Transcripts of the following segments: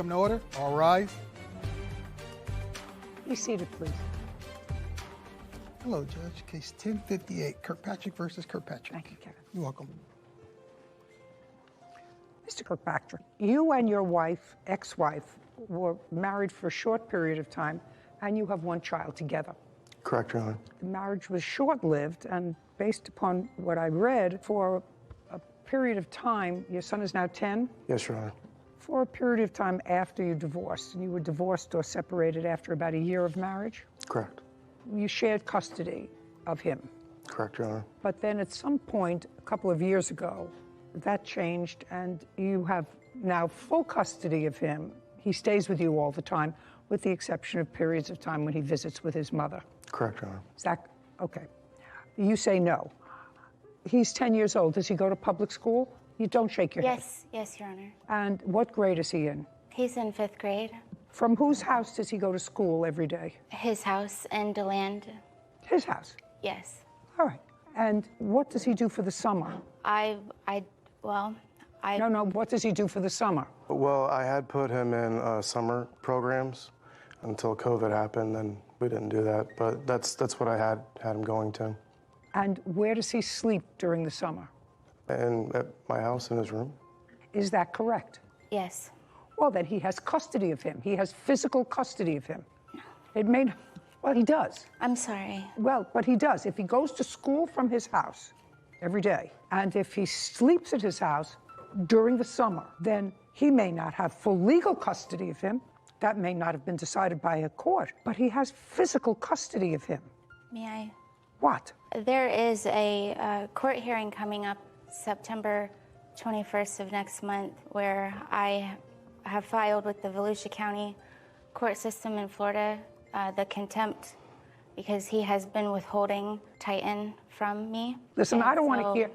come to order. All rise. Be seated, please. Hello, Judge. Case 1058, Kirkpatrick versus Kirkpatrick. Thank you, Kevin. You're welcome. Mr. Kirkpatrick, you and your wife, ex-wife, were married for a short period of time, and you have one child together. Correct, Your Honor. The marriage was short-lived, and based upon what I read, for a period of time, your son is now 10? Yes, Your Honor. For a period of time after you divorced, and you were divorced or separated after about a year of marriage? Correct. You shared custody of him. Correct, Your Honor. But then at some point, a couple of years ago, that changed, and you have now full custody of him. He stays with you all the time, with the exception of periods of time when he visits with his mother. Correct, Your Honor. Is that okay? You say no. He's 10 years old. Does he go to public school? You don't shake your head. Yes, Your Honor. And what grade is he in? He's in 5th grade. From whose house does he go to school every day? His house in DeLand. His house? Yes. All right. And what does he do for the summer? No, what does he do for the summer? Well, I had put him in summer programs until COVID happened, and we didn't do that. But that's what I had him going to. And where does he sleep during the summer? And at my house in his room. Is that correct? Yes. Well, then he has custody of him. He has physical custody of him. It may not, well, he does. I'm sorry. Well, but he does. If he goes to school from his house every day, and if he sleeps at his house during the summer, then he may not have full legal custody of him. That may not have been decided by a court, but he has physical custody of him. May I? What? There is a court hearing coming up September 21st of next month where I have filed with the Volusia County court system in Florida the contempt because he has been withholding Titan from me. Listen, and I don't want to hear.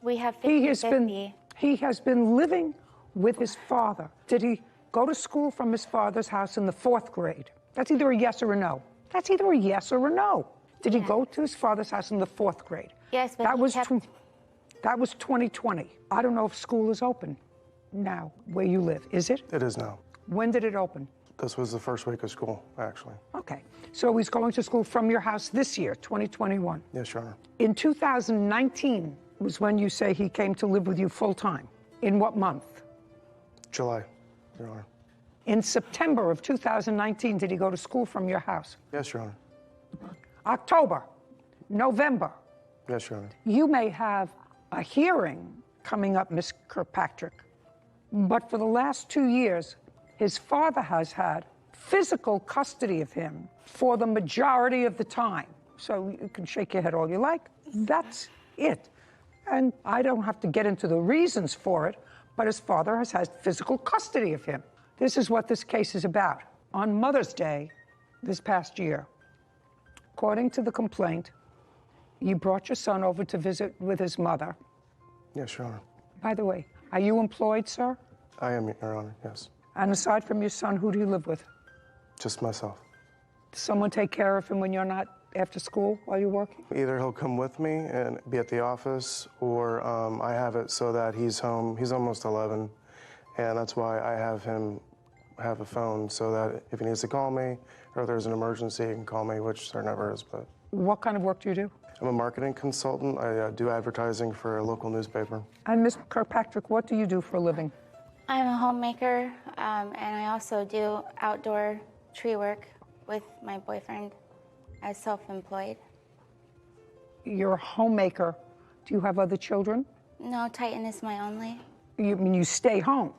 We have 50-50. He has been living with his father. Did he go to school from his father's house in the 4th grade? That's either a yes or a no. That's either a yes or a no. Did he go to his father's house in the 4th grade? Yes, but that was 2020. I don't know if school is open now where you live. Is it? It is now. When did it open? This was the first week of school, actually. Okay. So he's going to school from your house this year, 2021. Yes, Your Honor. In 2019 was when you say he came to live with you full-time. In what month? July, Your Honor. In September of 2019, did he go to school from your house? Yes, Your Honor. October, November. Yes, Your Honor. You may have a hearing coming up, Ms. Kirkpatrick, but for the last 2 years, his father has had physical custody of him for the majority of the time. So you can shake your head all you like. That's it. And I don't have to get into the reasons for it, but his father has had physical custody of him. This is what this case is about. On Mother's Day this past year, according to the complaint, you brought your son over to visit with his mother. Yes, Your Honor. By the way, are you employed, sir? I am, Your Honor, yes. And aside from your son, who do you live with? Just myself. Does someone take care of him when you're not after school while you're working? Either he'll come with me and be at the office, or I have it so that he's home. He's almost 11, and that's why I have him have a phone so that if he needs to call me or if there's an emergency, he can call me, which there never is. But What kind of work do you do? I'm a marketing consultant. I do advertising for a local newspaper. And Ms. Kirkpatrick, what do you do for a living? I'm a homemaker, and I also do outdoor tree work with my boyfriend as self-employed. You're a homemaker. Do you have other children? No, Titan is my only. You mean you stay home?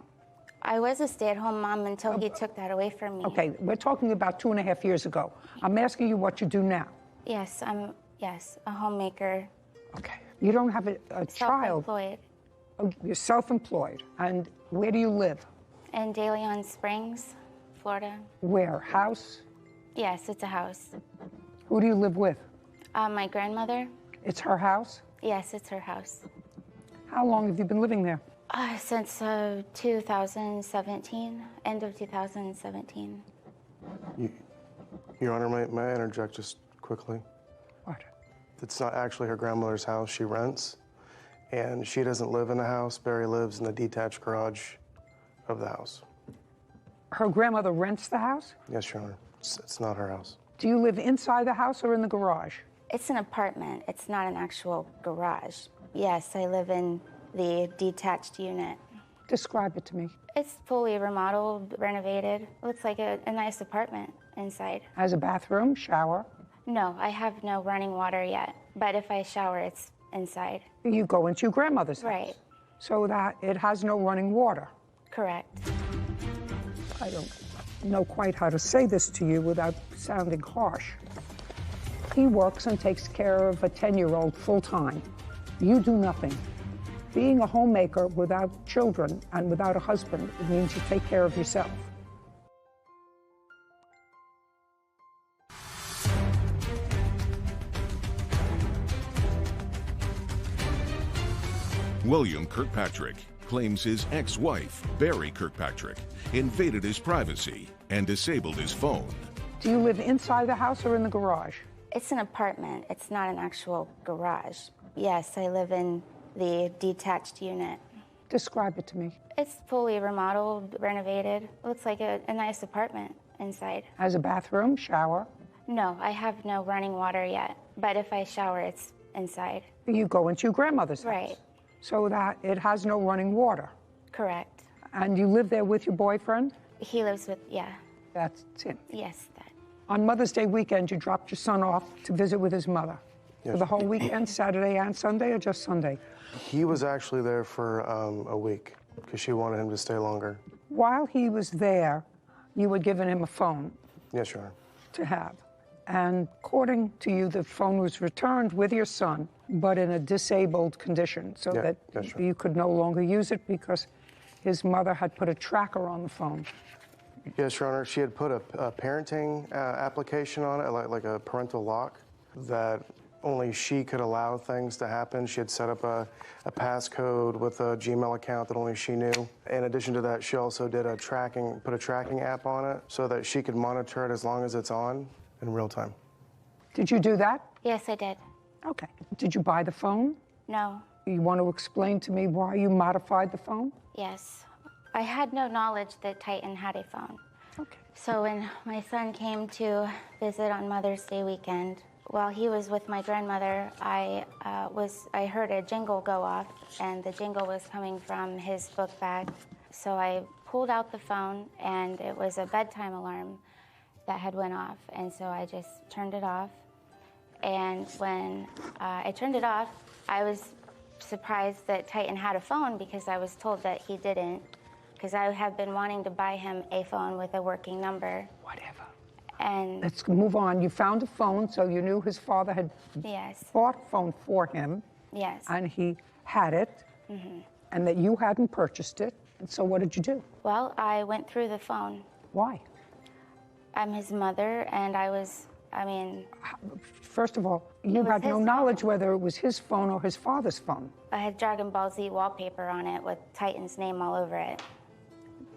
I was a stay-at-home mom until he took that away from me. Okay, we're talking about 2.5 years ago. I'm asking you what you do now. Yes, I'm a homemaker. Okay. You don't have a child. Self-employed. Oh, you're self-employed. And where do you live? In De Leon Springs, Florida. Where? House? Yes, it's a house. Who do you live with? My grandmother. It's her house? Yes, it's her house. How long have you been living there? Since 2017, end of 2017. Your Honor, may I interject just quickly? What? It's not actually her grandmother's house. She rents, and she doesn't live in the house. Barry lives in the detached garage of the house. Her grandmother rents the house? Yes, Your Honor. It's not her house. Do you live inside the house or in the garage? It's an apartment. It's not an actual garage. Yes, I live in the detached unit. Describe it to me. It's fully remodeled, renovated. Looks like a nice apartment inside. Has a bathroom, shower? No, I have no running water yet. But if I shower, it's inside. You go into your grandmother's house. Right. So that it has no running water. Correct. I don't know quite how to say this to you without sounding harsh. He works and takes care of a 10-year-old full-time. You do nothing. Being a homemaker without children and without a husband, it means you take care of yourself. William Kirkpatrick claims his ex-wife, Barry Kirkpatrick, invaded his privacy and disabled his phone. Do you live inside the house or in the garage? It's an apartment. It's not an actual garage. Yes, I live in the detached unit. Describe it to me. It's fully remodeled, renovated. Looks like a nice apartment inside. Has a bathroom, shower? No, I have no running water yet. But if I shower, it's inside. You go into your grandmother's house. Right. So that it has no running water. Correct. And you live there with your boyfriend? He lives with, yeah. That's him. Yes, that. On Mother's Day weekend, you dropped your son off to visit with his mother. Yes. For the whole weekend, Saturday and Sunday, or just Sunday? He was actually there for a week because she wanted him to stay longer. While he was there, you had given him a phone Yes, Your Honor. to have. And according to you, the phone was returned with your son, but in a disabled condition, so that that's right. you could no longer use it because his mother had put a tracker on the phone. Yes, Your Honor. She had put a parenting application on it, like a parental lock, that only she could allow things to happen. She had set up a passcode with a Gmail account that only she knew. In addition to that, she also did put a tracking app on it so that she could monitor it as long as it's on in real time. Did you do that? Yes, I did. Okay. Did you buy the phone? No. You want to explain to me why you modified the phone? Yes. I had no knowledge that Titan had a phone. Okay. So when my son came to visit on Mother's Day weekend, while he was with my grandmother, I heard a jingle go off, and the jingle was coming from his book bag. So I pulled out the phone, and it was a bedtime alarm that had went off, and so I just turned it off. And when I turned it off, I was surprised that Titan had a phone because I was told that he didn't, because I have been wanting to buy him a phone with a working number. Whatever. And Let's move on. You found a phone, so you knew his father had yes, bought a phone for him, yes. and he had it, and that you hadn't purchased it. And so what did you do? Well, I went through the phone. Why? I'm his mother, and First of all, you was had no his knowledge phone. whether it was his phone or his father's phone. I had Dragon Ball Z wallpaper on it with Titan's name all over it.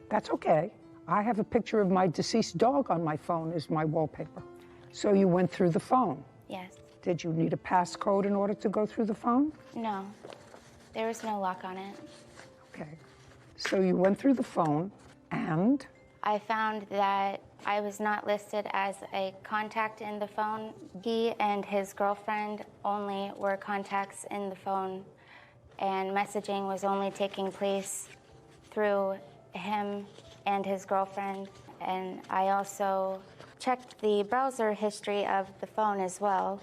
That's okay. I have a picture of my deceased dog on my phone as my wallpaper. So you went through the phone. Yes. Did you need a passcode in order to go through the phone? No. There was no lock on it. Okay. So you went through the phone, and? I found that I was not listed as a contact in the phone. He and his girlfriend only were contacts in the phone, and messaging was only taking place through him and his girlfriend. And I also checked the browser history of the phone as well.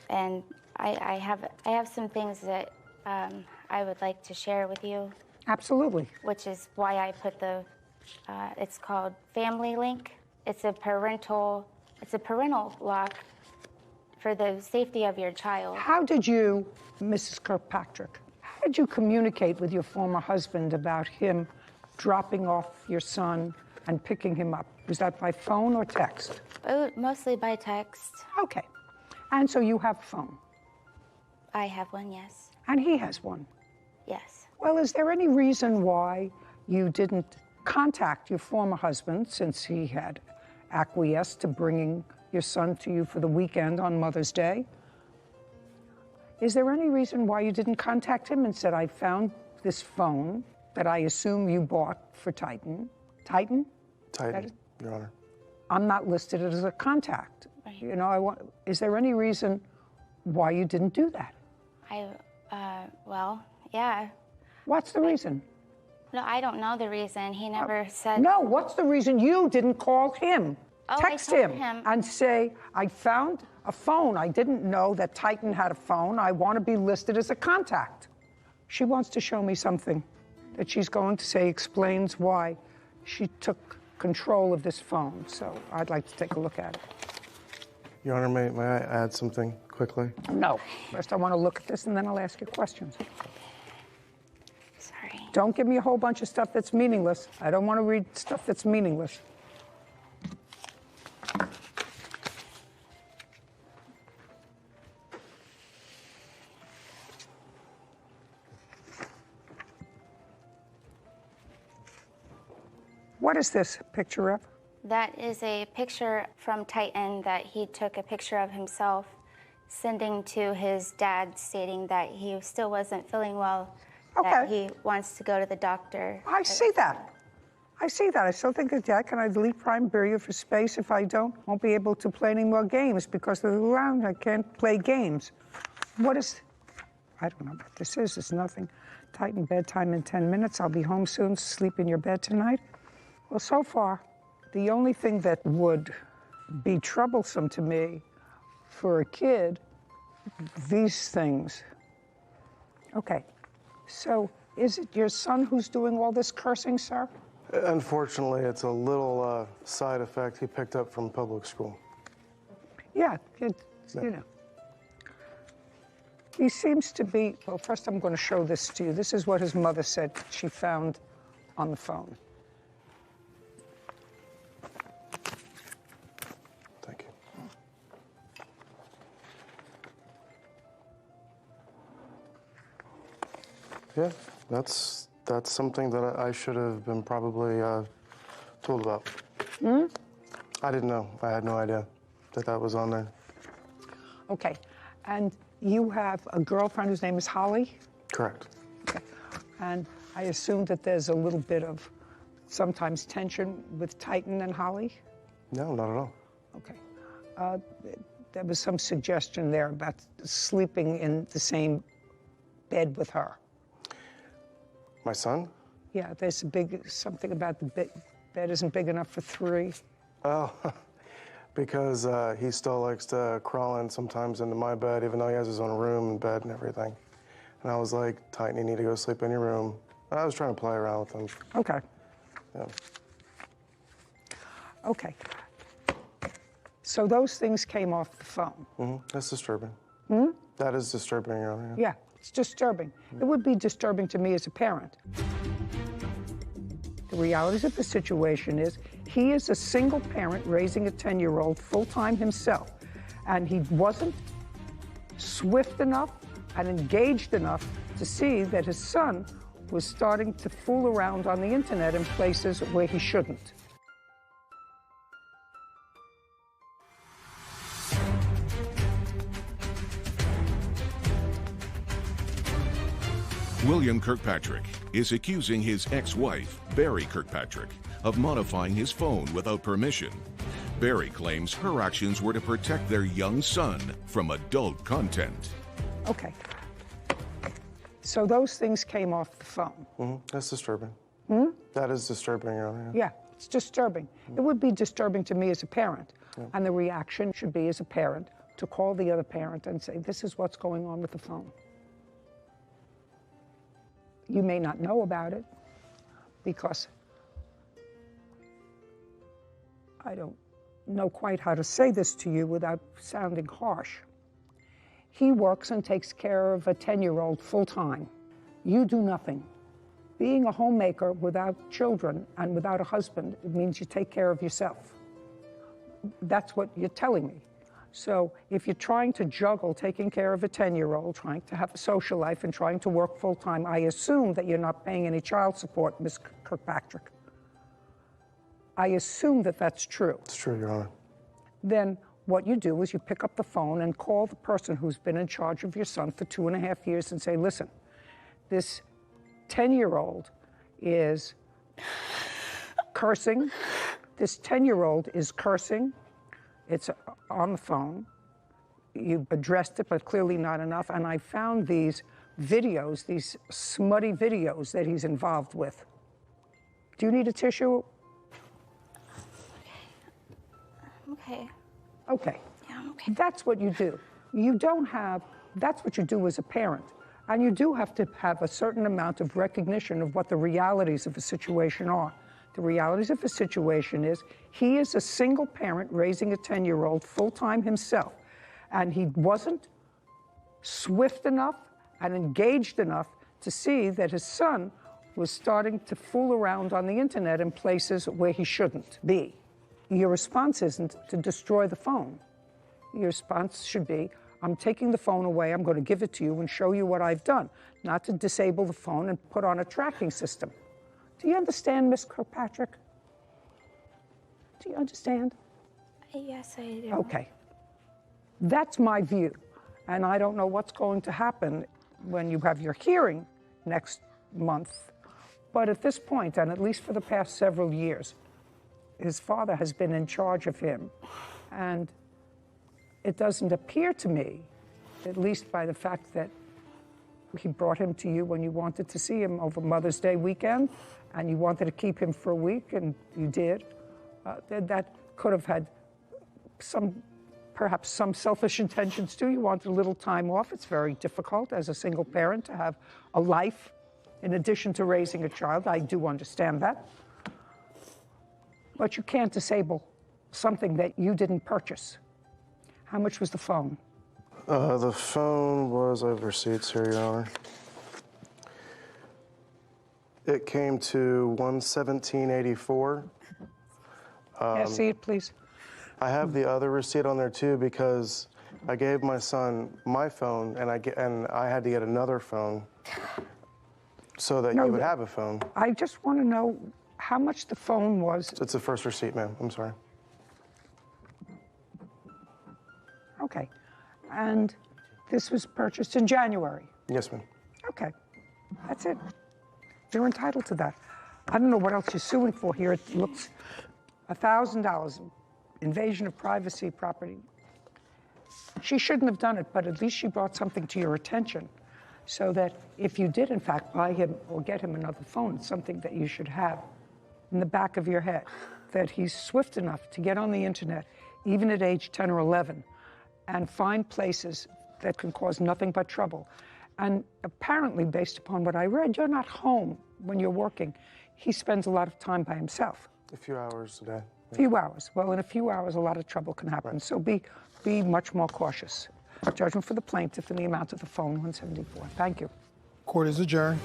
And I have some things that I would like to share with you. Absolutely. Which is why I put it's called Family Link. It's a parental lock for the safety of your child. How did you, Mrs. Kirkpatrick, how did you communicate with your former husband about him dropping off your son and picking him up? Was that by phone or text? Mostly by text. Okay. And so you have a phone? I have one, yes. And he has one? Yes. Well, is there any reason why you didn't contact your former husband, since he had acquiesced to bringing your son to you for the weekend on Mother's Day? Is there any reason why you didn't contact him and said, I found this phone that I assume you bought for Titan? Titan? Titan, Your Honor. I'm not listed as a contact. Right. You know, is there any reason why you didn't do that? Well, yeah. What's the reason? No, I don't know the reason. He never said. No, what's the reason you didn't call him? Oh, Text I told him and say, I found a phone. I didn't know that Titan had a phone. I want to be listed as a contact. She wants to show me something that she's going to say explains why she took control of this phone. So I'd like to take a look at it. Your Honor, may I add something quickly? No. First, I want to look at this, and then I'll ask you questions. Sorry. Don't give me a whole bunch of stuff that's meaningless. I don't want to read stuff that's meaningless. What is this picture of? That is a picture from Titan that he took a picture of himself, sending to his dad, stating that he still wasn't feeling well, that he wants to go to the doctor. I see that. I see that. I still think that Dad, can I delete Prime Video for space? If I don't, won't be able to play any more games because of the ground. I can't play games. What is, I don't know what this is. It's nothing. Titan bedtime in 10 minutes. I'll be home soon. Sleep in your bed tonight. Well, so far, the only thing that would be troublesome to me for a kid, these things. Okay, so is it your son who's doing all this cursing, sir? Unfortunately, it's a little side effect he picked up from public school. Yeah, you know. He seems to be, well, first I'm going to show this to you. This is what his mother said she found on the phone. Thank you. Yeah, that's something that I should have been probably told about. I didn't know. I had no idea that was on there. Okay, and you have a girlfriend whose name is Holly? Correct. Okay, and I assume that there's a little bit of sometimes tension with Titan and Holly? No, not at all. Okay. There was some suggestion there about sleeping in the same bed with her. My son? Yeah, there's something about the bed isn't big enough for three. Oh, because he still likes to crawl in sometimes into my bed, even though he has his own room and bed and everything. And I was like, Titan, you need to go sleep in your room. And I was trying to play around with him. Okay. Yeah. Okay. So those things came off the phone. That's disturbing. That is disturbing, Your Honor. Yeah, it's disturbing. It would be disturbing to me as a parent. The reality of the situation is he is a single parent raising a 10-year-old full-time himself, and he wasn't swift enough and engaged enough to see that his son was starting to fool around on the internet in places where he shouldn't. William Kirkpatrick is accusing his ex-wife, Barry Kirkpatrick, of modifying his phone without permission. Barry claims her actions were to protect their young son from adult content. Okay. So those things came off the phone. That's disturbing. That is disturbing, Your Honor. Yeah, it's disturbing. It would be disturbing to me as a parent. And the reaction should be, as a parent, to call the other parent and say, this is what's going on with the phone. You may not know about it because I don't know quite how to say this to you without sounding harsh. He works and takes care of a 10-year-old full-time. You do nothing. Being a homemaker without children and without a husband, it means you take care of yourself. That's what you're telling me. So if you're trying to juggle taking care of a 10-year-old, trying to have a social life, and trying to work full-time, I assume that you're not paying any child support, Ms. Kirkpatrick. I assume that that's true. It's true, Your Honor. Then what you do is you pick up the phone and call the person who's been in charge of your son for 2.5 years and say, listen, this 10-year-old is cursing. This 10-year-old is cursing. It's on the phone. You've addressed it, but clearly not enough. And I found these videos, these smutty videos that he's involved with. Do you need a tissue? Okay. Okay. Yeah, I'm okay. That's what you do. That's what you do as a parent. And you do have to have a certain amount of recognition of what the realities of a situation are. The realities of the situation is he is a single parent raising a 10-year-old full-time himself. And he wasn't swift enough and engaged enough to see that his son was starting to fool around on the internet in places where he shouldn't be. Your response isn't to destroy the phone. Your response should be, I'm taking the phone away, I'm going to give it to you and show you what I've done, not to disable the phone and put on a tracking system. Do you understand, Miss Kirkpatrick? Do you understand? Yes, I do. Okay. That's my view. And I don't know what's going to happen when you have your hearing next month. But at this point, and at least for the past several years, his father has been in charge of him. And it doesn't appear to me, at least by the fact that he brought him to you when you wanted to see him over Mother's Day weekend, and you wanted to keep him for a week, and you did. That could have had perhaps some selfish intentions too. You wanted a little time off. It's very difficult as a single parent to have a life in addition to raising a child. I do understand that. But you can't disable something that you didn't purchase. How much was the phone? The phone was, I have receipts here, Your Honor. It came to $117.84. Yeah, see it, please. I have the other receipt on there too because I gave my son my phone and I had to get another phone so that you would have a phone. I just want to know how much the phone was. It's the first receipt, ma'am. I'm sorry. Okay. And this was purchased in January. Yes, ma'am. Okay. That's it. You're entitled to that. I don't know what else you're suing for here. It looks $1,000, invasion of privacy, property. She shouldn't have done it, but at least she brought something to your attention so that if you did, in fact, buy him or get him another phone, it's something that you should have in the back of your head, that he's swift enough to get on the internet, even at age 10 or 11, and find places that can cause nothing but trouble. And apparently, based upon what I read, you're not home when you're working. He spends a lot of time by himself. A few hours a day. A few hours. Well, in a few hours, a lot of trouble can happen. Right. So be much more cautious. Judgment for the plaintiff in the amount of the phone, $174. Thank you. Court is adjourned.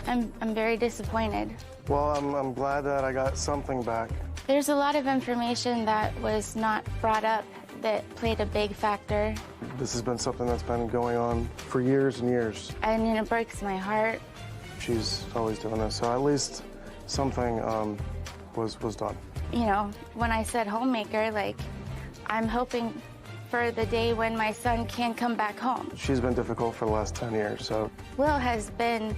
I'm very disappointed. Well, I'm glad that I got something back. There's a lot of information that was not brought up that played a big factor. This has been something that's been going on for years and years. I mean, it breaks my heart. She's always doing this, so at least something was done. You know, when I said homemaker, like, I'm hoping for the day when my son can come back home. She's been difficult for the last 10 years, so. Will has been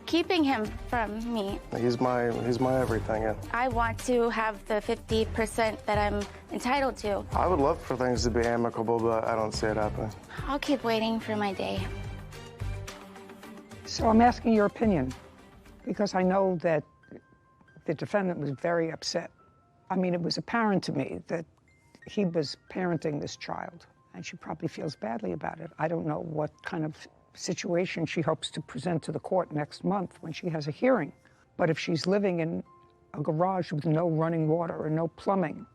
keeping him from me. He's my everything. Yeah. I want to have the 50% that I'm entitled to. I would love for things to be amicable, but I don't see it happening. I'll keep waiting for my day. So I'm asking your opinion, because I know that the defendant was very upset. I mean, it was apparent to me that he was parenting this child, and she probably feels badly about it. I don't know what kind of situation she hopes to present to the court next month when she has a hearing. But if she's living in a garage with no running water or no plumbing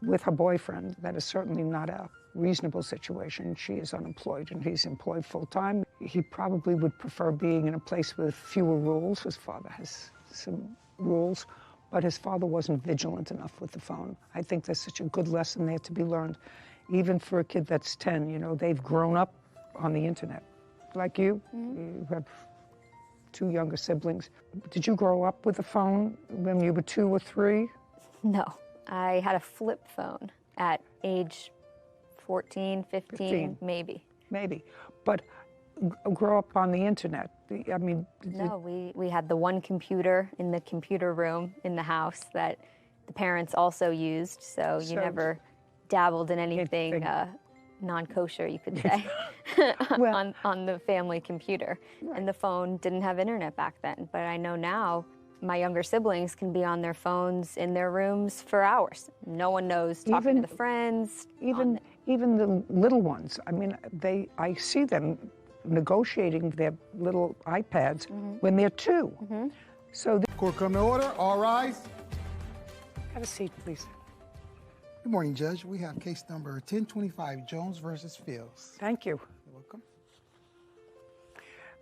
with her boyfriend, that is certainly not a reasonable situation. She is unemployed and he's employed full-time. He probably would prefer being in a place with fewer rules. His father has some rules, but his father wasn't vigilant enough with the phone. I think there's such a good lesson there to be learned. Even for a kid that's 10, you know, they've grown up on the internet. Like you, you have 2 younger siblings. Did you grow up with a phone when you were 2 or 3? No, I had a flip phone at age 14, 15, maybe. Maybe. But grow up on the internet? I mean, No, we had the one computer in the computer room in the house that the parents also used, so you never dabbled in anything non-kosher, you could say, on the family computer. Right. And the phone didn't have internet back then, but I know now my younger siblings can be on their phones in their rooms for hours. No one knows, talking to the friends. Even the little ones, I mean, I see them negotiating their little iPads when they're 2. So Court come to order. All rise. Have a seat, please. Good morning, Judge. We have case number 1025, Jones versus Fields. Thank you. You're welcome.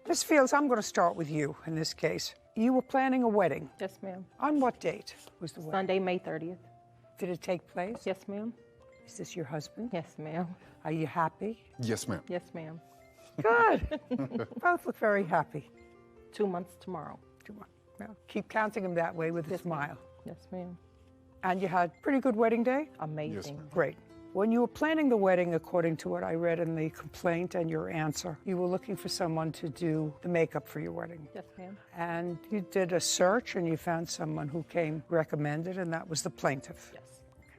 Ms. Fields, I'm going to start with you in this case. You were planning a wedding. Yes, ma'am. On what date was the wedding? Sunday, May 30th. Did it take place? Yes, ma'am. Is this your husband? Yes, ma'am. Are you happy? Yes, ma'am. Yes, ma'am. Good. Both look very happy. 2 months tomorrow. 2 months. Well, keep counting them that way with a smile. Yes, ma'am. And you had pretty good wedding day? Amazing. Yes, Great. When you were planning the wedding, according to what I read in the complaint and your answer, you were looking for someone to do the makeup for your wedding. Yes, ma'am. And you did a search and you found someone who came recommended, and that was the plaintiff. Yes.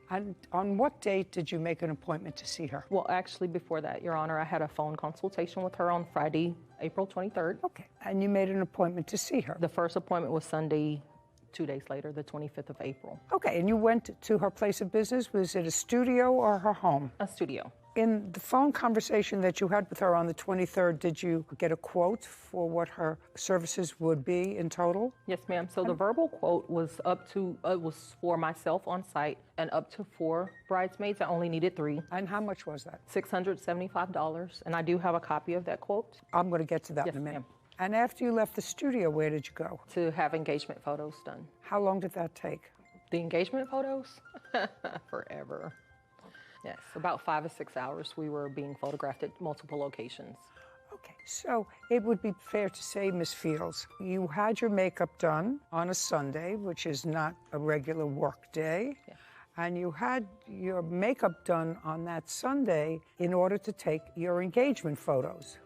And on what date did you make an appointment to see her? Well, actually, before that, Your Honor, I had a phone consultation with her on Friday, April 23rd. Okay. And you made an appointment to see her? The first appointment was Sunday, 2 days later, the 25th of April. Okay. And you went to her place of business? Was it a studio or her home? A studio. In the phone conversation that you had with her on the 23rd, did you get a quote for what her services would be in total? Yes, ma'am. So the verbal quote was was for myself on site and up to 4 bridesmaids. I only needed 3. And how much was that? $675. And I do have a copy of that quote. I'm going to get to that Yes, in a minute. ma'am. And after you left the studio, where did you go? To have engagement photos done. How long did that take? The engagement photos? Forever. Yes, about 5 or 6 hours we were being photographed at multiple locations. Okay, so it would be fair to say, Ms. Fields, you had your makeup done on a Sunday, which is not a regular work day, and you had your makeup done on that Sunday in order to take your engagement photos.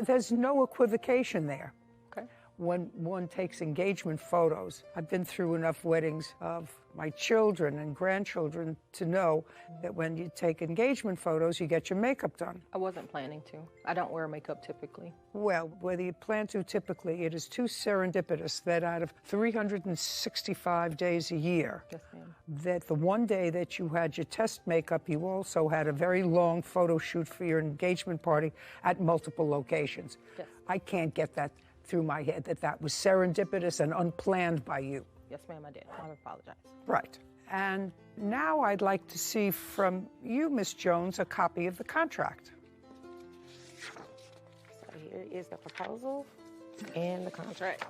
There's no equivocation there. Okay. When one takes engagement photos, I've been through enough weddings of my children and grandchildren to know that when you take engagement photos, you get your makeup done. I wasn't planning to. I don't wear makeup typically. Well, whether you plan to typically, it is too serendipitous that out of 365 days a year, Yes, ma'am. that the one day that you had your test makeup, you also had a very long photo shoot for your engagement party at multiple locations. Yes. I can't get that through my head that was serendipitous and unplanned by you. Yes, ma'am, I did. I apologize. Right. And now I'd like to see from you, Ms. Jones, a copy of the contract. So here is the proposal and the contract.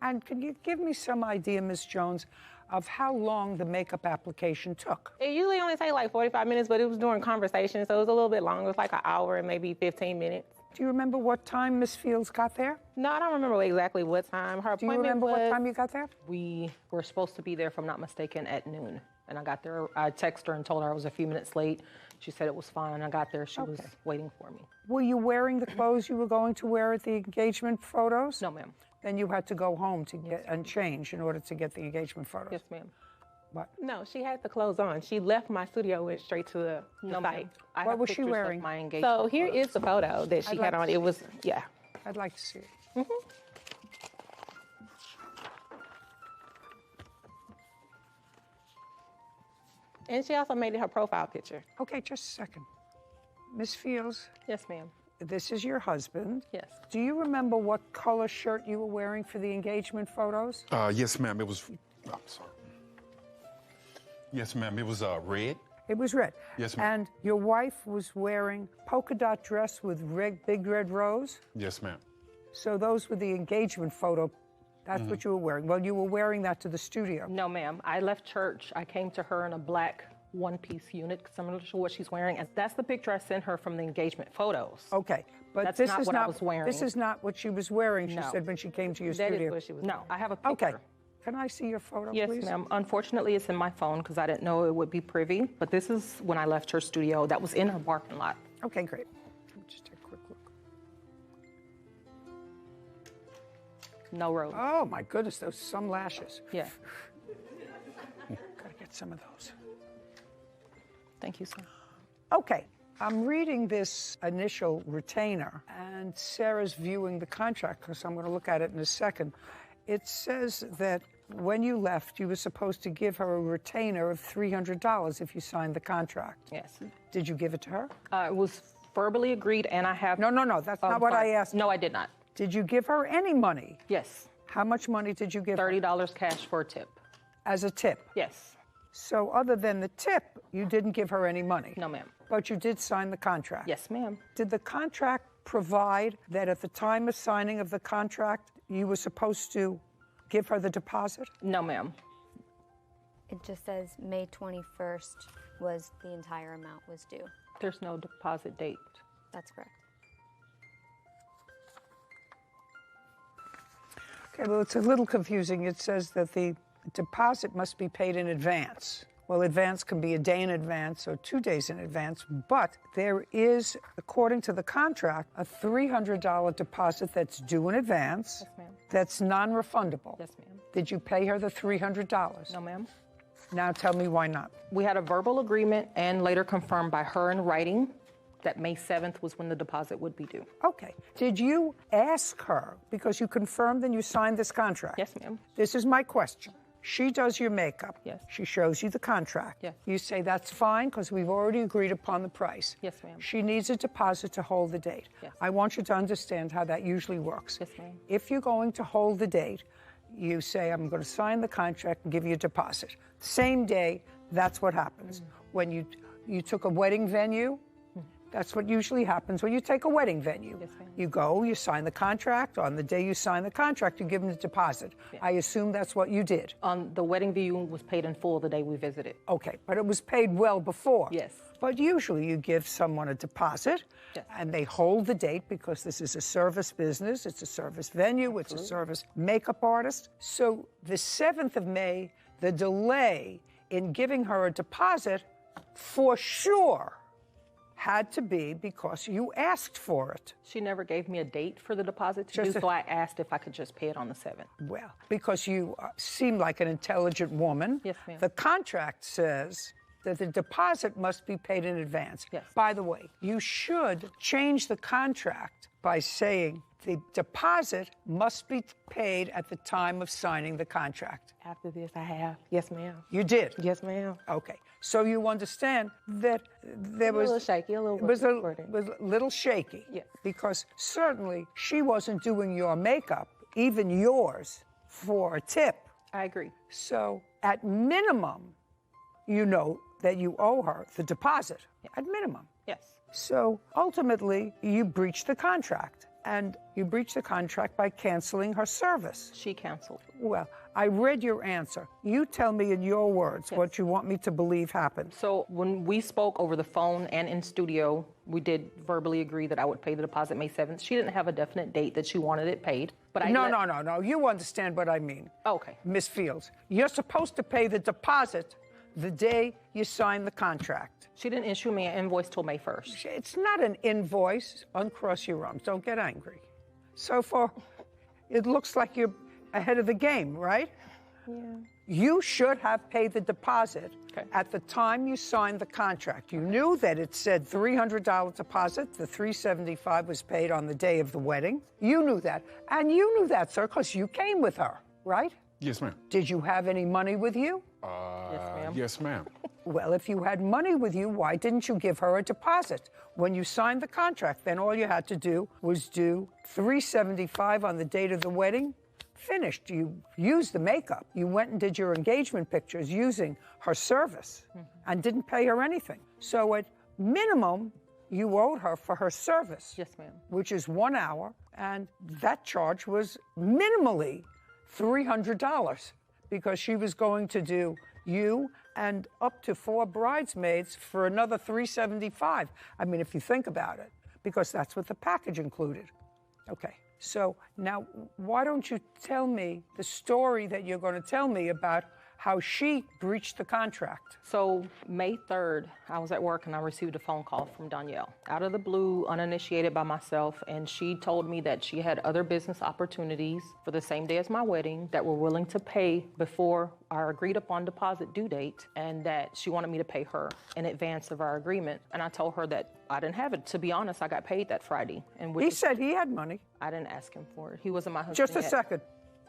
And can you give me some idea, Ms. Jones, of how long the makeup application took? It usually only takes like 45 minutes, but it was during conversation, so it was a little bit longer. It was like an hour and maybe 15 minutes. Do you remember what time Ms. Fields got there? No, I don't remember exactly what time. Her Do you appointment remember was... what time you got there? We were supposed to be there, if I'm not mistaken, at noon. And I got there, I texted her and told her I was a few minutes late. She said it was fine. I got there, she was waiting for me. Were you wearing the clothes you were going to wear at the engagement photos? No, ma'am. Then you had to go home to get and change in order to get the engagement photos? Yes, ma'am. What? No, she had the clothes on. She left my studio, went straight to the No, site. ma'am. I What have was she pictures of wearing? My engagement So here photos. is the photo that she I'd had like on. to It was, yeah. I'd like to see it. And she also made it her profile picture. Okay, just a second. Ms. Fields, Yes, ma'am. this is your husband. Yes. Do you remember what color shirt you were wearing for the engagement photos? Yes, ma'am. It was. I'm sorry. Yes, ma'am. It was red. It was red. Yes, ma'am. And your wife was wearing polka dot dress with big red rose? Yes, ma'am. So those were the engagement photo. That's what you were wearing. Well, you were wearing that to the studio. No, ma'am. I left church. I came to her in a black one-piece unit similar to what she's wearing, and that's the picture I sent her from the engagement photos. Okay, but That's this not is what I not was wearing. This is not what she was wearing. She No. said when she came to your That studio. is what she was No, doing. I have a picture. Okay, can I see your photo, Yes, please? ma'am. Unfortunately, it's in my phone because I didn't know it would be privy, but this is when I left her studio. That was in her parking lot. Okay, great. Let me just take a quick look. No road. Oh my goodness, those some lashes. Yeah. Gotta get some of those. Thank you, sir. Okay, I'm reading this initial retainer, and Sarah's viewing the contract because I'm going to look at it in a second. It says that when you left, you were supposed to give her a retainer of $300 if you signed the contract. Yes. Did you give it to her? It was verbally agreed, and I have. No, that's not what I asked. No, I did not. Did you give her any money? Yes. How much money did you give her? $30 cash for a tip. As a tip? Yes. So other than the tip, you didn't give her any money? No, ma'am. But you did sign the contract? Yes, ma'am. Did the contract provide that at the time of signing of the contract, you were supposed to give her the deposit? No, ma'am. It just says May 21st was the entire amount was due. There's no deposit date. That's correct. Okay, well, it's a little confusing. It says that the deposit must be paid in advance. Well, advance can be a day in advance or 2 days in advance, but there is, according to the contract, a $300 deposit that's due in advance. Yes, ma'am. That's non-refundable. Yes, ma'am. Did you pay her the $300? No, ma'am. Now tell me why not. We had a verbal agreement and later confirmed by her in writing that May 7th was when the deposit would be due. Okay. Did you ask her, because you confirmed and you signed this contract? Yes, ma'am. This is my question. She does your makeup. Yes. She shows you the contract. Yes. You say that's fine because we've already agreed upon the price. Yes, ma'am. She needs a deposit to hold the date. Yes. I want you to understand how that usually works. Yes, ma'am. If you're going to hold the date, you say, I'm going to sign the contract and give you a deposit. Same day, that's what happens. When you took a wedding venue, that's what usually happens when you take a wedding venue. Yes, ma'am. You go, you sign the contract. On the day you sign the contract, you give them the deposit. Yes. I assume that's what you did. The wedding venue was paid in full the day we visited. Okay, but it was paid well before. Yes. But usually you give someone a deposit, Yes. and they hold the date because this is a service business, it's a service venue, it's a service makeup artist. So the 7th of May, the delay in giving her a deposit for sure had to be because you asked for it. She never gave me a date for the deposit to Just do, so I asked if I could just pay it on the 7th. Well, because you seem like an intelligent woman. Yes, ma'am. The contract says that the deposit must be paid in advance. Yes. By the way, you should change the contract by saying the deposit must be paid at the time of signing the contract. After this, I have. Yes, ma'am. You did? Yes, ma'am. Okay. So you understand that there was... A little shaky, a little... It was a little shaky. Yes. Because certainly she wasn't doing your makeup, even yours, for a tip. I agree. So at minimum, you know that you owe her the deposit. Yes. At minimum. Yes. So ultimately, you breached the contract. And you breached the contract by canceling her service. She canceled. Well, I read your answer. You tell me in your words Yes. what you want me to believe happened. So when we spoke over the phone and in studio, we did verbally agree that I would pay the deposit May 7th. She didn't have a definite date that she wanted it paid, but I No. You understand what I mean. Okay. Miss Fields, you're supposed to pay the deposit the day you sign the contract. She didn't issue me an invoice till May 1st. It's not an invoice. Uncross your arms. Don't get angry. So far, it looks like you're ahead of the game, right? Yeah. You should have paid the deposit Okay. at the time you signed the contract. You knew that it said $300 deposit. The $375 was paid on the day of the wedding. You knew that. And you knew that, sir, because you came with her, right? Yes, ma'am. Did you have any money with you? Yes, ma'am. Yes, ma'am. Well, if you had money with you, why didn't you give her a deposit? When you signed the contract, then all you had to do was do $375 on the date of the wedding. Finished. You used the makeup. You went and did your engagement pictures using her service and didn't pay her anything. So at minimum, you owed her for her service. Yes, ma'am. Which is 1 hour, and that charge was minimally $300 because she was going to do you and up to 4 bridesmaids for another $375. I mean, if you think about it, because that's what the package included. Okay, so now why don't you tell me the story that you're going to tell me about how she breached the contract? So May 3rd, I was at work and I received a phone call from Danielle, out of the blue, uninitiated by myself, and she told me that she had other business opportunities for the same day as my wedding that were willing to pay before our agreed upon deposit due date, and that she wanted me to pay her in advance of our agreement. And I told her that I didn't have it. To be honest, I got paid that Friday. And He said he had money. I didn't ask him for it. He wasn't my husband Just a yet. second.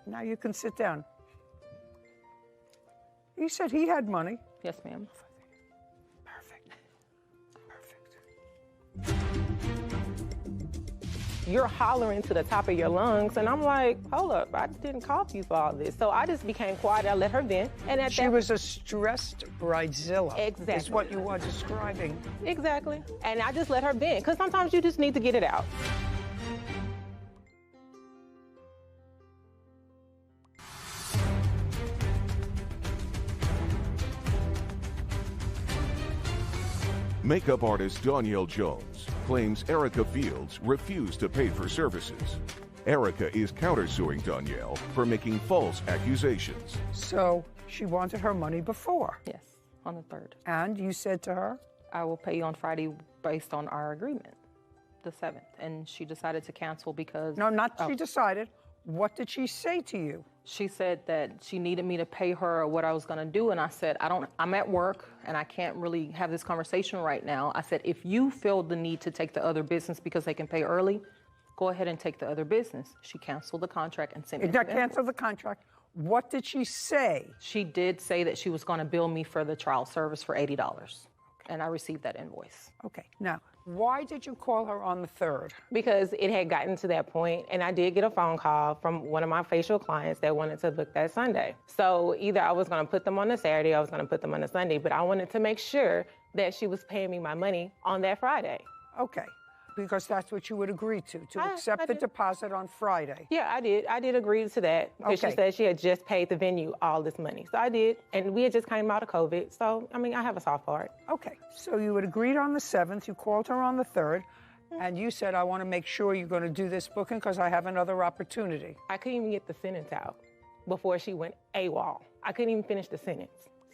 Now you can sit down. He said he had money. Yes, ma'am. Perfect. You're hollering to the top of your lungs, and I'm like, hold up, I didn't call you for all this. So I just became quiet. I let her vent. And She was a stressed bridezilla. Exactly. Is what you are describing. Exactly. And I just let her vent, because sometimes you just need to get it out. Makeup artist Danielle Jones claims Erica Fields refused to pay for services. Erica is countersuing Danielle for making false accusations. So she wanted her money before. Yes, on the 3rd. And you said to her? I will pay you on Friday based on our agreement, the 7th. And she decided to cancel because... No, not she decided. What did she say to you? She said that she needed me to pay her what I was going to do. And I said, I'm at work and I can't really have this conversation right now. I said, if you feel the need to take the other business because they can pay early, go ahead and take the other business. She canceled the contract and sent me. Did not cancel the contract. What did she say? She did say that she was going to bill me for the trial service for $80. And I received that invoice. Okay. Now, why did you call her on the 3rd? Because it had gotten to that point, and I did get a phone call from one of my facial clients that wanted to book that Sunday. So either I was going to put them on a Saturday, or I was going to put them on a Sunday, but I wanted to make sure that she was paying me my money on that Friday. Okay. Because that's what you would agree to accept the deposit on Friday. Yeah, I did. I did agree to that. Because she said she had just paid the venue all this money. So I did. And we had just came out of COVID. So, I mean, I have a soft part. Okay. So you had agreed on the 7th. You called her on the 3rd. And you said, I want to make sure you're going to do this booking because I have another opportunity. I couldn't even get the sentence out before she went AWOL. I couldn't even finish the sentence.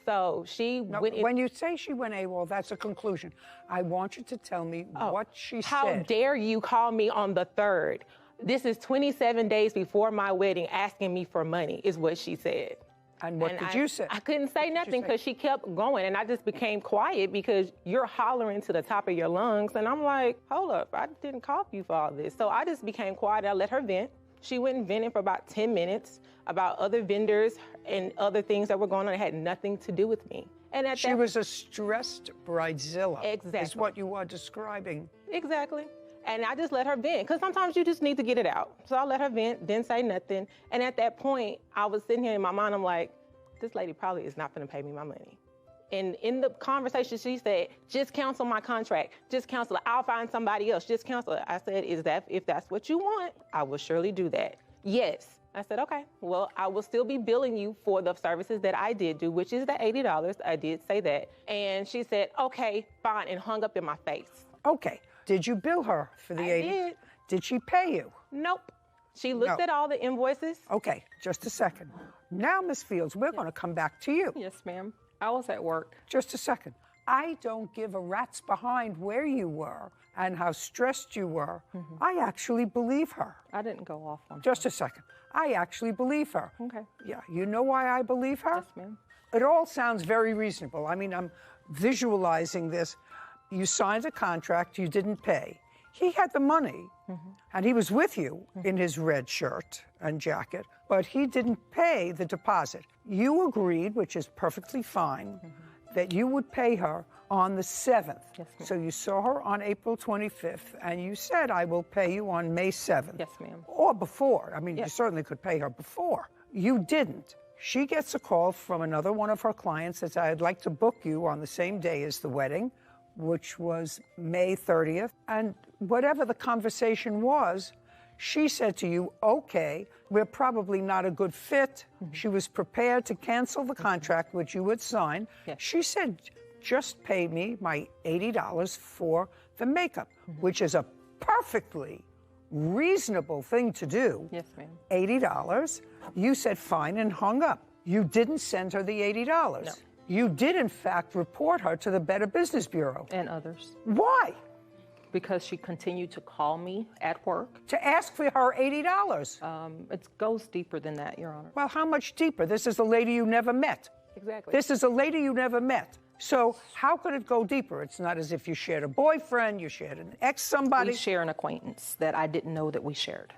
So she went... When you say she went AWOL, that's a conclusion. I want you to tell me what she said. How dare you call me on the 3rd? This is 27 days before my wedding asking me for money, is what she said. And what did you say? I couldn't say nothing because she kept going, and I just became quiet because you're hollering to the top of your lungs, and I'm like, hold up, I didn't call you for all this. So I just became quiet. I let her vent. She went and vented for about 10 minutes about other vendors and other things that were going on that had nothing to do with me. And she was a stressed bridezilla. Exactly. Is what you are describing. Exactly. And I just let her vent, because sometimes you just need to get it out. So I let her vent, didn't say nothing. And at that point, I was sitting here in my mind, I'm like, this lady probably is not going to pay me my money. And in the conversation, she said, just cancel my contract. Just cancel it. I'll find somebody else. Just cancel it. I said, if that's what you want, I will surely do that. Yes. I said, okay, well, I will still be billing you for the services that I did do, which is the $80. I did say that. And she said, okay, fine, and hung up in my face. Okay. Did you bill her for the $80? Did. Did she pay you? Nope. She looked at all the invoices. Okay, just a second. Now, Ms. Fields, we're going to come back to you. Yes, ma'am. I was at work. Just a second. I don't give a rat's behind where you were and how stressed you were. I actually believe her. I didn't go off on her. Just a second. I actually believe her. Okay. Yeah, you know why I believe her? Yes, ma'am. It all sounds very reasonable. I mean, I'm visualizing this. You signed a contract, you didn't pay. He had the money, and he was with you in his red shirt and jacket, but he didn't pay the deposit. You agreed, which is perfectly fine, that you would pay her on the 7th. Yes, ma'am. So you saw her on April 25th, and you said, I will pay you on May 7th. Yes, ma'am. Or before. I mean, Yes. you certainly could pay her before. You didn't. She gets a call from another one of her clients that says, I'd like to book you on the same day as the wedding, which was May 30th. And whatever the conversation was, she said to you, okay, we're probably not a good fit. She was prepared to cancel the contract which you had signed. Yes. She said, just pay me my $80 for the makeup, which is a perfectly reasonable thing to do. Yes, ma'am. $80. You said fine and hung up. You didn't send her the $80. No. You did, in fact, report her to the Better Business Bureau. And others. Why? Because she continued to call me at work. To ask for her $80. It goes deeper than that, Your Honor. Well, how much deeper? This is a lady you never met. Exactly. This is a lady you never met. So how could it go deeper? It's not as if you shared a boyfriend, you shared an ex-somebody. We share an acquaintance that I didn't know that we shared.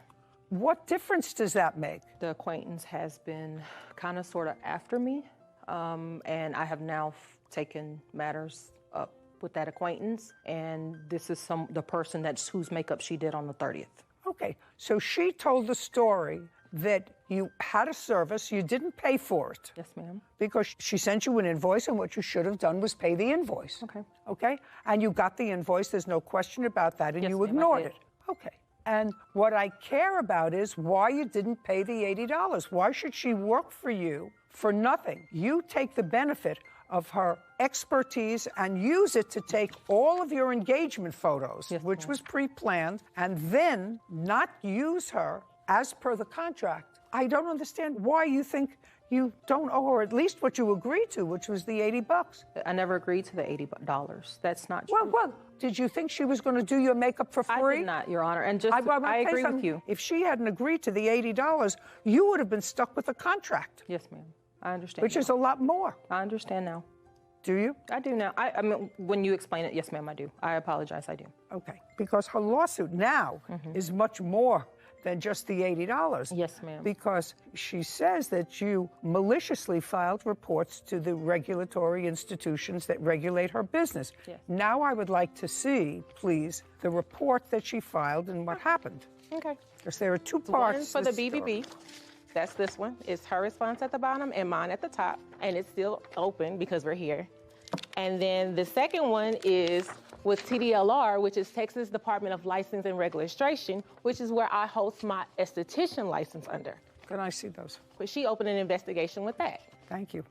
What difference does that make? The acquaintance has been kind of sort of after me, and I have now taken matters up with that acquaintance, and this is the person whose makeup she did on the 30th. Okay, so she told the story that you had a service, you didn't pay for it. Yes, ma'am. Because she sent you an invoice, and what you should have done was pay the invoice. Okay. Okay? And you got the invoice, there's no question about that, and Yes, you ma'am, I ignored did. it. Okay. And what I care about is why you didn't pay the $80. Why should she work for you for nothing? You take the benefit of her expertise and use it to take all of your engagement photos, Yes, which ma'am. was pre-planned, and then not use her as per the contract. I don't understand why you think you don't owe her at least what you agreed to, which was the $80. I never agreed to the $80. That's not true. Well, did you think she was going to do your makeup for free? I did not, Your Honor. And just I agree with you. If she hadn't agreed to the $80, you would have been stuck with a contract, Yes, ma'am. I understand. which is a lot more. I understand now. Do you? I do now. I mean, when you explain it, yes, ma'am, I do. I apologize, I do. Okay. Because her lawsuit now is much more than just the $80. Yes, ma'am. Because she says that you maliciously filed reports to the regulatory institutions that regulate her business. Yes. Now I would like to see, please, the report that she filed and what happened. Okay. Because there are two One parts. for the to this story. BBB. That's this one. It's her response at the bottom and mine at the top. And it's still open because we're here. And then the second one is with TDLR, which is Texas Department of License and Registration, which is where I host my esthetician license under. Can I see those? But she opened an investigation with that. Thank you.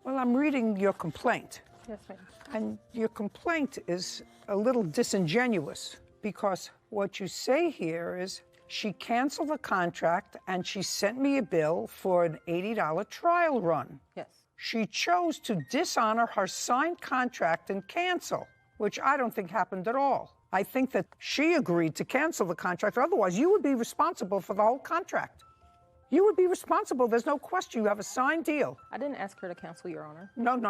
Well, I'm reading your complaint. Yes, ma'am. And your complaint is a little disingenuous because what you say here is she canceled the contract and she sent me a bill for an $80 trial run. Yes. She chose to dishonor her signed contract and cancel, which I don't think happened at all. I think that she agreed to cancel the contract, otherwise you would be responsible for the whole contract. You would be responsible, there's no question, you have a signed deal. I didn't ask her to cancel, Your Honor. No.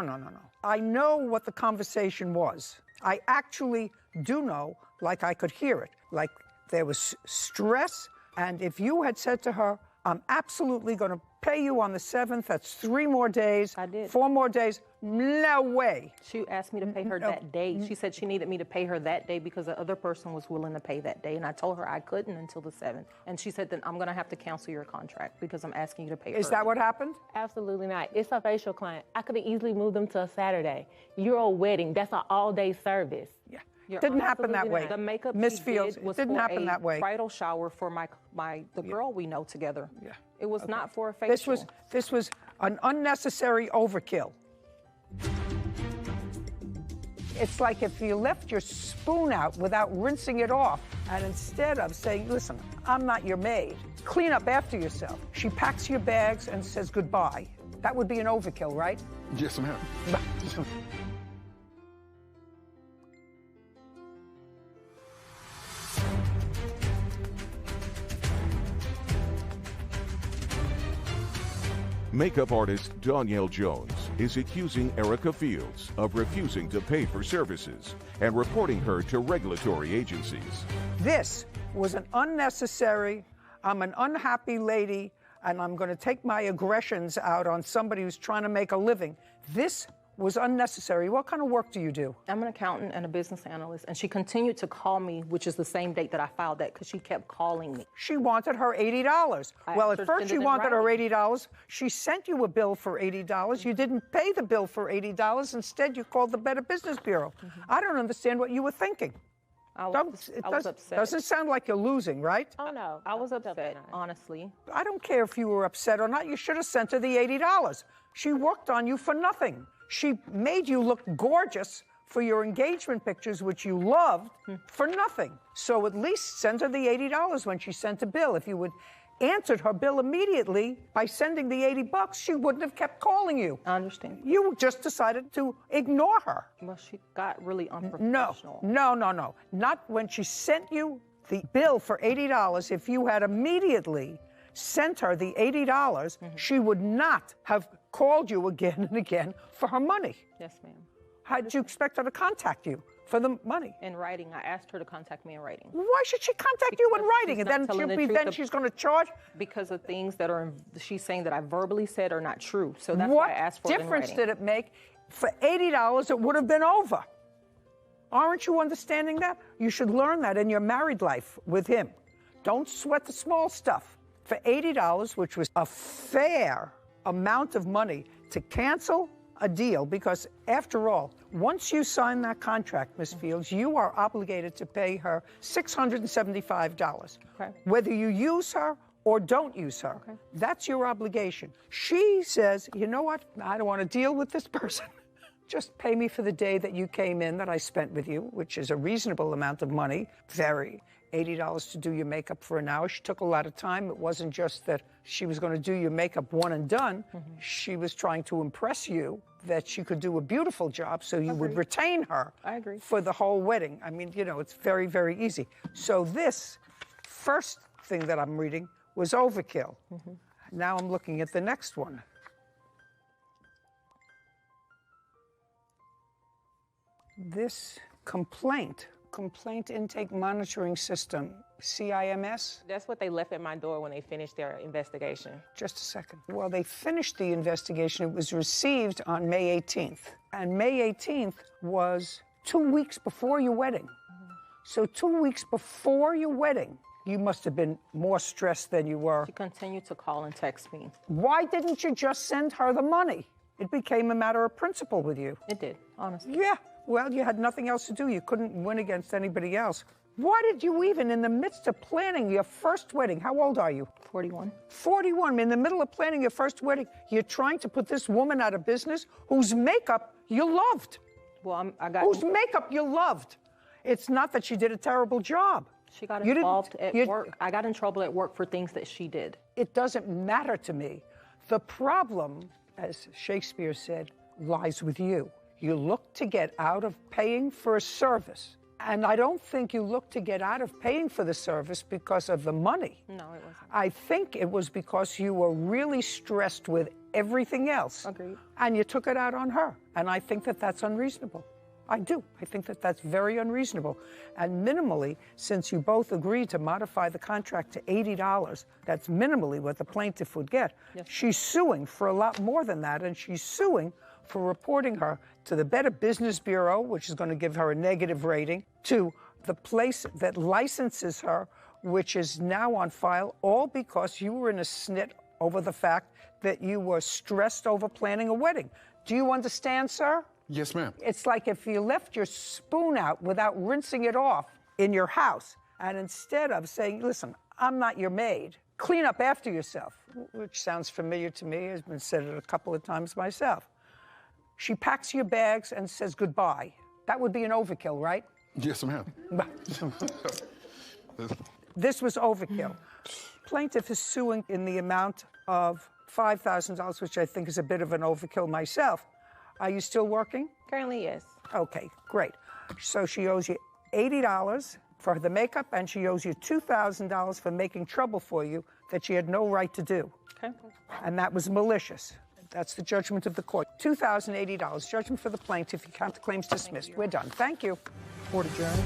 I know what the conversation was. I actually do know, like I could hear it, like there was stress, and if you had said to her, I'm absolutely going to pay you on the 7th, that's 3 more days. I did. 4 more days, no way. She asked me to pay her that day. She said she needed me to pay her that day because the other person was willing to pay that day. And I told her I couldn't until the 7th. And she said, then I'm going to have to cancel your contract because I'm asking you to pay her. Is that what happened? Absolutely not. It's a facial client. I could have easily moved them to a Saturday. You're a wedding. That's an all-day service. Yeah. Your Didn't Honor, happen that absolutely way. not. The makeup Miss she Fields, did was it didn't for happen a that way. bridal shower for the girl we know together. Yeah. It was not for a facial. This was an unnecessary overkill. It's like if you left your spoon out without rinsing it off, and instead of saying, listen, I'm not your maid, clean up after yourself. She packs your bags and says goodbye. That would be an overkill, right? Yes, ma'am. Makeup artist Danielle Jones is accusing Erica Fields of refusing to pay for services and reporting her to regulatory agencies. This was an unnecessary, I'm an unhappy lady, and I'm going to take my aggressions out on somebody who's trying to make a living. This was unnecessary. What kind of work do you do? I'm an accountant and a business analyst, and she continued to call me, which is the same date that I filed that, because she kept calling me. She wanted her $80. Well, at first she wanted her $80. She sent you a bill for $80. You didn't pay the bill for $80. Instead, you called the Better Business Bureau. I don't understand what you were thinking. I was upset. Doesn't sound like you're losing, right? Oh, no. I was upset, honestly. I don't care if you were upset or not. You should have sent her the $80. She worked on you for nothing. She made you look gorgeous for your engagement pictures, which you loved, for nothing. So at least send her the $80 when she sent a bill. If you would answered her bill immediately by sending the $80, she wouldn't have kept calling you. I understand. You just decided to ignore her. Well, she got really unprofessional. No. Not when she sent you the bill for $80. If you had immediately sent her the $80, she would not have called you again and again for her money. Yes, ma'am. How did you expect her to contact you for the money? In writing. I asked her to contact me in writing. Why should she contact you in writing? And then she's going to charge? Because of things that she's saying that I verbally said are not true. So that's why I asked for it in writing. What difference did it make? For $80, it would have been over. Aren't you understanding that? You should learn that in your married life with him. Don't sweat the small stuff. For $80, which was a fair amount of money to cancel a deal, because after all, once you sign that contract, Ms. Fields, you are obligated to pay her $675. Okay. Whether you use her or don't use her, that's your obligation. She says, you know what, I don't want to deal with this person. Just pay me for the day that you came in that I spent with you, which is a reasonable amount of money, $80 to do your makeup for an hour. She took a lot of time. It wasn't just that she was going to do your makeup one and done. She was trying to impress you that she could do a beautiful job so you would retain her for the whole wedding. I mean, you know, it's very, very easy. So this first thing that I'm reading was overkill. Now I'm looking at the next one. This complaint intake monitoring system, CIMS? That's what they left at my door when they finished their investigation. Just a second. Well, they finished the investigation. It was received on May 18th. And May 18th was 2 weeks before your wedding. So 2 weeks before your wedding, you must have been more stressed than you were. She continued to call and text me. Why didn't you just send her the money? It became a matter of principle with you. It did, honestly. Yeah. Well, you had nothing else to do. You couldn't win against anybody else. Why did you even, in the midst of planning your first wedding, how old are you? 41. 41. In the middle of planning your first wedding, you're trying to put this woman out of business whose makeup you loved. Well, whose makeup you loved. It's not that she did a terrible job. She got involved at work. I got in trouble at work for things that she did. It doesn't matter to me. The problem, as Shakespeare said, lies with you. You look to get out of paying for a service. And I don't think you look to get out of paying for the service because of the money. No, it wasn't. I think it was because you were really stressed with everything else. Agreed. And you took it out on her. And I think that that's unreasonable. I do. I think that that's very unreasonable. And minimally, since you both agreed to modify the contract to $80, that's minimally what the plaintiff would get. Yes. She's suing for a lot more than that, and she's suing for reporting her to the Better Business Bureau, which is going to give her a negative rating, to the place that licenses her, which is now on file, all because you were in a snit over the fact that you were stressed over planning a wedding. Do you understand, sir? Yes, ma'am. It's like if you left your spoon out without rinsing it off in your house, and instead of saying, listen, I'm not your maid, clean up after yourself, which sounds familiar to me, has been said it a couple of times myself. She packs your bags and says goodbye. That would be an overkill, right? Yes, ma'am. This was overkill. Plaintiff is suing in the amount of $5,000, which I think is a bit of an overkill myself. Are you still working? Currently, yes. Okay, great. So she owes you $80 for the makeup, and she owes you $2,000 for making trouble for you that she had no right to do. Okay. And that was malicious. That's the judgment of the court. $2,080. Judgment for the plaintiff. You count the claims dismissed. We're done. Thank you. Court adjourned.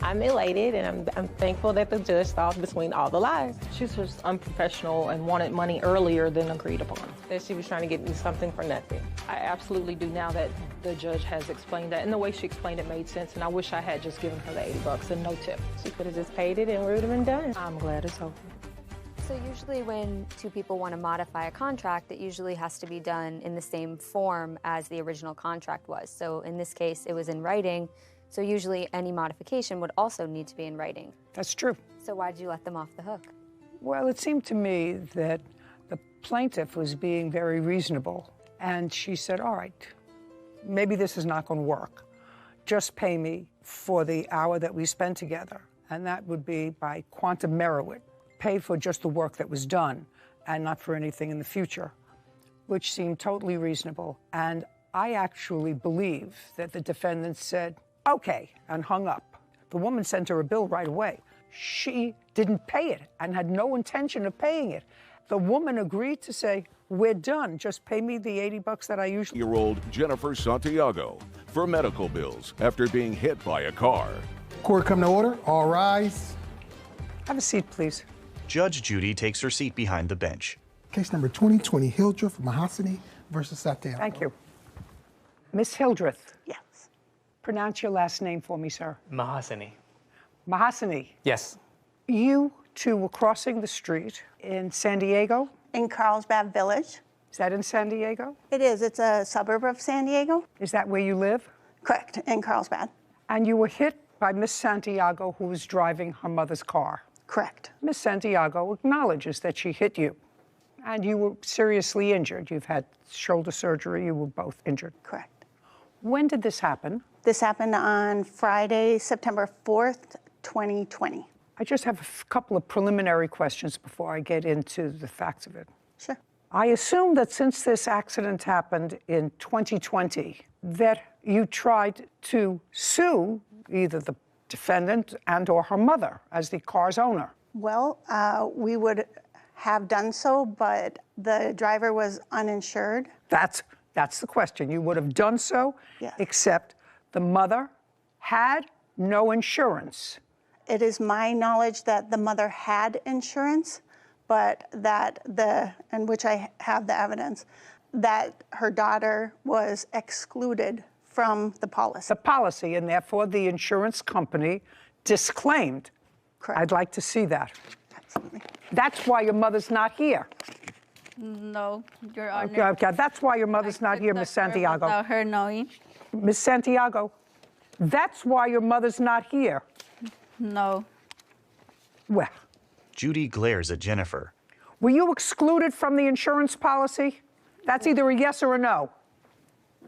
I'm elated, and I'm thankful that the judge saw between all the lies. She's just unprofessional and wanted money earlier than agreed upon. That she was trying to get me something for nothing. I absolutely do now that the judge has explained that, and the way she explained it made sense, and I wish I had just given her the $80 and no tip. She could have just paid it and we would have been done. I'm glad it's over. So usually when two people want to modify a contract, it usually has to be done in the same form as the original contract was. So in this case, it was in writing. So usually any modification would also need to be in writing. That's true. So why did you let them off the hook? Well, it seemed to me that the plaintiff was being very reasonable. And she said, all right, maybe this is not going to work. Just pay me for the hour that we spent together. And that would be by quantum merit. Pay for just the work that was done and not for anything in the future, which seemed totally reasonable. And I actually believe that the defendant said, okay, and hung up. The woman sent her a bill right away. She didn't pay it and had no intention of paying it. The woman agreed to say, we're done, just pay me the $80 that I usually. Year-old Jennifer Santiago for medical bills after being hit by a car. Court come to order. All rise. Have a seat, please. Judge Judy takes her seat behind the bench. Case number 2020, Hildreth Mahasani versus Santiago. Thank you. Miss Hildreth. Yes. Pronounce your last name for me, sir. Mahasani. Mahasani. Yes. You two were crossing the street in San Diego? In Carlsbad Village. Is that in San Diego? It is. It's a suburb of San Diego. Is that where you live? Correct, in Carlsbad. And you were hit by Miss Santiago, who was driving her mother's car. Correct. Miss Santiago acknowledges that she hit you, and you were seriously injured. You've had shoulder surgery. You were both injured. Correct. When did this happen? This happened on Friday, September 4th, 2020. I just have a couple of preliminary questions before I get into the facts of it. Sure. I assume that since this accident happened in 2020, that you tried to sue either the defendant and or her mother as the car's owner. Well, we would have done so, but the driver was uninsured. That's the question. You would have done so, Yes. except the mother had no insurance. It is my knowledge that the mother had insurance, but that and which I have the evidence, that her daughter was excluded from the policy. The policy, and therefore the insurance company disclaimed. Correct. I'd like to see that. Absolutely. That's why your mother's not here. No, Your Honor. Okay, that's why your mother's not here, Miss Santiago. Without her knowing. Miss Santiago, that's why your mother's not here. No. Well. Judy glares at Jennifer. Were you excluded from the insurance policy? That's either a yes or a no.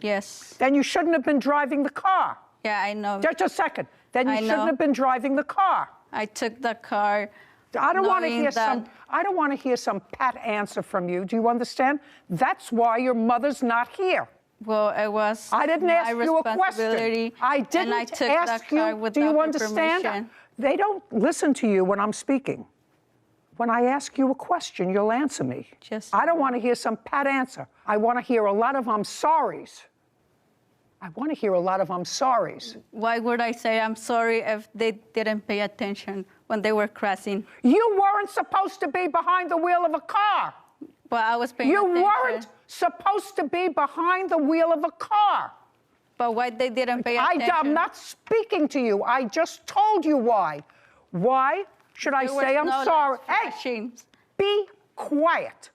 Yes. Then you shouldn't have been driving the car. Yeah, I know. Just a second. Then you shouldn't have been driving the car. I took the car. I don't want to hear some pat answer from you. Do you understand? That's why your mother's not here. Well, it was I didn't ask you a question. I didn't and I took ask the car you. without Do you her understand? permission. They don't listen to you when I'm speaking. When I ask you a question, you'll answer me. I don't want to hear some pat answer. I want to hear a lot of I'm sorries. I want to hear a lot of I'm sorries. Why would I say I'm sorry if they didn't pay attention when they were crossing? You weren't supposed to be behind the wheel of a car. But I was paying attention. You weren't supposed to be behind the wheel of a car. But why they didn't pay attention? I'm not speaking to you. I just told you why. Why should I say I'm sorry? Hey, be quiet.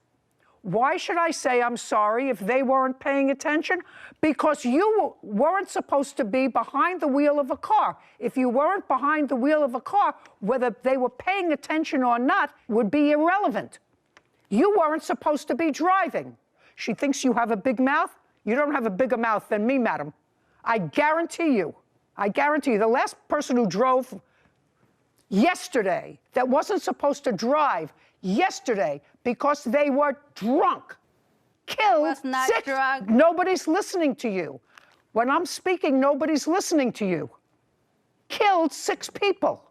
Why should I say I'm sorry if they weren't paying attention? Because you weren't supposed to be behind the wheel of a car. If you weren't behind the wheel of a car, whether they were paying attention or not would be irrelevant. You weren't supposed to be driving. She thinks you have a big mouth. You don't have a bigger mouth than me, madam. I guarantee you, the last person who drove yesterday that wasn't supposed to drive yesterday because they were drunk, killed six. Drunk. Nobody's listening to you. When I'm speaking, nobody's listening to you. Killed 6 people.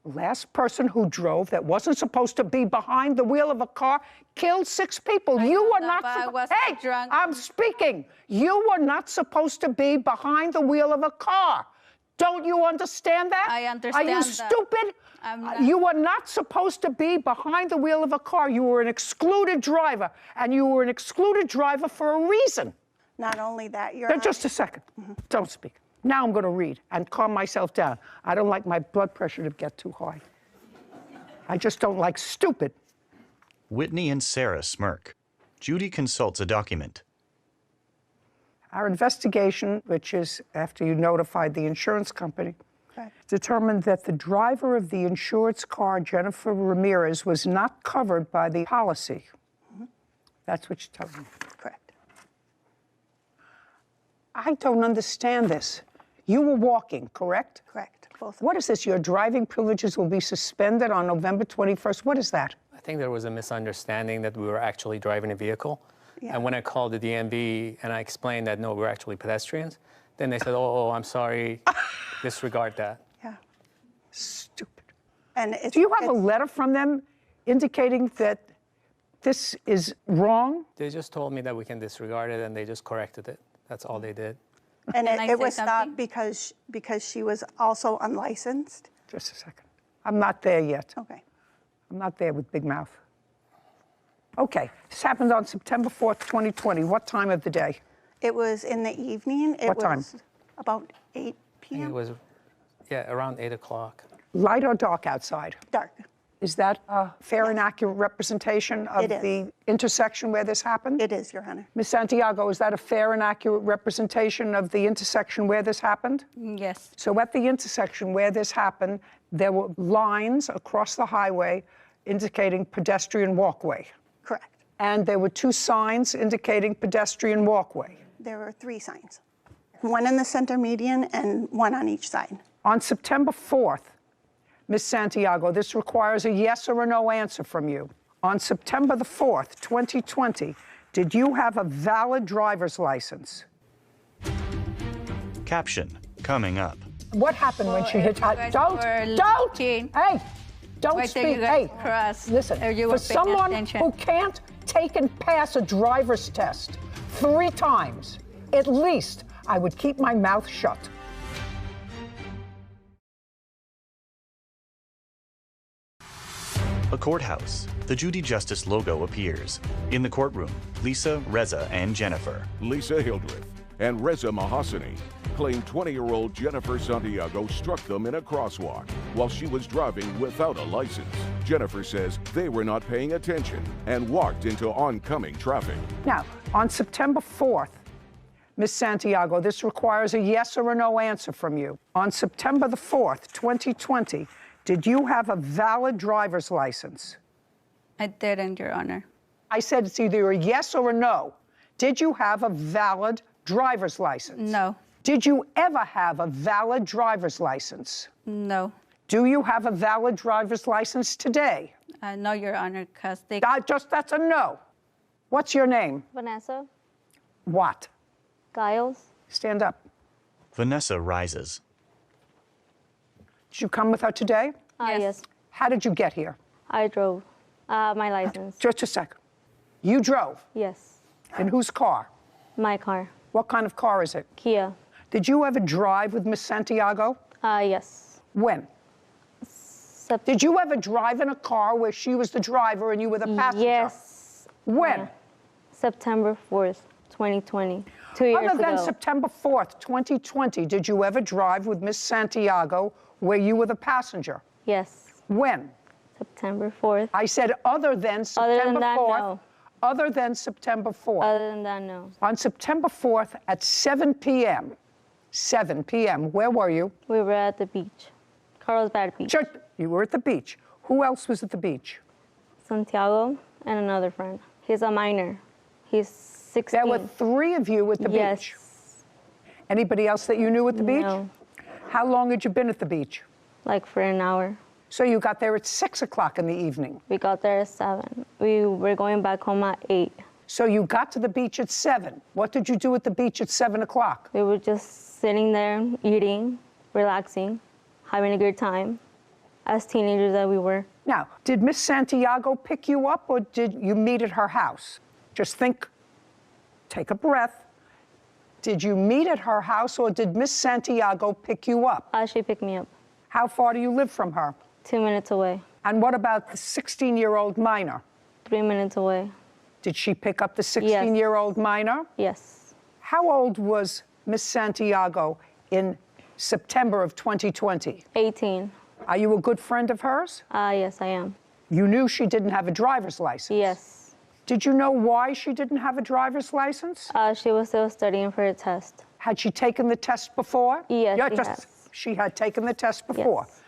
Last person who drove that wasn't supposed to be behind the wheel of a car killed 6 people. You were not supposed. Hey, drunk. I'm speaking. You were not supposed to be behind the wheel of a car. Don't you understand that? I understand Are you that. stupid? You are not supposed to be behind the wheel of a car. You were an excluded driver, and you were an excluded driver for a reason. Not only that, Your Now, Honor. just a second. Don't speak. Now I'm going to read and calm myself down. I don't like my blood pressure to get too high. I just don't like stupid. Whitney and Sarah smirk. Judy consults a document. Our investigation, which is after you notified the insurance company, determined that the driver of the insured's car, Jennifer Ramirez, was not covered by the policy. That's what you told me. Correct. I don't understand this. You were walking, correct? Correct. Both. What is this? Your driving privileges will be suspended on November 21st. What is that? I think there was a misunderstanding that we were actually driving a vehicle. Yeah. And when I called the DMV and I explained that, no, we're actually pedestrians, then they said, oh, I'm sorry, disregard that. Yeah. Stupid. And do you have a letter from them indicating that this is wrong? They just told me that we can disregard it, and they just corrected it. That's all they did. And it was stopped because she was also unlicensed? Just a second. I'm not there yet. Okay. I'm not there with Big Mouth. Okay. This happened on September 4th, 2020. What time of the day? It was in the evening. What time? Was about 8 p.m. It was, yeah, around 8 o'clock. Light or dark outside? Dark. Is that a fair and accurate representation of the intersection where this happened? It is, Your Honor. Ms. Santiago, is that a fair and accurate representation of the intersection where this happened? Yes. So at the intersection where this happened, there were lines across the highway indicating pedestrian walkway. Correct. And there were 2 signs indicating pedestrian walkway. There were 3 signs. One in the center median and one on each side. On September 4th, Ms. Santiago, this requires a yes or a no answer from you. On September the 4th, 2020, did you have a valid driver's license? Caption coming up. What happened when she hit? Don't! Hey! Don't speak. Hey, listen. For someone who can't take and pass a driver's test 3 times, at least I would keep my mouth shut. A courthouse. The Judy Justice logo appears. In the courtroom, Lisa, Reza, and Jennifer. Lisa Hildreth and Reza Mahasani claim 20-year-old Jennifer Santiago struck them in a crosswalk while she was driving without a license. Jennifer says they were not paying attention and walked into oncoming traffic. Now, on September 4th, Ms. Santiago, this requires a yes or a no answer from you. On September the 4th, 2020, did you have a valid driver's license? I didn't, Your Honor. I said it's either a yes or a no. Did you have a valid driver's license? No. Did you ever have a valid driver's license? No. Do you have a valid driver's license today? No, Your Honor, because they... That's a no. What's your name? Vanessa. What? Giles. Stand up. Vanessa rises. Did you come with her today? Yes. How did you get here? I drove. My license. Just a second. You drove? Yes. In whose car? My car. What kind of car is it? Kia. Did you ever drive with Miss Santiago? Yes. When? Did you ever drive in a car where she was the driver and you were the passenger? Yes. When? Yeah. September 4th, 2020. 2 years ago. Other than September 4th, 2020, did you ever drive with Miss Santiago where you were the passenger? Yes. When? September 4th. I said other than September 4th. No. Other than September 4th. Other than that, no. On September 4th at 7 p.m., 7 p.m., where were you? We were at the beach. Carlsbad Beach. Sure, you were at the beach. Who else was at the beach? Santiago and another friend. He's a minor. He's 16. There were 3 of you at the beach. Anybody else that you knew at the beach? No. How long had you been at the beach? Like for an hour. So you got there at 6 o'clock in the evening? We got there at 7. We were going back home at 8. So you got to the beach at 7. What did you do at the beach at 7 o'clock? We were just sitting there, eating, relaxing, having a good time, as teenagers that we were. Now, did Miss Santiago pick you up or did you meet at her house? Just think, take a breath. Did you meet at her house, or did Miss Santiago pick you up? She picked me up. How far do you live from her? 2 minutes away. And what about the 16-year-old minor? 3 minutes away. Did she pick up the 16-year-old minor? Yes. How old was Miss Santiago in September of 2020? 18. Are you a good friend of hers? Yes, I am. You knew she didn't have a driver's license? Yes. Did you know why she didn't have a driver's license? She was still studying for a test. Had she taken the test before? Yes, she has. She had taken the test before. Yes.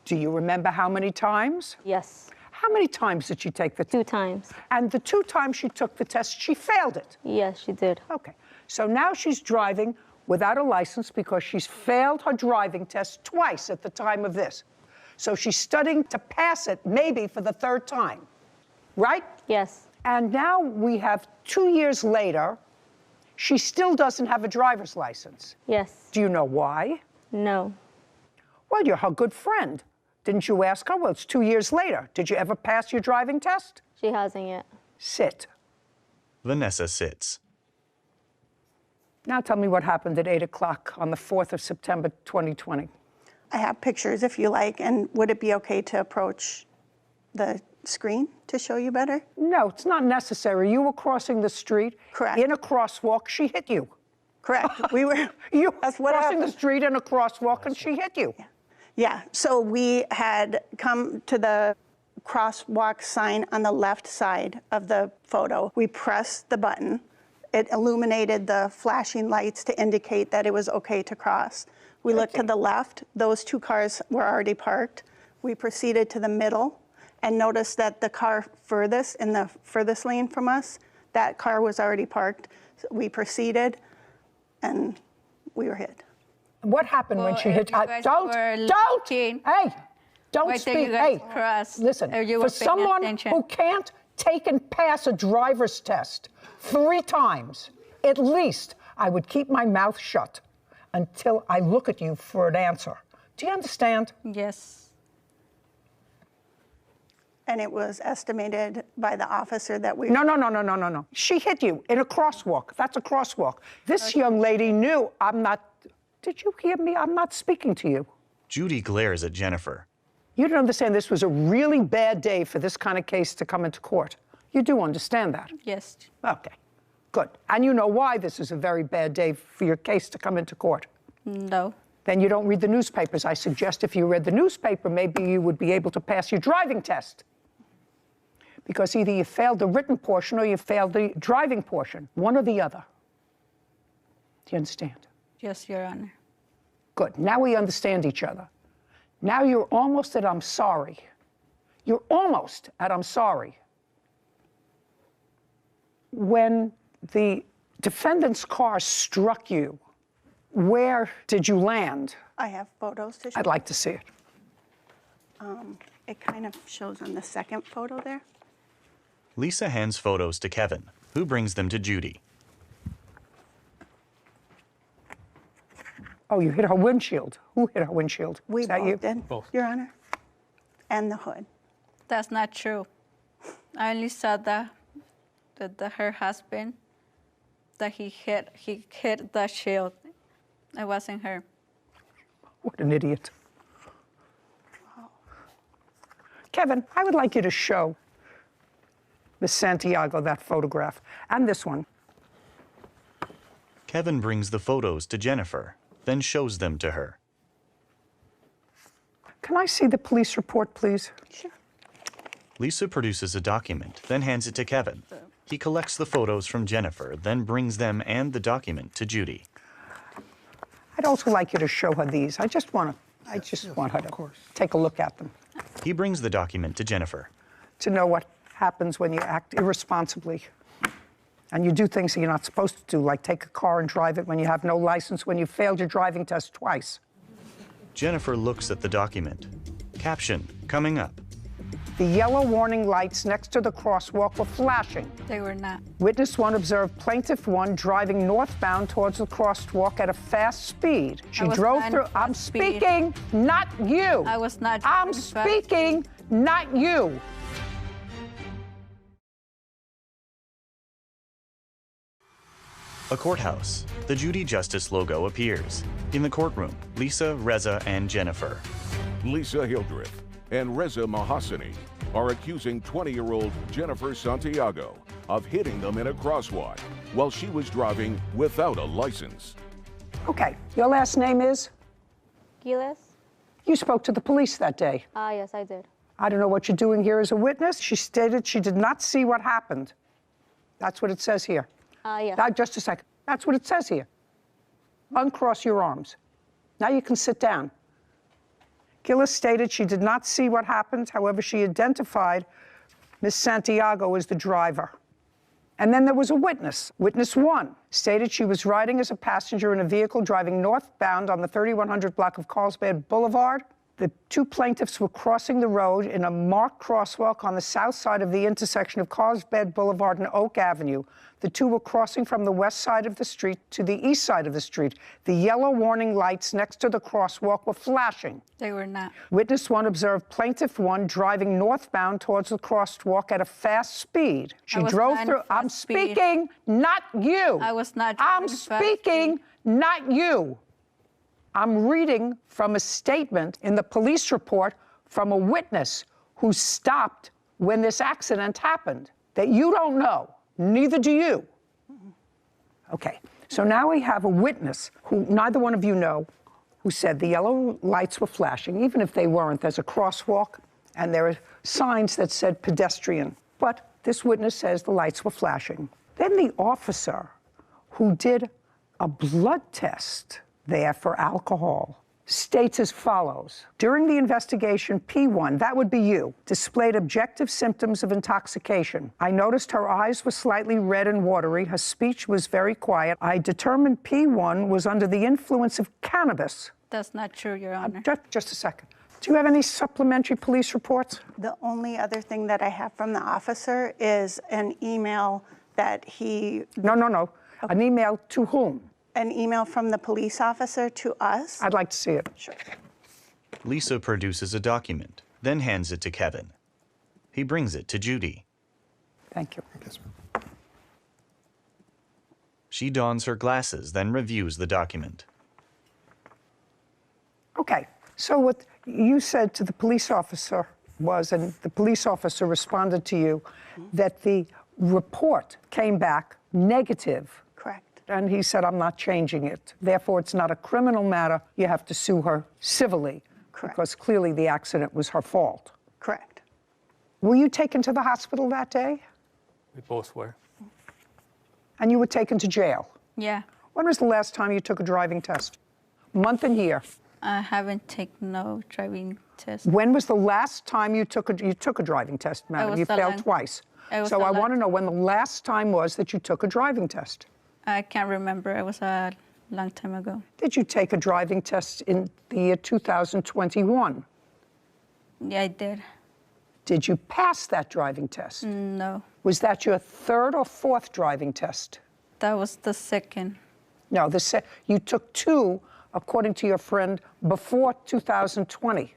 Do you remember how many times? Yes. How many times did she take the test? 2 times. And the 2 times she took the test, she failed it? Yes, she did. Okay. So now she's driving without a license because she's failed her driving test twice at the time of this. So she's studying to pass it maybe for the 3rd time, right? Yes. And now we have 2 years later, she still doesn't have a driver's license. Yes. Do you know why? No. Well, you're her good friend. Didn't you ask her? Well, it's 2 years later. Did you ever pass your driving test? She hasn't yet. Sit. Vanessa sits. Now tell me what happened at 8 o'clock on the 4th of September, 2020. I have pictures if you like, and would it be okay to approach the screen to show you better? No, it's not necessary. You were crossing the street. Correct. In a crosswalk, she hit you. Correct. We were. You That's what crossing happened. the street in a crosswalk, and she hit you. Yeah. So we had come to the crosswalk sign on the left side of the photo. We pressed the button. It illuminated the flashing lights to indicate that it was okay to cross. We looked to the left. Those 2 cars were already parked. We proceeded to the middle and noticed that the car furthest, in the furthest lane from us, that car was already parked. So we proceeded, and we were hit. What happened when she hit? Don't! Hey! Don't speak. Hey! Listen, for someone who can't take and pass a driver's test 3 times, at least I would keep my mouth shut until I look at you for an answer. Do you understand? Yes. And it was estimated by the officer that we... No. She hit you in a crosswalk. That's a crosswalk. This young lady knew I'm not... Did you hear me? I'm not speaking to you. Judy glares at Jennifer. You don't understand this was a really bad day for this kind of case to come into court. You do understand that? Yes. Okay, good. And you know why this is a very bad day for your case to come into court? No. Then you don't read the newspapers. I suggest if you read the newspaper, maybe you would be able to pass your driving test. Because either you failed the written portion or you failed the driving portion, one or the other. Do you understand? Yes, Your Honor. Good. Now we understand each other. Now you're almost at I'm sorry. You're almost at I'm sorry. When the defendant's car struck you, where did you land? I have photos to show. I'd like to see it. It kind of shows on the second photo there. Lisa hands photos to Kevin, who brings them to Judy. Oh, you hit her windshield. Who hit her windshield? We Is that both you? did, Both. Your Honor. And the hood. That's not true. I only saw that her husband, that he hit the shield. It wasn't her. What an idiot. Kevin, I would like you to show Miss Santiago that photograph and this one. Kevin brings the photos to Jennifer, then shows them to her. Can I see the police report, please? Sure. Lisa produces a document, then hands it to Kevin. He collects the photos from Jennifer, then brings them and the document to Judy. I'd also like you to show her these. I just want her to take a look at them. He brings the document to Jennifer. To know what happens when you act irresponsibly. And you do things that you're not supposed to do, like take a car and drive it when you have no license, when you failed your driving test twice. Jennifer looks at the document. Caption coming up. The yellow warning lights next to the crosswalk were flashing. They were not. Witness 1 observed plaintiff 1 driving northbound towards the crosswalk at a fast speed. She drove through. I'm speaking, not you. I was not. I'm speaking, not you. A courthouse. The Judy Justice logo appears. In the courtroom, Lisa, Reza, and Jennifer. Lisa Hildreth and Reza Mahasani are accusing 20-year-old Jennifer Santiago of hitting them in a crosswalk while she was driving without a license. Okay, your last name is? Giles? You spoke to the police that day. Yes, I did. I don't know what you're doing here as a witness. She stated she did not see what happened. That's what it says here. Yes. Just a second. That's what it says here. Uncross your arms. Now you can sit down. Gillis stated she did not see what happened. However, she identified Miss Santiago as the driver. And then there was a witness. Witness 1 stated she was riding as a passenger in a vehicle driving northbound on the 3100 block of Carlsbad Boulevard. The two plaintiffs were crossing the road in a marked crosswalk on the south side of the intersection of Carlsbad Boulevard and Oak Avenue. The two were crossing from the west side of the street to the east side of the street. The yellow warning lights next to the crosswalk were flashing. They were not. Witness 1 observed plaintiff 1 driving northbound towards the crosswalk at a fast speed. She drove through. I'm speaking, not you. I was not. I'm speaking, not you. I'm reading from a statement in the police report from a witness who stopped when this accident happened that you don't know, neither do you. Okay, so now we have a witness who neither one of you know, who said the yellow lights were flashing. Even if they weren't, there's a crosswalk and there are signs that said pedestrian. But this witness says the lights were flashing. Then the officer who did a blood test there for alcohol states as follows. During the investigation, P1, that would be you, displayed objective symptoms of intoxication. I noticed her eyes were slightly red and watery. Her speech was very quiet. I determined P1 was under the influence of cannabis. That's not true, Your Honor. Just a second. Do you have any supplementary police reports? The only other thing that I have from the officer is an email that he... No. Okay. An email to whom? An email from the police officer to us. I'd like to see it. Sure. Lisa produces a document, then hands it to Kevin. He brings it to Judy. Thank you. Yes, ma'am. She dons her glasses, then reviews the document. Okay, so what you said to the police officer was, and the police officer responded to you, that the report came back negative. Correct. And he said, I'm not changing it. Therefore, it's not a criminal matter. You have to sue her civilly. Correct. Because clearly the accident was her fault. Correct. Were you taken to the hospital that day? We both were. And you were taken to jail? Yeah. When was the last time you took a driving test? Month and year? I haven't taken no driving test. When was the last time you took a driving test, madam? You failed twice. So I want to know when the last time was that you took a driving test. I can't remember. It was a long time ago. Did you take a driving test in the year 2021? Yeah, I did. Did you pass that driving test? No. Was that your third or fourth driving test? That was the second. No, you took 2, according to your friend, before 2020.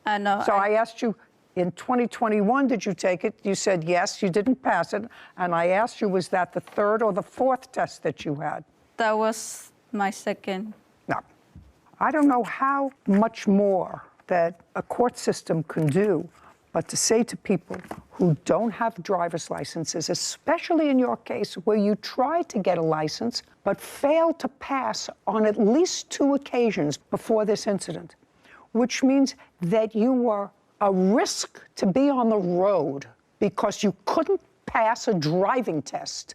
I know. So I asked you, in 2021, did you take it? You said yes, you didn't pass it. And I asked you, was that the third or the fourth test that you had? That was my second. No. I don't know how much more that a court system can do, but to say to people who don't have driver's licenses, especially in your case where you tried to get a license but failed to pass on at least 2 occasions before this incident, which means that you were a risk to be on the road because you couldn't pass a driving test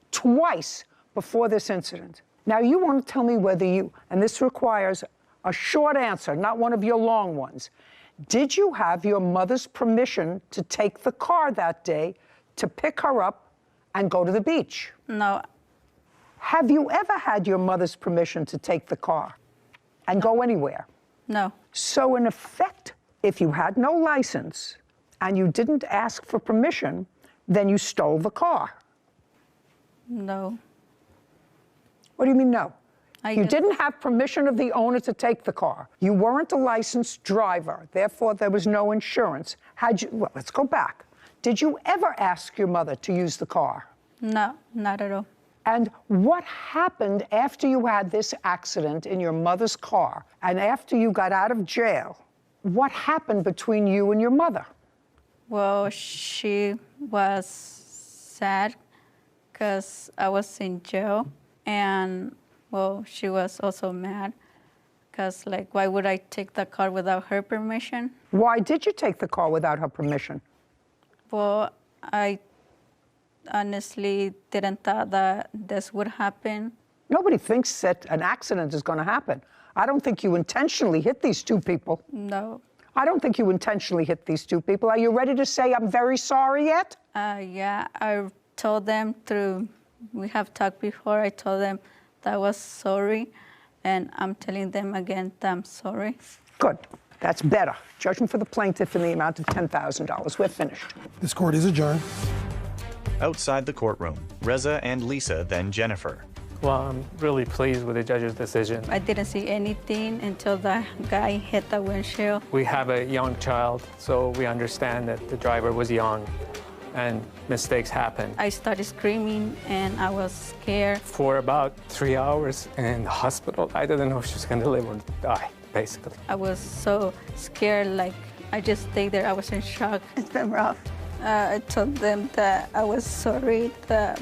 twice before this incident. Now, you want to tell me whether you, and this requires a short answer, not one of your long ones, did you have your mother's permission to take the car that day to pick her up and go to the beach? No. Have you ever had your mother's permission to take the car and go anywhere? No. So in effect, if you had no license and you didn't ask for permission, then you stole the car. No. What do you mean no? You did. didn't have permission of the owner to take the car. You weren't a licensed driver. Therefore, there was no insurance. Well, let's go back. Did you ever ask your mother to use the car? No, not at all. And what happened after you had this accident in your mother's car and after you got out of jail? What happened between you and your mother? Well, she was sad because I was in jail. And, well, she was also mad because, like, why would I take the car without her permission? Why did you take the car without her permission? Well, I honestly didn't thought that this would happen. Nobody thinks that an accident is going to happen. I don't think you intentionally hit these two people. No. I don't think you intentionally hit these two people. Are you ready to say I'm very sorry yet? Yeah, I told them we have talked before, I told them that I was sorry, and I'm telling them again that I'm sorry. Good. That's better. Judgment for the plaintiff in the amount of $10,000. We're finished. This court is adjourned. Outside the courtroom, Reza and Lisa, then Jennifer. Well, I'm really pleased with the judge's decision. I didn't see anything until the guy hit the windshield. We have a young child, so we understand that the driver was young and mistakes happen. I started screaming and I was scared. For about 3 hours in the hospital, I didn't know if she was going to live or die, basically. I was so scared, like, I just stayed there. I was in shock. It's been rough. I told them that I was sorry that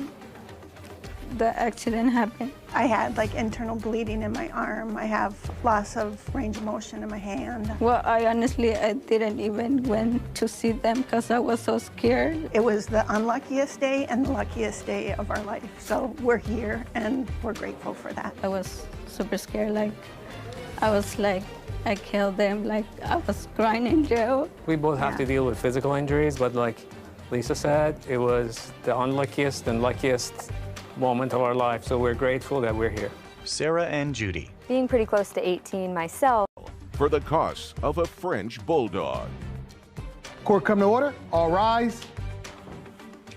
the accident happened. I had like internal bleeding in my arm. I have loss of range of motion in my hand. Well, I didn't even went to see them because I was so scared. It was the unluckiest day and the luckiest day of our life. So we're here and we're grateful for that. I was super scared. Like, I was like, I killed them. Like, I was crying in jail. We both have to deal with physical injuries, but like Lisa said, it was the unluckiest and luckiest moment of our life, so we're grateful that we're here. Sarah and Judy. Being pretty close to 18 myself. For the cost of a French bulldog. Court come to order. All rise.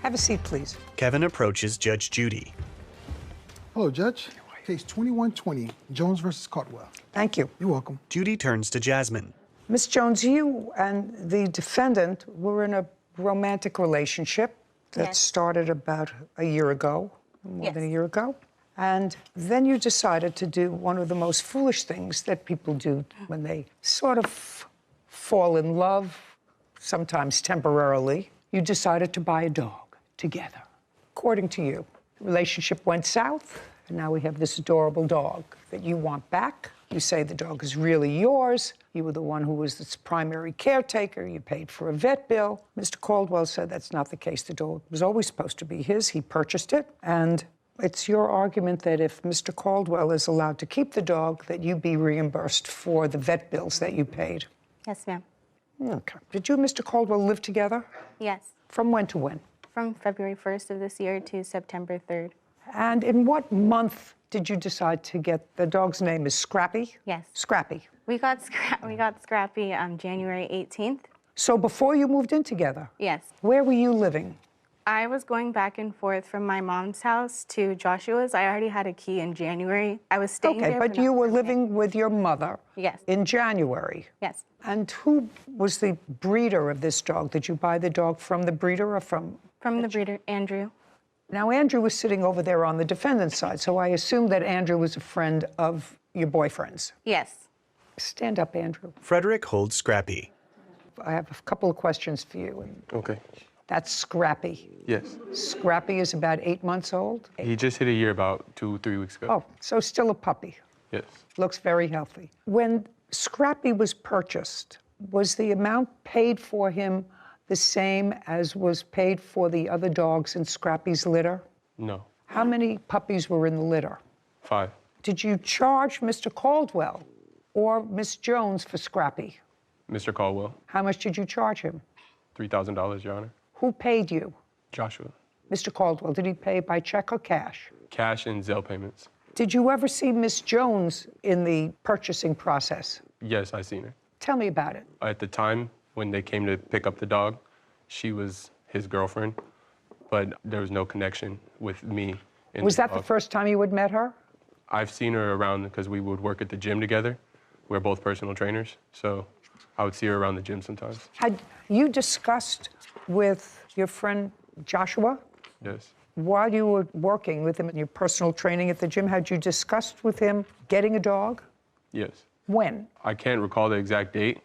Have a seat, please. Kevin approaches Judge Judy. Hello, Judge. Case 2120, Jones versus Caldwell. Thank you. You're welcome. Judy turns to Jasmine. Miss Jones, you and the defendant were in a romantic relationship that started about a year ago. More than a year ago. And then you decided to do one of the most foolish things that people do when they sort of fall in love, sometimes temporarily. You decided to buy a dog together. According to you, the relationship went south, and now we have this adorable dog that you want back. You say the dog is really yours. You were the one who was its primary caretaker. You paid for a vet bill. Mr. Caldwell said that's not the case. The dog was always supposed to be his. He purchased it. And it's your argument that if Mr. Caldwell is allowed to keep the dog, that you be reimbursed for the vet bills that you paid. Yes, ma'am. Okay. Did you and Mr. Caldwell live together? Yes. From when to when? From February 1st of this year to September 3rd. And in what month did you decide to get the dog's name is Scrappy? Yes. Scrappy. We got Scrappy on January 18th. So before you moved in together? Yes. Where were you living? I was going back and forth from my mom's house to Joshua's. I already had a key in January. I was staying there. Okay, but you were living with your mother. Yes. In January. Yes. And who was the breeder of this dog? Did you buy the dog from the breeder or from? From the breeder, Andrew. Now, Andrew was sitting over there on the defendant's side, so I assume that Andrew was a friend of your boyfriend's. Yes. Stand up, Andrew. Frederick holds Scrappy. I have a couple of questions for you. Okay. That's Scrappy. Yes. Scrappy is about 8 months old? He just hit a year about 2-3 weeks ago. Oh, so still a puppy. Yes. Looks very healthy. When Scrappy was purchased, was the amount paid for him the same as was paid for the other dogs in Scrappy's litter? No. How many puppies were in the litter? 5. Did you charge Mr. Caldwell or Miss Jones for Scrappy? Mr. Caldwell. How much did you charge him? $3,000, Your Honor. Who paid you? Joshua. Mr. Caldwell, did he pay by check or cash? Cash and Zelle payments. Did you ever see Miss Jones in the purchasing process? Yes, I seen her. Tell me about it. At the time when they came to pick up the dog, she was his girlfriend, but there was no connection with me. Was that the first time you had met her? I've seen her around because we would work at the gym together. We're both personal trainers, so I would see her around the gym sometimes. Had you discussed with your friend Joshua? Yes. while you were working with him in your personal training at the gym, had you discussed with him getting a dog? Yes. When? I can't recall the exact date,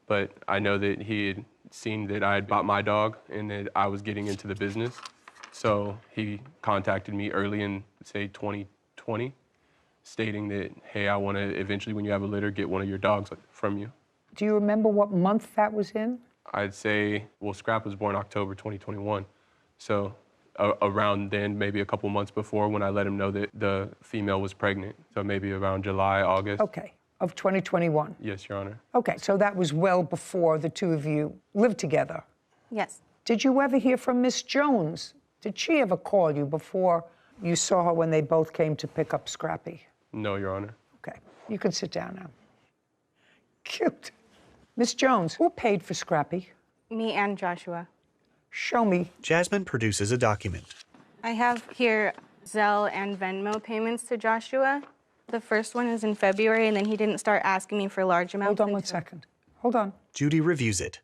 but I know that he had seen that I had bought my dog and that I was getting into the business. So he contacted me early in, say, 2020, stating that, hey, I want to eventually, when you have a litter, get one of your dogs from you. Do you remember what month that was in? I'd say, well, Scrap was born October 2021. So around then, maybe a couple months before, when I let him know that the female was pregnant. So maybe around July, August. Okay, of 2021. Yes, Your Honor. Okay, so that was well before the two of you lived together. Yes. Did you ever hear from Miss Jones? Did she ever call you before you saw her when they both came to pick up Scrappy? No, Your Honor. Okay, you can sit down now. Cute. Miss Jones, who paid for Scrappy? Me and Joshua. Show me. Jasmine produces a document. I have here Zelle and Venmo payments to Joshua. The first one is in February, and then he didn't start asking me for large amounts. Hold on 1 second. Hold on. Judy reviews it.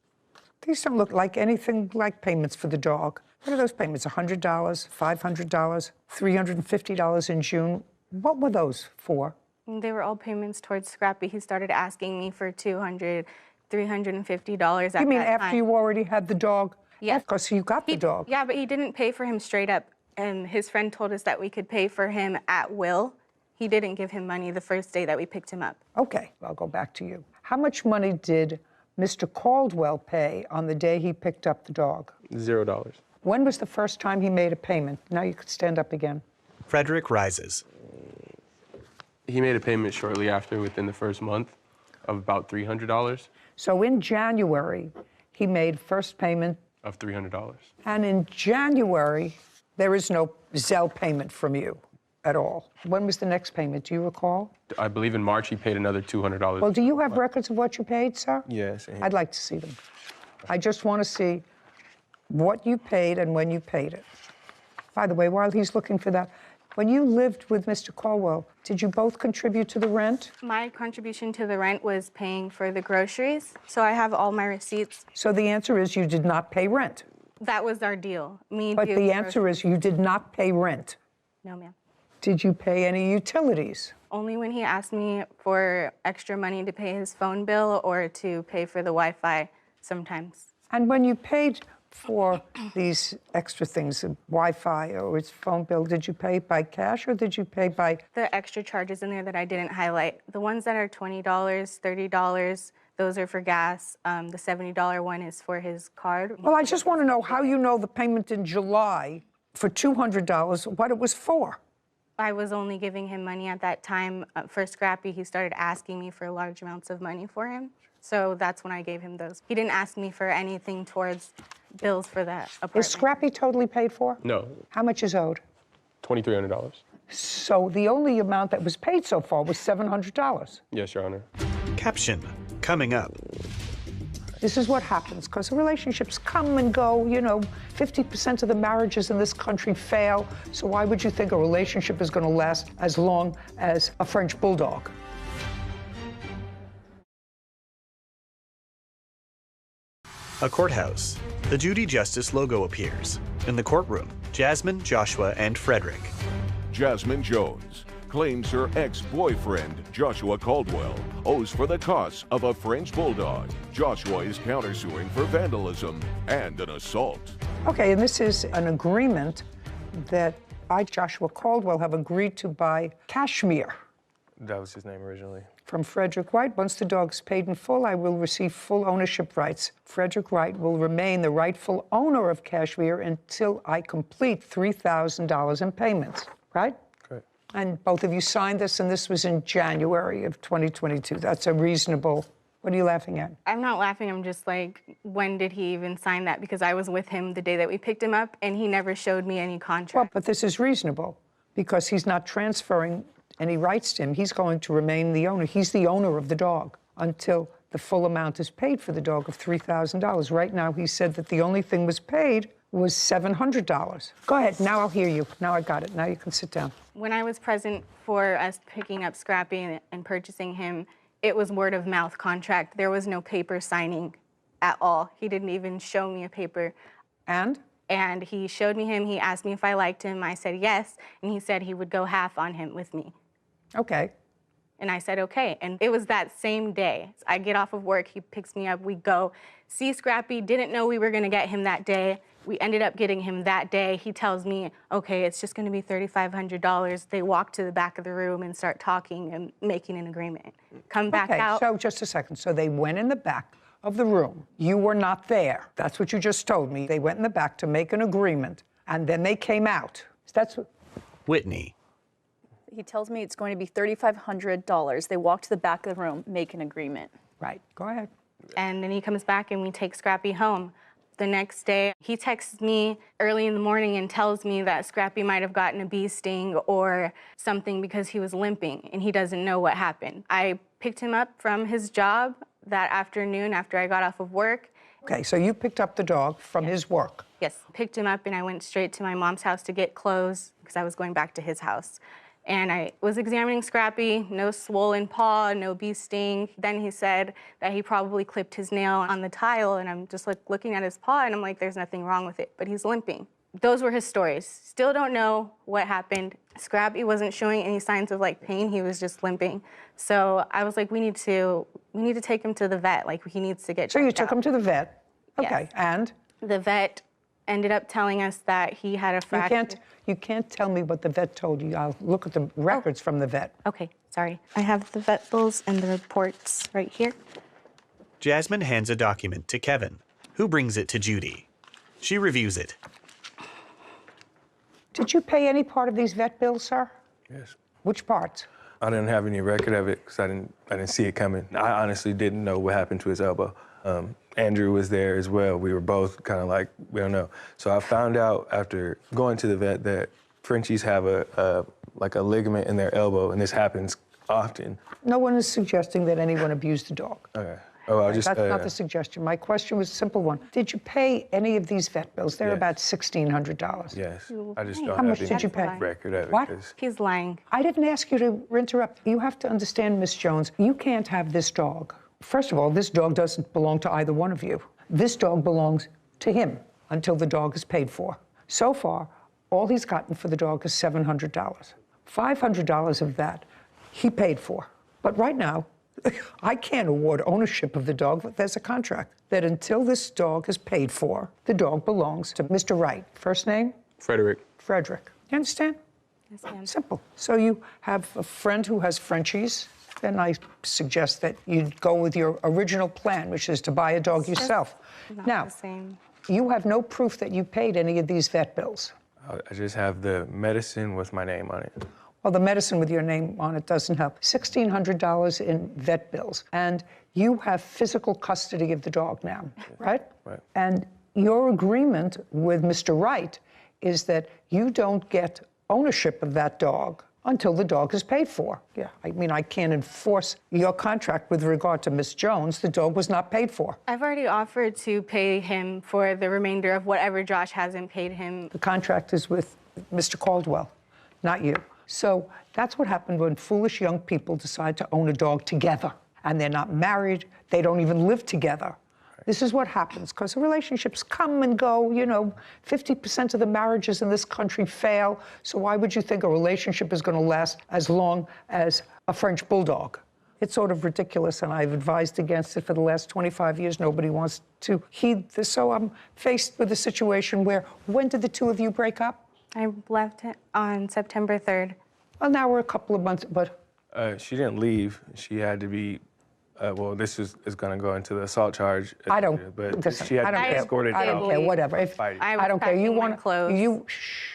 These don't look like anything like payments for the dog. What are those payments? $100, $500, $350 in June. What were those for? They were all payments towards Scrappy. He started asking me for $200, $350 at that time. You mean after you already had the dog? Yeah. Because you got the dog. Yeah, but he didn't pay for him straight up. And his friend told us that we could pay for him at will. He didn't give him money the first day that we picked him up. Okay, I'll go back to you. How much money did Mr. Caldwell pay on the day he picked up the dog? $0. When was the first time he made a payment? Now you can stand up again. Frederick rises. He made a payment shortly after, within the first month, of about $300. So in January, he made first payment of $300. And in January, there is no Zelle payment from you at all. When was the next payment? Do you recall? I believe in March he paid another $200. Well, do you have records of what you paid, sir? Yes. I'd like to see them. I just want to see what you paid and when you paid it. By the way, while he's looking for that, when you lived with Mr. Caldwell, did you both contribute to the rent? My contribution to the rent was paying for the groceries, so I have all my receipts. So the answer is you did not pay rent. That was our deal. But the answer is you did not pay rent. No, ma'am. Did you pay any utilities? Only when he asked me for extra money to pay his phone bill or to pay for the Wi-Fi sometimes. And when you paid for these extra things, Wi-Fi or his phone bill, did you pay by cash or did you pay by? The extra charges in there that I didn't highlight. The ones that are $20, $30, those are for gas. The $70 one is for his card. Well, I just want to know how you know the payment in July for $200, what it was for. I was only giving him money at that time. For Scrappy, he started asking me for large amounts of money for him. So that's when I gave him those. He didn't ask me for anything towards bills for that apartment. Is Scrappy totally paid for? No. How much is owed? $2,300. So the only amount that was paid so far was $700. Yes, Your Honor. Caption, coming up. This is what happens, because relationships come and go. You know, 50% of the marriages in this country fail. So why would you think a relationship is going to last as long as a French bulldog? A courthouse. The Judy Justice logo appears. In the courtroom, Jasmine, Joshua, and Frederick. Jasmine Jones claims her ex-boyfriend, Joshua Caldwell, owes for the costs of a French bulldog. Joshua is countersuing for vandalism and an assault. Okay, and this is an agreement that I, Joshua Caldwell, have agreed to buy Kashmir. That was his name originally. From Frederick Wright. Once the dog's paid in full, I will receive full ownership rights. Frederick Wright will remain the rightful owner of Kashmir until I complete $3,000 in payments, right? Correct. And both of you signed this, and this was in January of 2022. That's a reasonable. What are you laughing at? I'm not laughing. I'm just like, when did he even sign that? Because I was with him the day that we picked him up, and he never showed me any contract. Well, but this is reasonable because he's not transferring any rights to him. He's going to remain the owner. He's the owner of the dog until the full amount is paid for the dog of $3,000. Right now, he said that the only thing was paid was $700. Go ahead. Now I'll hear you. Now I got it. Now you can sit down. When I was present for us picking up Scrappy and purchasing him, it was word of mouth contract. There was no paper signing at all. He didn't even show me a paper. And And he showed me him. He asked me if I liked him. I said yes. And he said he would go half on him with me. Okay. And I said, okay. And it was that same day. I get off of work, he picks me up, we go see Scrappy. Didn't know we were gonna get him that day. We ended up getting him that day. He tells me, okay, it's just gonna be $3,500. They walk to the back of the room and start talking and making an agreement. Come back out. So just a second. So they went in the back of the room. You were not there. That's what you just told me. They went in the back to make an agreement, and then they came out. That's what... Whitney. He tells me it's going to be $3,500. They walk to the back of the room, make an agreement. Right. Go ahead. And then he comes back and we take Scrappy home. The next day, he texts me early in the morning and tells me that Scrappy might have gotten a bee sting or something because he was limping and he doesn't know what happened. I picked him up from his job that afternoon after I got off of work. Okay, so you picked up the dog from his work. Yes, picked him up and I went straight to my mom's house to get clothes because I was going back to his house. And I was examining Scrappy, no swollen paw, no bee sting. Then he said that he probably clipped his nail on the tile, and I'm just like looking at his paw and I'm like, there's nothing wrong with it, but he's limping. Those were his stories. Still don't know what happened. Scrappy wasn't showing any signs of like pain, he was just limping. So I was like, we need to take him to the vet, like he needs to get checked out. So you took him to the vet? Okay, yes. And? The vet ended up telling us that he had a fracture. You can't tell me what the vet told you. I'll look at the records from the vet. Okay, sorry. I have the vet bills and the reports right here. Jasmine hands a document to Kevin, who brings it to Judy. She reviews it. Did you pay any part of these vet bills, sir? Yes. Which parts? I didn't have any record of it because I didn't see it coming. I honestly didn't know what happened to his elbow. Andrew was there as well. We were both kind of like, we don't know. So I found out after going to the vet that Frenchies have a ligament in their elbow, and this happens often. No one is suggesting that anyone abused the dog. Okay. Oh, That's not the suggestion. My question was a simple one. Did you pay any of these vet bills? They're about $1,600. Yes. I just don't How have much any did you pay? record of it. What? He's lying. I didn't ask you to interrupt. You have to understand, Miss Jones, you can't have this dog. First of all, this dog doesn't belong to either one of you. This dog belongs to him until the dog is paid for. So far, all he's gotten for the dog is $700. $500 of that he paid for. But right now, I can't award ownership of the dog. There's a contract that until this dog is paid for, the dog belongs to Mr. Wright. First name? Frederick. Frederick. You understand? Yes, ma'am. Simple. So you have a friend who has Frenchies, then I suggest that you go with your original plan, which is to buy a dog yourself. Now, you have no proof that you paid any of these vet bills. I just have the medicine with my name on it. Well, the medicine with your name on it doesn't help. $1,600 in vet bills. And you have physical custody of the dog now, right? Right. And your agreement with Mr. Wright is that you don't get ownership of that dog until the dog is paid for. Yeah, I mean, I can't enforce your contract with regard to Miss Jones. The dog was not paid for. I've already offered to pay him for the remainder of whatever Josh hasn't paid him. The contract is with Mr. Caldwell, not you. So that's what happened when foolish young people decide to own a dog together. And they're not married, they don't even live together. This is what happens, because relationships come and go. You know, 50% of the marriages in this country fail. So why would you think a relationship is going to last as long as a French bulldog? It's sort of ridiculous, and I've advised against it for the last 25 years. Nobody wants to heed this. So I'm faced with a situation where, when did the two of you break up? I left on September 3rd. Well, now we're a couple of months, but... She didn't leave. She had to be... well, this is going to go into the assault charge. I don't. But Listen, she had I don't to be care. escorted I don't out. care. Whatever. I don't care. You want clothes. Shh.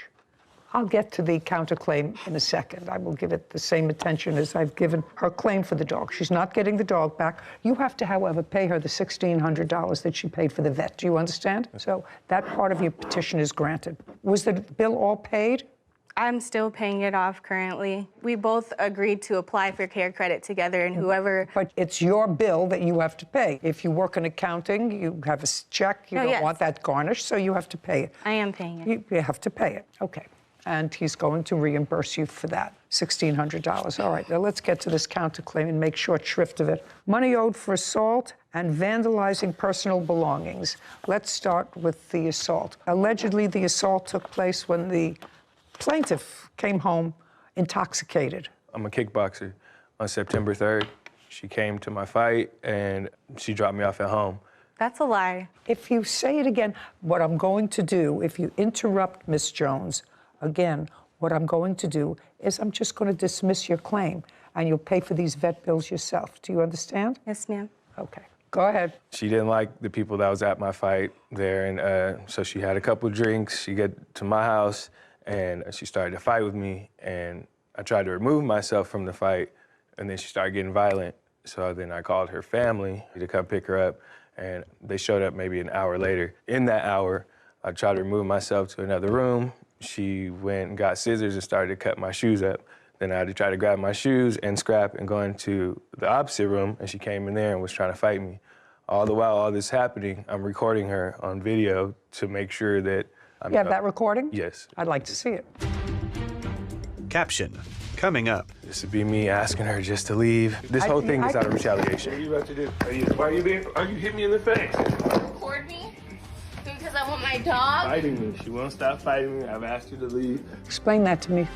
I'll get to the counterclaim in a second. I will give it the same attention as I've given her claim for the dog. She's not getting the dog back. You have to, however, pay her the $1,600 that she paid for the vet. Do you understand? So that part of your petition is granted. Was the bill all paid? I'm still paying it off currently. We both agreed to apply for care credit together, and whoever... But it's your bill that you have to pay. If you work in accounting, you have a check, you don't want that garnished, so you have to pay it. I am paying it. You have to pay it. Okay. and he's going to reimburse you for that, $1,600. All right, now let's get to this counterclaim and make short shrift of it. Money owed for assault and vandalizing personal belongings. Let's start with the assault. Allegedly, the assault took place when the plaintiff came home intoxicated. I'm a kickboxer. On September 3rd, she came to my fight and she dropped me off at home. That's a lie. If you say it again, what I'm going to do, if you interrupt Miss Jones, again, what I'm going to do is I'm just going to dismiss your claim and you'll pay for these vet bills yourself. Do you understand? Yes, ma'am. Okay. Go ahead. She didn't like the people that was at my fight there, and so she had a couple drinks. She got to my house, and she started to fight with me, and I tried to remove myself from the fight, and then she started getting violent. So then I called her family to come pick her up, and they showed up maybe an hour later. In that hour, I tried to remove myself to another room. She went and got scissors and started to cut my shoes up. Then I had to try to grab my shoes and scrap and go into the opposite room, and she came in there and was trying to fight me. All the while all this happening, I'm recording her on video to make sure that I'm... You have that recording? Yes. I'd like to see it. Caption, coming up. This would be me asking her just to leave. This whole thing is out of retaliation. What are you about to do? Are you hitting me in the face? Record me? Because I want my dog? Fighting me. She won't stop fighting me. I've asked her to leave. Explain that to me.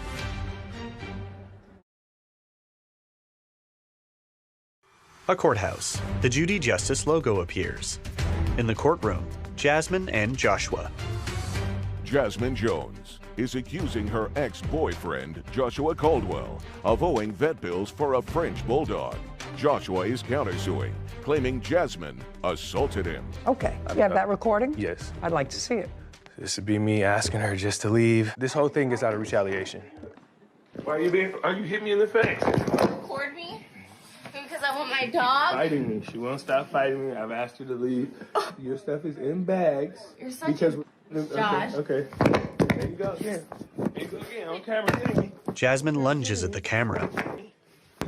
A courthouse. The Judy Justice logo appears. In the courtroom, Jasmine and Joshua. Jasmine Jones is accusing her ex-boyfriend, Joshua Caldwell, of owing vet bills for a French bulldog. Joshua is countersuing, claiming Jasmine assaulted him. Okay. You have that recording? Yes. I'd like to see it. This would be me asking her just to leave. This whole thing is out of retaliation. Are you hitting me in the face? Record me? Because I want my dog? Fighting me. She won't stop fighting me. I've asked her to leave. Your stuff is in bags. You're such a... Josh. Okay. There you go again. There you go again. On camera, hitting me. Jasmine lunges at the camera.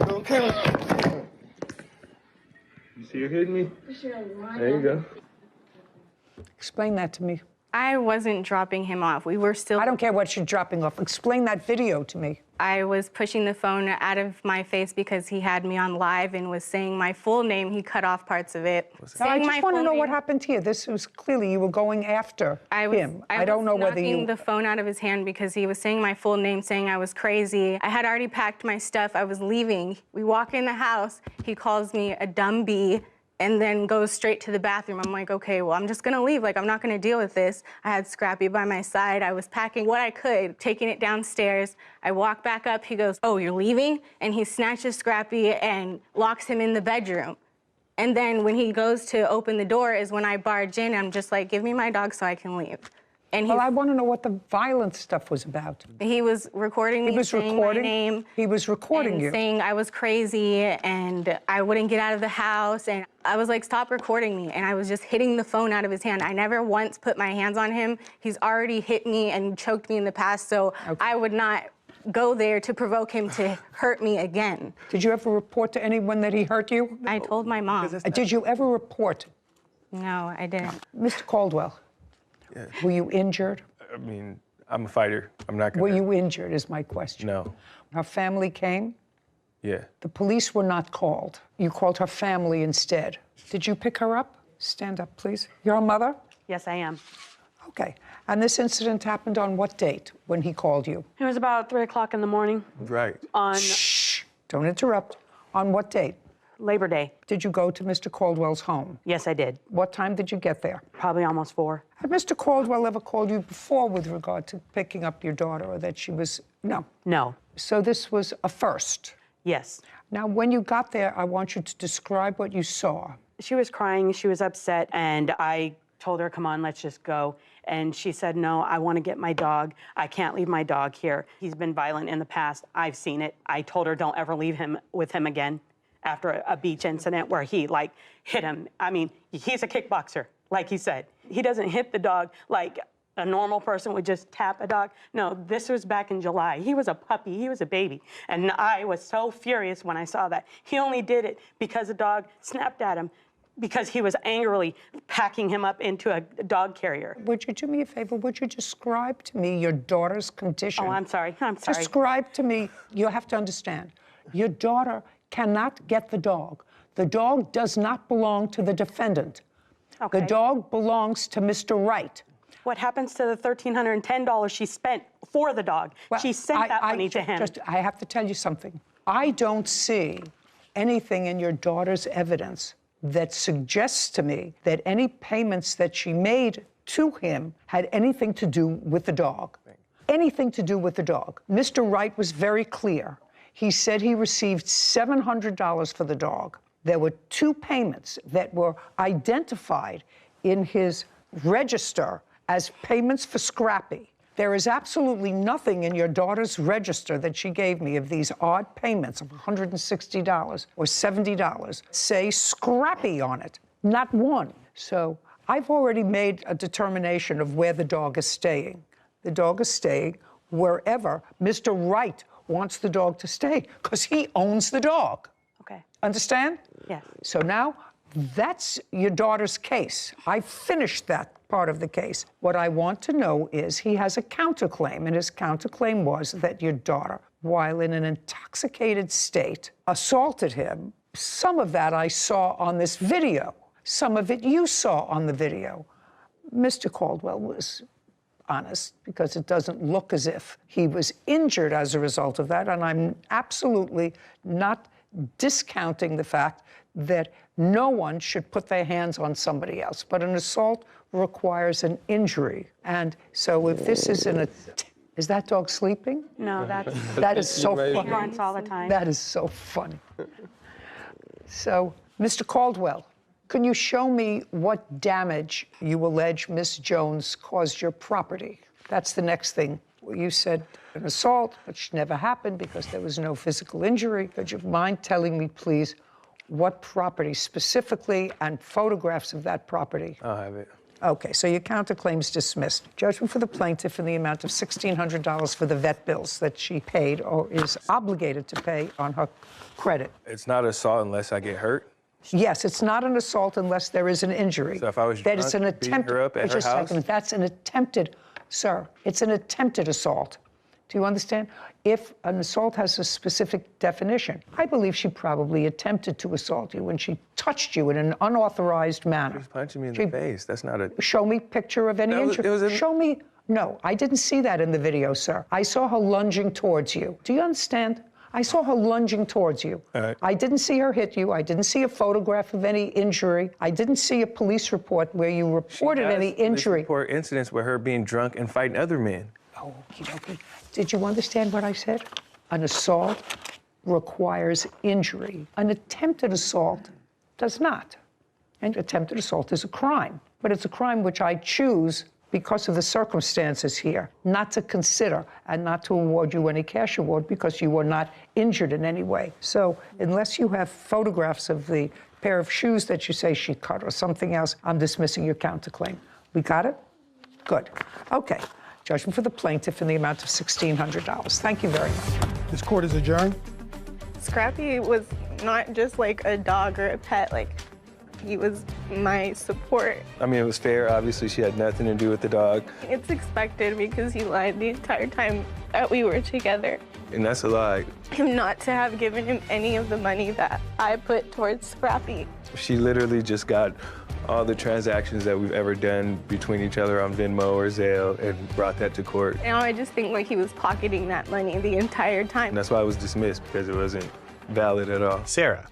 On camera. You see her hitting me? There you go. Explain that to me. I wasn't dropping him off. We were still... I don't care what you're dropping off. Explain that video to me. I was pushing the phone out of my face because he had me on live and was saying my full name. He cut off parts of it. No, I just want to know what happened here. This was clearly you were going after him. I don't know whether you... I was knocking the phone out of his hand because he was saying my full name, saying I was crazy. I had already packed my stuff. I was leaving. We walk in the house. He calls me a dumb bee and then goes straight to the bathroom. I'm like, okay, well, I'm just gonna leave. Like, I'm not gonna deal with this. I had Scrappy by my side. I was packing what I could, taking it downstairs. I walk back up. He goes, oh, you're leaving? And he snatches Scrappy and locks him in the bedroom. And then when he goes to open the door is when I barge in. I'm just like, give me my dog so I can leave. And well, I want to know what the violent stuff was about. He was recording me, saying my name. He was recording you. Saying I was crazy and I wouldn't get out of the house. And I was like, stop recording me. And I was just hitting the phone out of his hand. I never once put my hands on him. He's already hit me and choked me in the past, so I would not go there to provoke him to hurt me again. Did you ever report to anyone that he hurt you? I told my mom. Did you ever report? No, I didn't. Mr. Caldwell, were you injured? I mean, I'm a fighter. I'm not gonna... Were you injured is my question. No. Her family came? Yeah. The police were not called. You called her family instead. Did you pick her up? Stand up, please. You're a mother? Yes, I am. Okay. And this incident happened on what date when he called you? It was about 3 o'clock in the morning. Right. On... Shh. Don't interrupt. On what date? Labor Day. Did you go to Mr. Caldwell's home? Yes, I did. What time did you get there? Probably almost 4. Had Mr. Caldwell ever called you before with regard to picking up your daughter, or that she was... No. No. So this was a first? Yes. Now, when you got there, I want you to describe what you saw. She was crying, she was upset, and I told her, come on, let's just go. And she said, no, I want to get my dog. I can't leave my dog here. He's been violent in the past. I've seen it. I told her, don't ever leave him with him again. After a beach incident where he, like, hit him. I mean, he's a kickboxer, like he said. He doesn't hit the dog like a normal person would just tap a dog. No, this was back in July. He was a puppy. He was a baby. And I was so furious when I saw that. He only did it because the dog snapped at him because he was angrily packing him up into a dog carrier. Would you do me a favor? Would you describe to me your daughter's condition? Oh, I'm sorry. I'm sorry. Describe to me, you have to understand, your daughter cannot get the dog. The dog does not belong to the defendant. Okay. The dog belongs to Mr. Wright. What happens to the $1,310 she spent for the dog? Well, she sent that money to him. I have to tell you something. I don't see anything in your daughter's evidence that suggests to me that any payments that she made to him had anything to do with the dog. Anything to do with the dog. Mr. Wright was very clear. He said he received $700 for the dog. There were 2 payments that were identified in his register as payments for Scrappy. There is absolutely nothing in your daughter's register that she gave me of these odd payments of $160 or $70 say Scrappy on it, not one. So I've already made a determination of where the dog is staying. The dog is staying wherever Mr. Wright wants the dog to stay, because he owns the dog. Okay. Understand? Yes. So now that's your daughter's case. I finished that part of the case. What I want to know is he has a counterclaim, and his counterclaim was that your daughter, while in an intoxicated state, assaulted him. Some of that I saw on this video. Some of it you saw on the video. Mr. Caldwell was honest, because it doesn't look as if he was injured as a result of that, and I'm absolutely not discounting the fact that no one should put their hands on somebody else, but an assault requires an injury. And so if this is is that dog sleeping? No, that is so funny. He grunts all the time. That is so funny. So, Mr. Caldwell, can you show me what damage you allege Miss Jones caused your property? That's the next thing. You said an assault, which never happened because there was no physical injury. Would you mind telling me, please, what property specifically and photographs of that property? I'll have it. Okay, so your counterclaim's dismissed. Judgment for the plaintiff in the amount of $1,600 for the vet bills that she paid or is obligated to pay on her credit. It's not assault unless I get hurt? Yes, it's not an assault unless there is an injury. So if I was that it's an beating her up at her house? That's an attempted, sir, it's an attempted assault. Do you understand? If an assault has a specific definition, I believe she probably attempted to assault you when she touched you in an unauthorized manner. She was punching me in the face. That's not a... Show me picture of any injury. Show me. No, I didn't see that in the video, sir. I saw her lunging towards you. Do you understand? I saw her lunging towards you. Right. I didn't see her hit you. I didn't see a photograph of any injury. I didn't see a police report where you reported any injury. Report incidents where her being drunk and fighting other men. Oh, okay. Did you understand what I said? An assault requires injury. An attempted assault does not. And attempted assault is a crime. But it's a crime which I choose, because of the circumstances here, not to consider and not to award you any cash award because you were not injured in any way. So unless you have photographs of the pair of shoes that you say she cut or something else, I'm dismissing your counterclaim. We got it? Good. Okay. Judgment for the plaintiff in the amount of $1,600. Thank you very much. This court is adjourned. Scrappy was not just like a dog or a pet, like he was my support. I mean, it was fair. Obviously, she had nothing to do with the dog. It's expected because he lied the entire time that we were together. And that's a lie. Him not to have given him any of the money that I put towards Scrappy. She literally just got all the transactions that we've ever done between each other on Venmo or Zelle and brought that to court. Now I just think like he was pocketing that money the entire time. And that's why it was dismissed, because it wasn't valid at all. Sarah.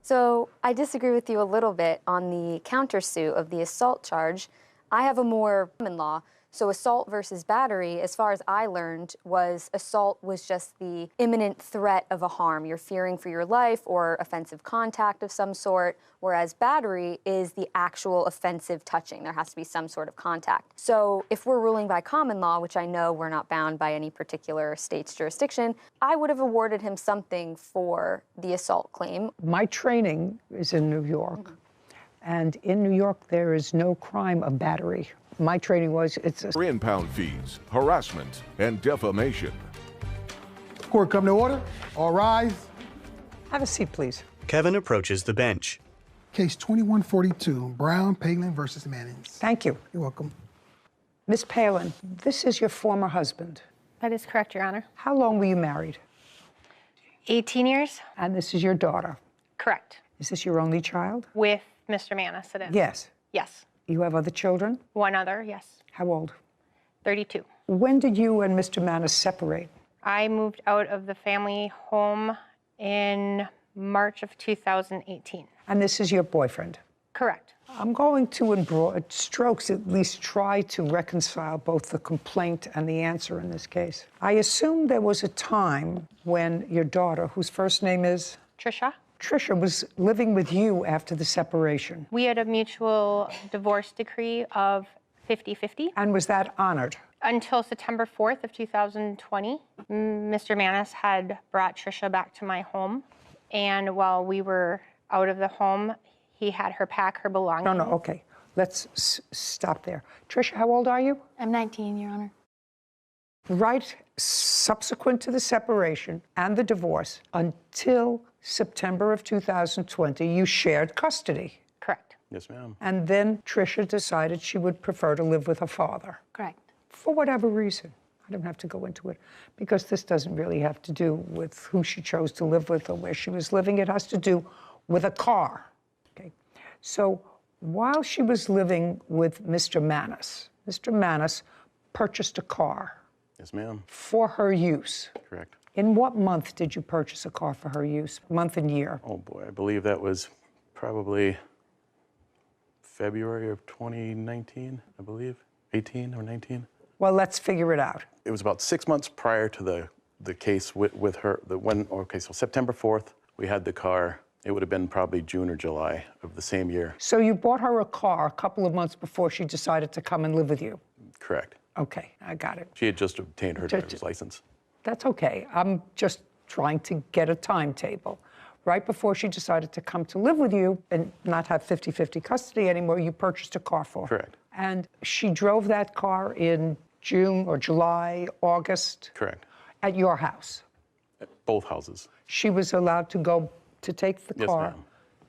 So I disagree with you a little bit on the countersuit of the assault charge. I have a more common law. So assault versus battery, as far as I learned, was assault was just the imminent threat of a harm. You're fearing for your life or offensive contact of some sort, whereas battery is the actual offensive touching. There has to be some sort of contact. So if we're ruling by common law, which I know we're not bound by any particular state's jurisdiction, I would have awarded him something for the assault claim. My training is in New York, and in New York there is no crime of battery. My training was, it's a... Impound fees, harassment, and defamation. Court come to order. All rise. Have a seat, please. Kevin approaches the bench. Case 2142, Brown, Palin versus Mannings. Thank you. You're welcome. Miss Palin, this is your former husband. That is correct, Your Honor. How long were you married? 18 years. And this is your daughter? Correct. Is this your only child? With Mr. Manis, it is. Yes. Yes. You have other children? One other, yes. How old? 32. When did you and Mr. Manis separate? I moved out of the family home in March of 2018. And this is your boyfriend? Correct. I'm going to, in broad strokes, at least try to reconcile both the complaint and the answer in this case. I assume there was a time when your daughter, whose first name is? Trisha. Trisha was living with you after the separation. We had a mutual divorce decree of 50-50. And was that honored? Until September 4th of 2020, Mr. Manis had brought Trisha back to my home. And while we were out of the home, he had her pack her belongings. No, okay. Let's stop there. Trisha, how old are you? I'm 19, Your Honor. Right subsequent to the separation and the divorce, until September of 2020, you shared custody. Correct. Yes, ma'am. And then Trisha decided she would prefer to live with her father. Correct. For whatever reason. I don't have to go into it, because this doesn't really have to do with who she chose to live with or where she was living. It has to do with a car. Okay. So while she was living with Mr. Manis purchased a car. Yes, ma'am. For her use. Correct. In what month did you purchase a car for her use? Month and year? Oh, boy. I believe that was probably February of 2019, I believe. 18 or 19. Well, let's figure it out. It was about 6 months prior to the case with her. So September 4th, we had the car. It would have been probably June or July of the same year. So you bought her a car a couple of months before she decided to come and live with you? Correct. Okay, I got it. She had just obtained her driver's license. That's okay. I'm just trying to get a timetable. Right before she decided to come to live with you and not have 50-50 custody anymore, you purchased a car for her. Correct. And she drove that car in June or July, August? Correct. At your house? At both houses. She was allowed to go to take the car ma'am.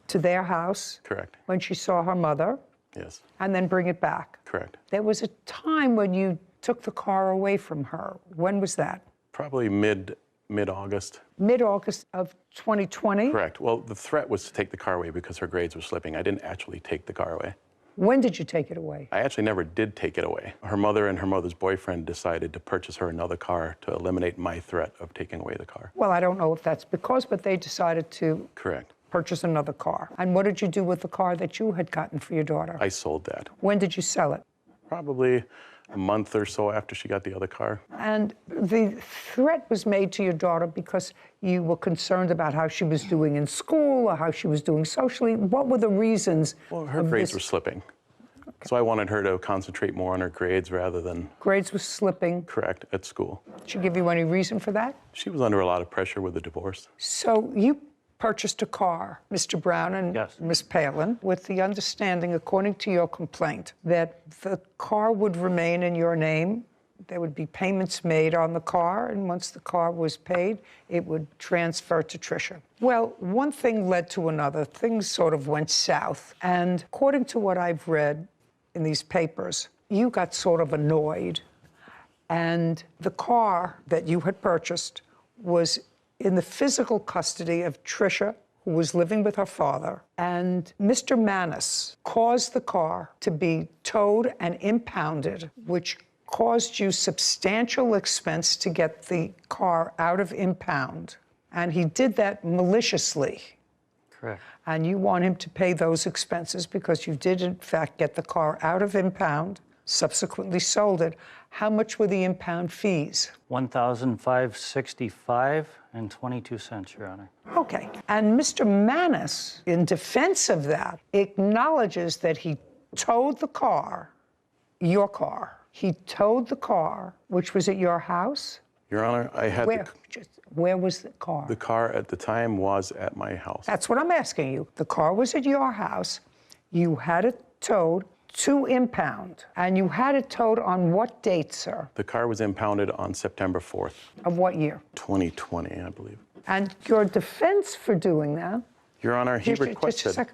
to their house? Correct. When she saw her mother? Yes. And then bring it back? Correct. There was a time when you took the car away from her. When was that? Probably mid-August. Mid-August of 2020? Correct. Well, the threat was to take the car away because her grades were slipping. I didn't actually take the car away. When did you take it away? I actually never did take it away. Her mother and her mother's boyfriend decided to purchase her another car to eliminate my threat of taking away the car. Well, I don't know if that's because, but they decided to Correct. purchase another car. And what did you do with the car that you had gotten for your daughter? I sold that. When did you sell it? Probably a month or so after she got the other car. And the threat was made to your daughter because you were concerned about how she was doing in school or how she was doing socially. What were the reasons? Well, her grades were slipping. Okay. So I wanted her to concentrate more on her grades rather than... Grades were slipping? Correct, at school. Did she give you any reason for that? She was under a lot of pressure with the divorce. So you purchased a car, Mr. Brown and Ms. Palin, with the understanding, according to your complaint, that the car would remain in your name. There would be payments made on the car, and once the car was paid, it would transfer to Trisha. Well, one thing led to another. Things sort of went south. And according to what I've read in these papers, you got sort of annoyed. And the car that you had purchased was in the physical custody of Trisha, who was living with her father. And Mr. Manis caused the car to be towed and impounded, which caused you substantial expense to get the car out of impound. And he did that maliciously. Correct. And you want him to pay those expenses because you did, in fact, get the car out of impound, subsequently sold it. How much were the impound fees? $1,565.22, Your Honor. Okay. And Mr. Manis, in defense of that, acknowledges that he towed the car, your car. He towed the car, which was at your house? Your Honor, I had Where was the car? The car at the time was at my house. That's what I'm asking you. The car was at your house. You had it towed to impound. And you had it towed on what date, sir? The car was impounded on September 4th. Of what year? 2020, I believe. And your defense for doing that Your Honor, he requested.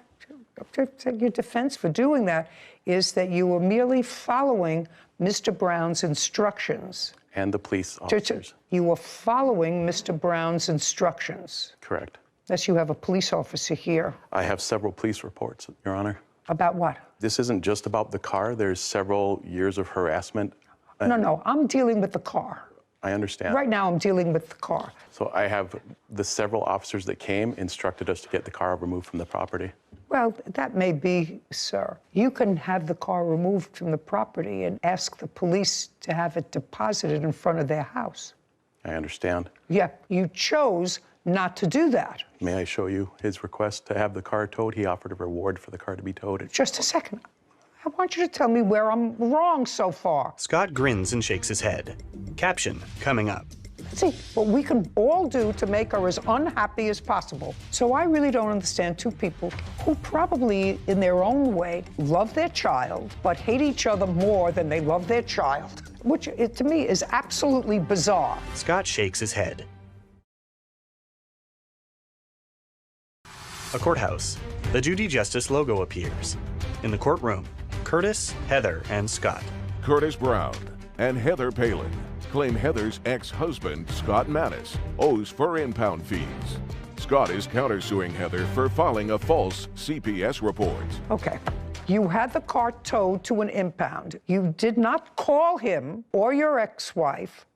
Your defense for doing that is that you were merely following Mr. Brown's instructions. And the police officers. You were following Mr. Brown's instructions. Correct. Yes, you have a police officer here. I have several police reports, Your Honor. About what? This isn't just about the car. There's several years of harassment. No, I'm dealing with the car. I understand. Right now, I'm dealing with the car. So I have the several officers that came instructed us to get the car removed from the property. Well, that may be, sir. You can have the car removed from the property and ask the police to have it deposited in front of their house. I understand. Yeah, you chose not to do that. May I show you his request to have the car towed? He offered a reward for the car to be towed. Just a second. I want you to tell me where I'm wrong so far. Scott grins and shakes his head. Caption coming up. See, what we can all do to make her as unhappy as possible. So I really don't understand two people who probably, in their own way, love their child, but hate each other more than they love their child, which, to me, is absolutely bizarre. Scott shakes his head. A courthouse. The Judy Justice logo appears. In the courtroom, Curtis, Heather, and Scott. Curtis Brown and Heather Palin claim Heather's ex-husband, Scott Mattis, owes for impound fees. Scott is countersuing Heather for filing a false CPS report. Okay. You had the car towed to an impound. You did not call him or your ex-wife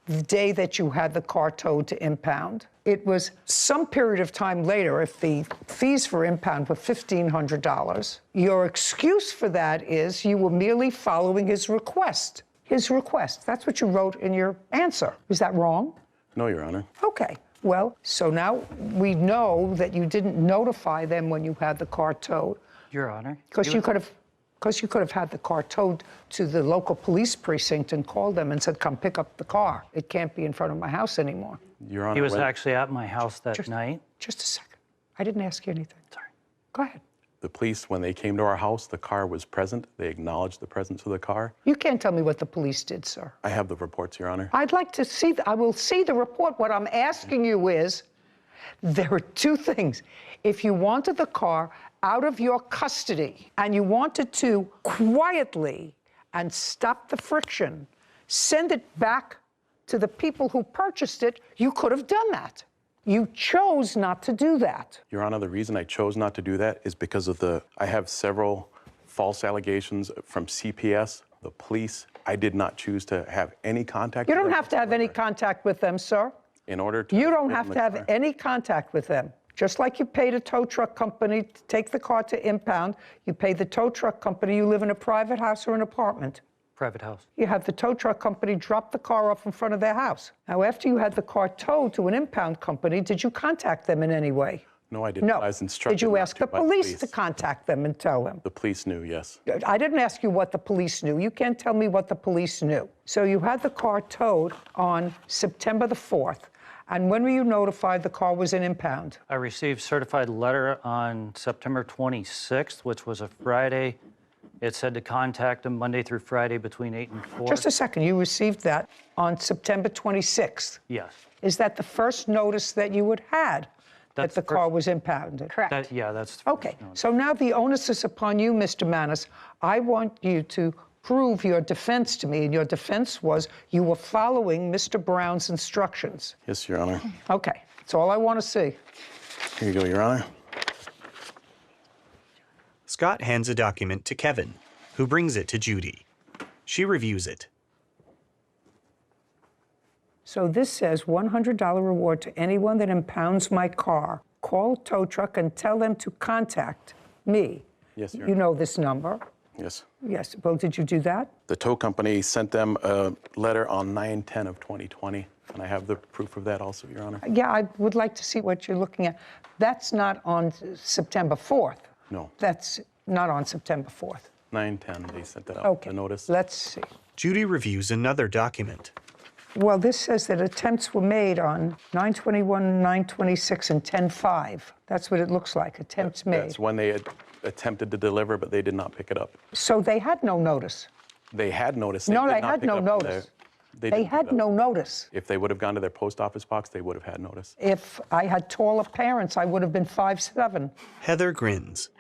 the day that you had the car towed to impound. It was some period of time later, if the fees for impound were $1,500. Your excuse for that is you were merely following his request. His request. That's what you wrote in your answer. Is that wrong? No, Your Honor. Okay. Well, so now we know that you didn't notify them when you had the car towed. Your Honor. Because you could have had the car towed to the local police precinct and called them and said, come pick up the car. It can't be in front of my house anymore. Your Honor, he was actually at my house that night. Just a second. I didn't ask you anything. Sorry. Go ahead. The police, when they came to our house, the car was present. They acknowledged the presence of the car. You can't tell me what the police did, sir. I have the reports, Your Honor. I'd like to see, I will see the report. What I'm asking you is, there are two things. If you wanted the car out of your custody and you wanted to quietly and stop the friction, send it back to the people who purchased it, you could have done that. You chose not to do that. Your Honor, the reason I chose not to do that is because of I have several false allegations from CPS, the police. I did not choose to have any contact with them. You don't have to have any contact with them, sir. In order to... You don't have to have any contact with them. Just like you paid a tow truck company to take the car to impound, you pay the tow truck company, you live in a private house or an apartment. Private house. You have the tow truck company drop the car off in front of their house. Now, after you had the car towed to an impound company, did you contact them in any way? No, I didn't. No. I was instructed. Did you ask the not to by police to contact them and tell them? The police knew, yes. I didn't ask you what the police knew. You can't tell me what the police knew. So you had the car towed on September the 4th. And when were you notified the car was in impound? I received certified letter on September 26th, which was a Friday. It said to contact them Monday through Friday between 8 and 4. Just a second. You received that on September 26th. Yes. Is that the first notice that you had that the car was impounded? Correct. Yeah, that's the Okay. So now the onus is upon you, Mr. Maness. I want you to prove your defense to me, and your defense was you were following Mr. Brown's instructions. Yes, Your Honor. Okay. That's all I want to see. Here you go, Your Honor. Scott hands a document to Kevin, who brings it to Judy. She reviews it. So this says $100 reward to anyone that impounds my car. Call tow truck and tell them to contact me. Yes, Your You Honor. know this number. Yes. Yes. Well, did you do that? The tow company sent them a letter on 9/10 of 2020, and I have the proof of that also, Your Honor. Yeah, I would like to see what you're looking at. That's not on September 4th. No. That's not on September 4th. 9/10, they sent that out, Okay. the notice. Let's see. Judy reviews another document. Well, this says that attempts were made on 9/21, 9/26, and 10/5. That's what it looks like, attempts made. That's when they had attempted to deliver, but they did not pick it up. So they had no notice. They had notice. No, did they not had pick no up notice. They had no notice. If they would have gone to their post office box, they would have had notice. If I had taller parents, I would have been 5'7". Heather grins.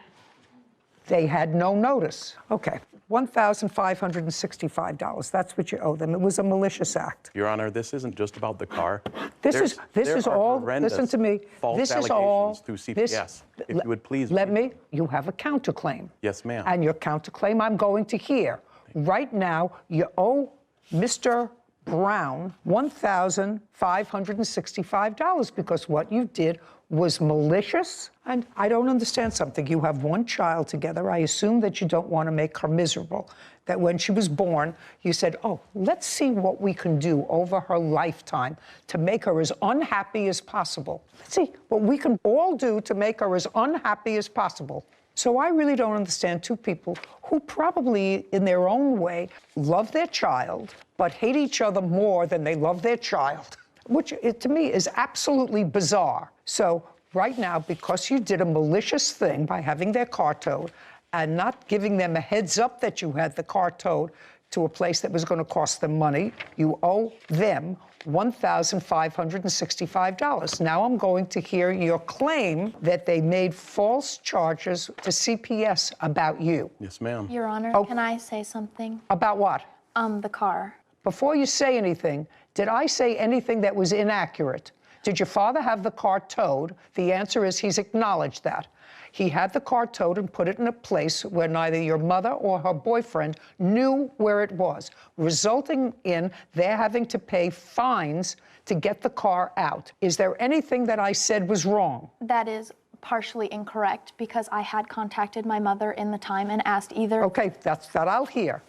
They had no notice. Okay, $1,565. That's what you owe them. It was a malicious act. Your Honor, this isn't just about the car. This is all. Listen to me. False This is allegations all through CPS. If you would please. Let me. You have a counterclaim. Yes, ma'am. And your counterclaim I'm going to hear. Right now, you owe Mr. Brown $1,565 because what you did was malicious. And I don't understand something. You have one child together. I assume that you don't want to make her miserable. That when she was born, you said, oh, let's see what we can do over her lifetime to make her as unhappy as possible. Let's see what we can all do to make her as unhappy as possible. So I really don't understand two people who probably, in their own way, love their child, but hate each other more than they love their child, which to me is absolutely bizarre. So right now, because you did a malicious thing by having their car towed and not giving them a heads up that you had the car towed to a place that was going to cost them money, you owe them $1,565. Now I'm going to hear your claim that they made false charges to CPS about you. Yes, ma'am. Your Honor, can I say something? About what? The car. Before you say anything, did I say anything that was inaccurate? Did your father have the car towed? The answer is he's acknowledged that. He had the car towed and put it in a place where neither your mother or her boyfriend knew where it was, resulting in their having to pay fines to get the car out. Is there anything that I said was wrong? That is partially incorrect because I had contacted my mother in the time and asked either. Okay, that I'll hear.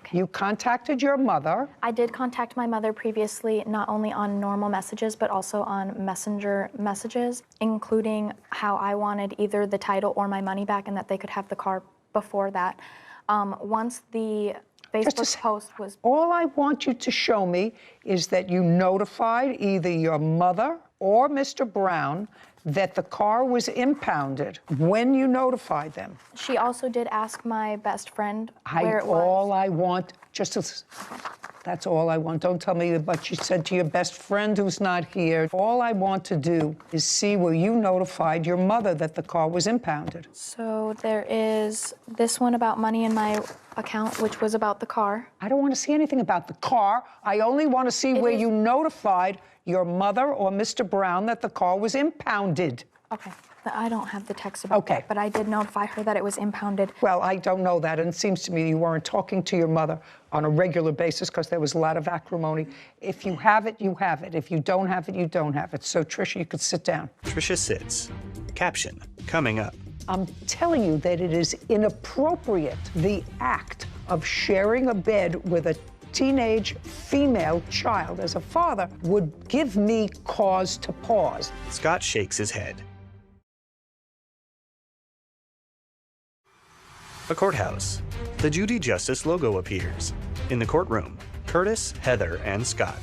Okay. You contacted your mother. I did contact my mother previously, not only on normal messages, but also on messenger messages, including how I wanted either the title or my money back and that they could have the car before that. Once the Facebook post was... All I want you to show me is that you notified either your mother or Mr. Brown that the car was impounded when you notified them. She also did ask my best friend where it was. All I want, that's all I want. Don't tell me what you said to your best friend who's not here. All I want to do is see where you notified your mother that the car was impounded. So there is this one about money in my account, which was about the car. I don't want to see anything about the car. I only want to see where you notified your mother or Mr. Brown that the car was impounded. Okay. I don't have the text about that, but I did notify her that it was impounded. Well, I don't know that, and it seems to me you weren't talking to your mother on a regular basis because there was a lot of acrimony. If you have it, you have it. If you don't have it, you don't have it. So, Tricia, you could sit down. Tricia sits. Caption, coming up. I'm telling you that it is inappropriate, the act of sharing a bed with a teenage female child as a father would give me cause to pause. Scott shakes his head. A courthouse. The Judy Justice logo appears. In the courtroom, Curtis, Heather, and Scott.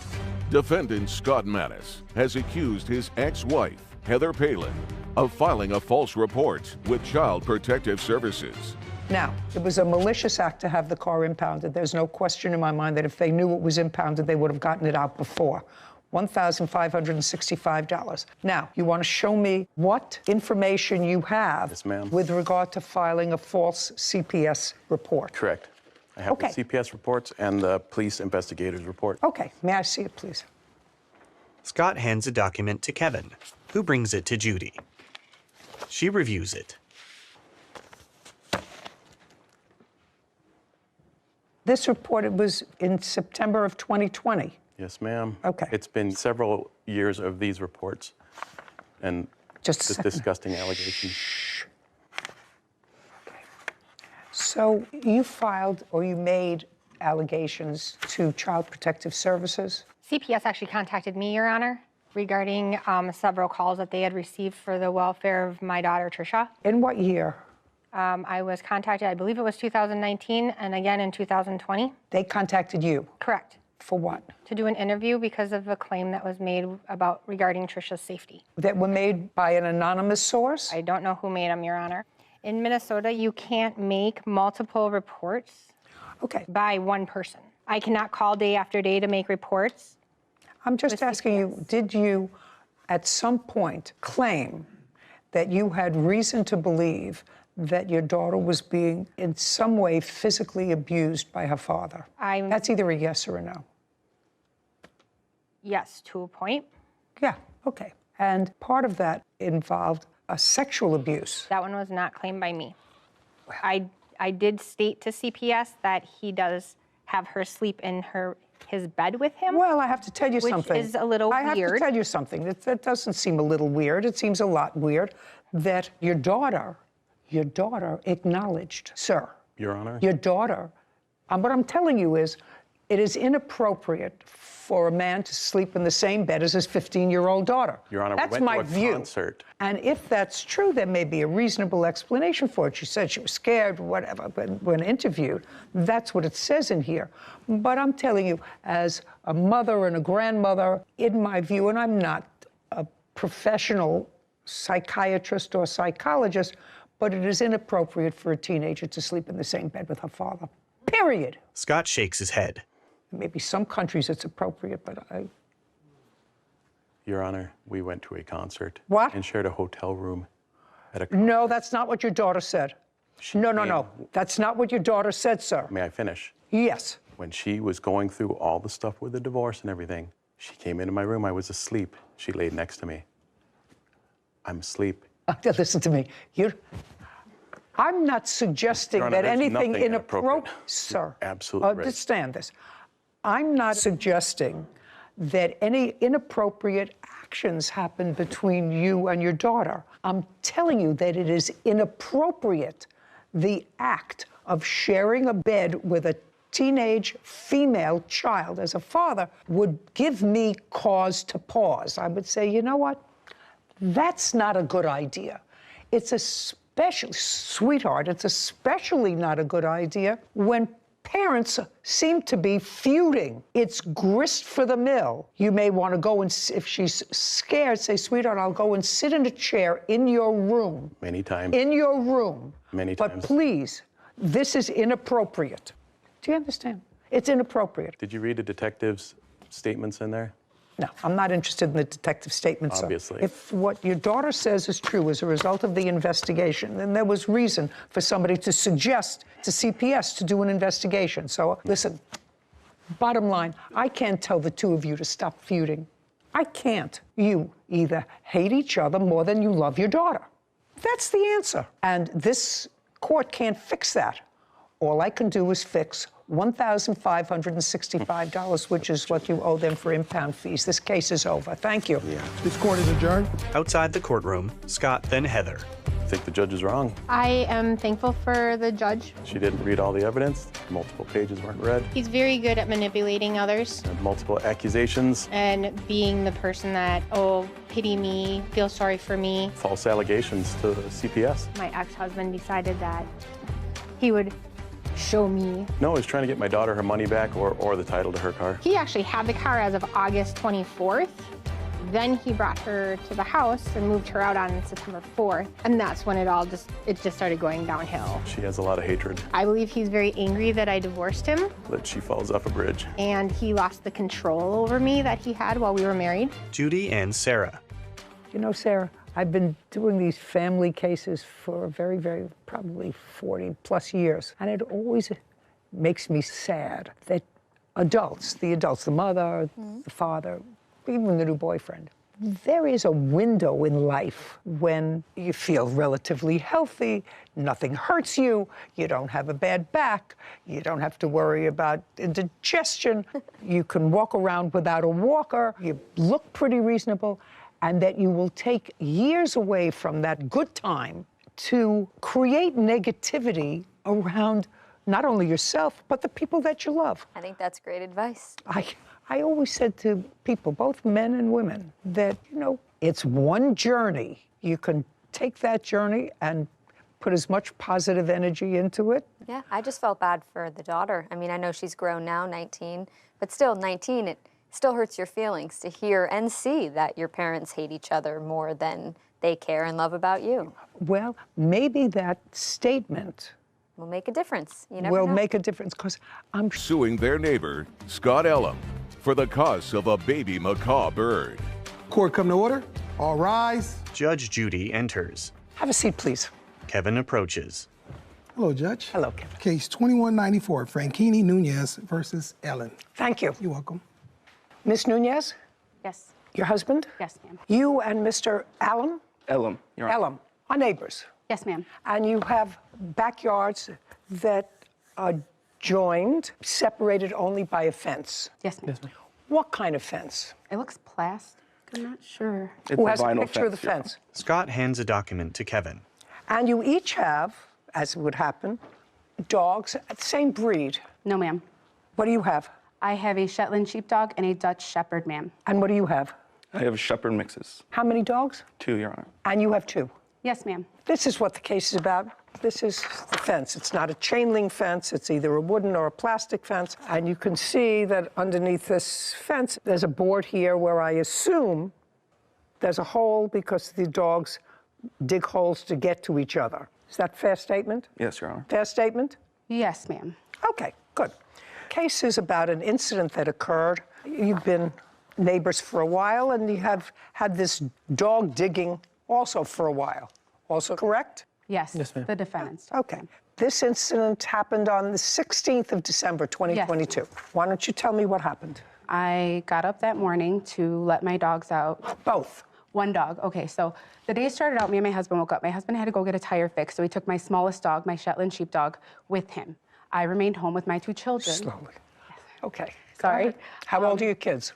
Defendant Scott Mattis has accused his ex-wife, Heather Palin, of filing a false report with Child Protective Services. Now, it was a malicious act to have the car impounded. There's no question in my mind that if they knew it was impounded, they would have gotten it out before. $1,565. Now, you want to show me what information you have with regard to filing a false CPS report? Correct. I have the CPS reports and the police investigators report. Okay. May I see it, please? Scott hands a document to Kevin, who brings it to Judy. She reviews it. This report, it was in September of 2020. Yes, ma'am. Okay. It's been several years of these reports and just disgusting allegations. Okay. So you filed or you made allegations to Child Protective Services? CPS actually contacted me, Your Honor, regarding several calls that they had received for the welfare of my daughter, Tricia. In what year? I was contacted, I believe it was 2019, and again in 2020. They contacted you? Correct. For what? To do an interview because of a claim that was made regarding Tricia's safety. That were made by an anonymous source? I don't know who made them, Your Honor. In Minnesota, you can't make multiple reports by one person. I cannot call day after day to make reports. I'm just asking you, did you at some point claim that you had reason to believe that your daughter was being in some way physically abused by her father? That's either a yes or a no. Yes, to a point. Yeah, okay. And part of that involved a sexual abuse. That one was not claimed by me. I did state to CPS that he does have her sleep in his bed with him. Well, I have to tell you something. Which is a little weird. I have to tell you something. That doesn't seem a little weird. It seems a lot weird that your daughter acknowledged, sir. Your Honor? Your daughter. What I'm telling you is, it is inappropriate for a man to sleep in the same bed as his 15-year-old daughter. Your Honor, that's we went my to a view. concert. And if that's true, there may be a reasonable explanation for it. She said she was scared, whatever, but when interviewed, that's what it says in here. But I'm telling you, as a mother and a grandmother, in my view, and I'm not a professional psychiatrist or psychologist, but it is inappropriate for a teenager to sleep in the same bed with her father. Period. Scott shakes his head. Maybe some countries it's appropriate, but Your Honor, we went to a concert. What? And shared a hotel room at a... No, that's not what your daughter said. No. That's not what your daughter said, sir. May I finish? Yes. When she was going through all the stuff with the divorce and everything, she came into my room. I was asleep. She laid next to me. I'm asleep. Listen to me. I'm not suggesting Honor, that there's anything nothing inappropriate. Sir, absolutely right. Understand this. I'm not suggesting that any inappropriate actions happen between you and your daughter. I'm telling you that it is inappropriate, the act of sharing a bed with a teenage female child as a father would give me cause to pause. I would say, you know what? That's not a good idea. It's especially, sweetheart, it's especially not a good idea when parents seem to be feuding. It's grist for the mill. You may want to go and, if she's scared, say, sweetheart, I'll go and sit in a chair in your room. Many times. In your room. Many times. But please, this is inappropriate. Do you understand? It's inappropriate. Did you read the detective's statements in there? No, I'm not interested in the detective statements. Obviously. If what your daughter says is true as a result of the investigation, then there was reason for somebody to suggest to CPS to do an investigation. So, listen, bottom line, I can't tell the two of you to stop feuding. I can't. You either hate each other more than you love your daughter. That's the answer. And this court can't fix that. All I can do is fix $1,565, which is what you owe them for impound fees. This case is over. Thank you. Yeah. This court is adjourned. Outside the courtroom, Scott, then Heather. I think the judge is wrong. I am thankful for the judge. She didn't read all the evidence. Multiple pages weren't read. He's very good at manipulating others. Multiple accusations. And being the person that, oh, pity me, feel sorry for me. False allegations to CPS. My ex-husband decided that he would show me. No, he's trying to get my daughter her money back or the title to her car. He actually had the car as of August 24th. Then he brought her to the house and moved her out on September 4th. And that's when it just started going downhill. She has a lot of hatred. I believe he's very angry that I divorced him. That she falls off a bridge. And he lost the control over me that he had while we were married. Judy and Sarah. You know, Sarah, I've been doing these family cases for probably 40 plus years. And it always makes me sad that the adults, the mother, the father, even the new boyfriend, there is a window in life when you feel relatively healthy, nothing hurts you, you don't have a bad back, you don't have to worry about indigestion, you can walk around without a walker, you look pretty reasonable, and that you will take years away from that good time to create negativity around not only yourself, but the people that you love. I think that's great advice. I always said to people, both men and women, that, you know, it's one journey. You can take that journey and put as much positive energy into it. Yeah, I just felt bad for the daughter. I mean, I know she's grown now, 19, but still 19, it still hurts your feelings to hear and see that your parents hate each other more than they care and love about you. Well, maybe that statement will make a difference. You never will know. make a difference, because I'm Suing their neighbor, Scott Elam, for the cost of a baby macaw bird. Court come to order. All rise. Judge Judy enters. Have a seat, please. Kevin approaches. Hello, Judge. Hello, Kevin. Case 2194, Frankini Nunez versus Ellen. Thank you. You're welcome. Miss Nunez, Yes. your husband? Yes, ma'am. You and Mr. Elam? Elam, Your Honor. Elam are neighbors. Yes, ma'am. And you have backyards that are joined, separated only by a fence. Yes, ma'am. What kind of fence? It looks plastic. I'm not sure. Who has a picture of the fence? Scott hands a document to Kevin. And you each have, as would happen, dogs, same breed. No, ma'am. What do you have? I have a Shetland sheepdog and a Dutch shepherd, ma'am. And what do you have? I have shepherd mixes. How many dogs? 2, Your Honor. And you have 2? Yes, ma'am. This is what the case is about. This is the fence. It's not a chain link fence. It's either a wooden or a plastic fence. And you can see that underneath this fence, there's a board here where I assume there's a hole because the dogs dig holes to get to each other. Is that a fair statement? Yes, Your Honor. Fair statement? Yes, ma'am. Okay, good. Case is about an incident that occurred. You've been neighbors for a while, and you have had this dog digging also for a while. Also correct? Yes, ma'am. The defendants. Okay. This incident happened on the 16th of December, 2022. Yes. Why don't you tell me what happened? I got up that morning to let my dogs out. Both? One dog. Okay, so the day started out, me and my husband woke up. My husband had to go get a tire fixed, so he took my smallest dog, my Shetland sheepdog, with him. I remained home with my 2 children. Slowly. Okay. Sorry. How old are your kids?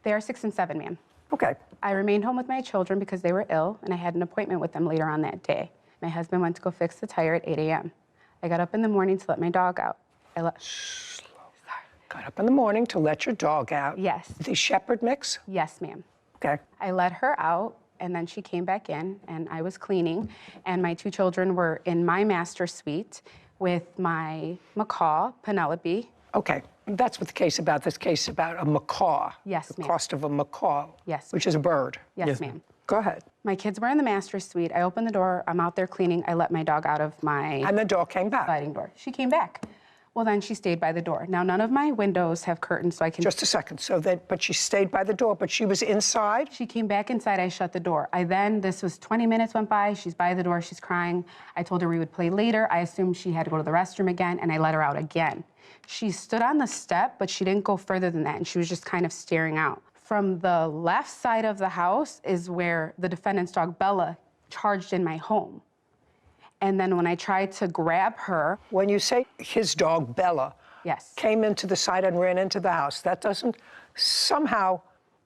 They are 6 and 7, ma'am. Okay. I remained home with my children because they were ill, and I had an appointment with them later on that day. My husband went to go fix the tire at 8 a.m. I got up in the morning to let my dog out. Got up in the morning to let your dog out? Yes. The shepherd mix? Yes, ma'am. Okay. I let her out, and then she came back in, and I was cleaning, and my 2 children were in my master suite with my macaw, Penelope. Okay. That's what the case about. This case about a macaw. Yes, the ma'am. cost of a macaw. Yes. Which is a bird. Yes, ma'am. Go ahead. My kids were in the master suite. I opened the door. I'm out there cleaning. I let my dog out of my... And the dog came back. Sliding door. She came back. Well, then she stayed by the door. Now, none of my windows have curtains, so I can... Just a second. So that, but she stayed by the door, but she was inside? She came back inside. I shut the door. This was 20 minutes went by. She's by the door. She's crying. I told her we would play later. I assumed she had to go to the restroom again, and I let her out again. She stood on the step, but she didn't go further than that, and she was just kind of staring out. From the left side of the house is where the defendant's dog, Bella, charged in my home. And then when I tried to grab her... When you say his dog, Bella, yes, came into the side and ran into the house, that doesn't... Somehow,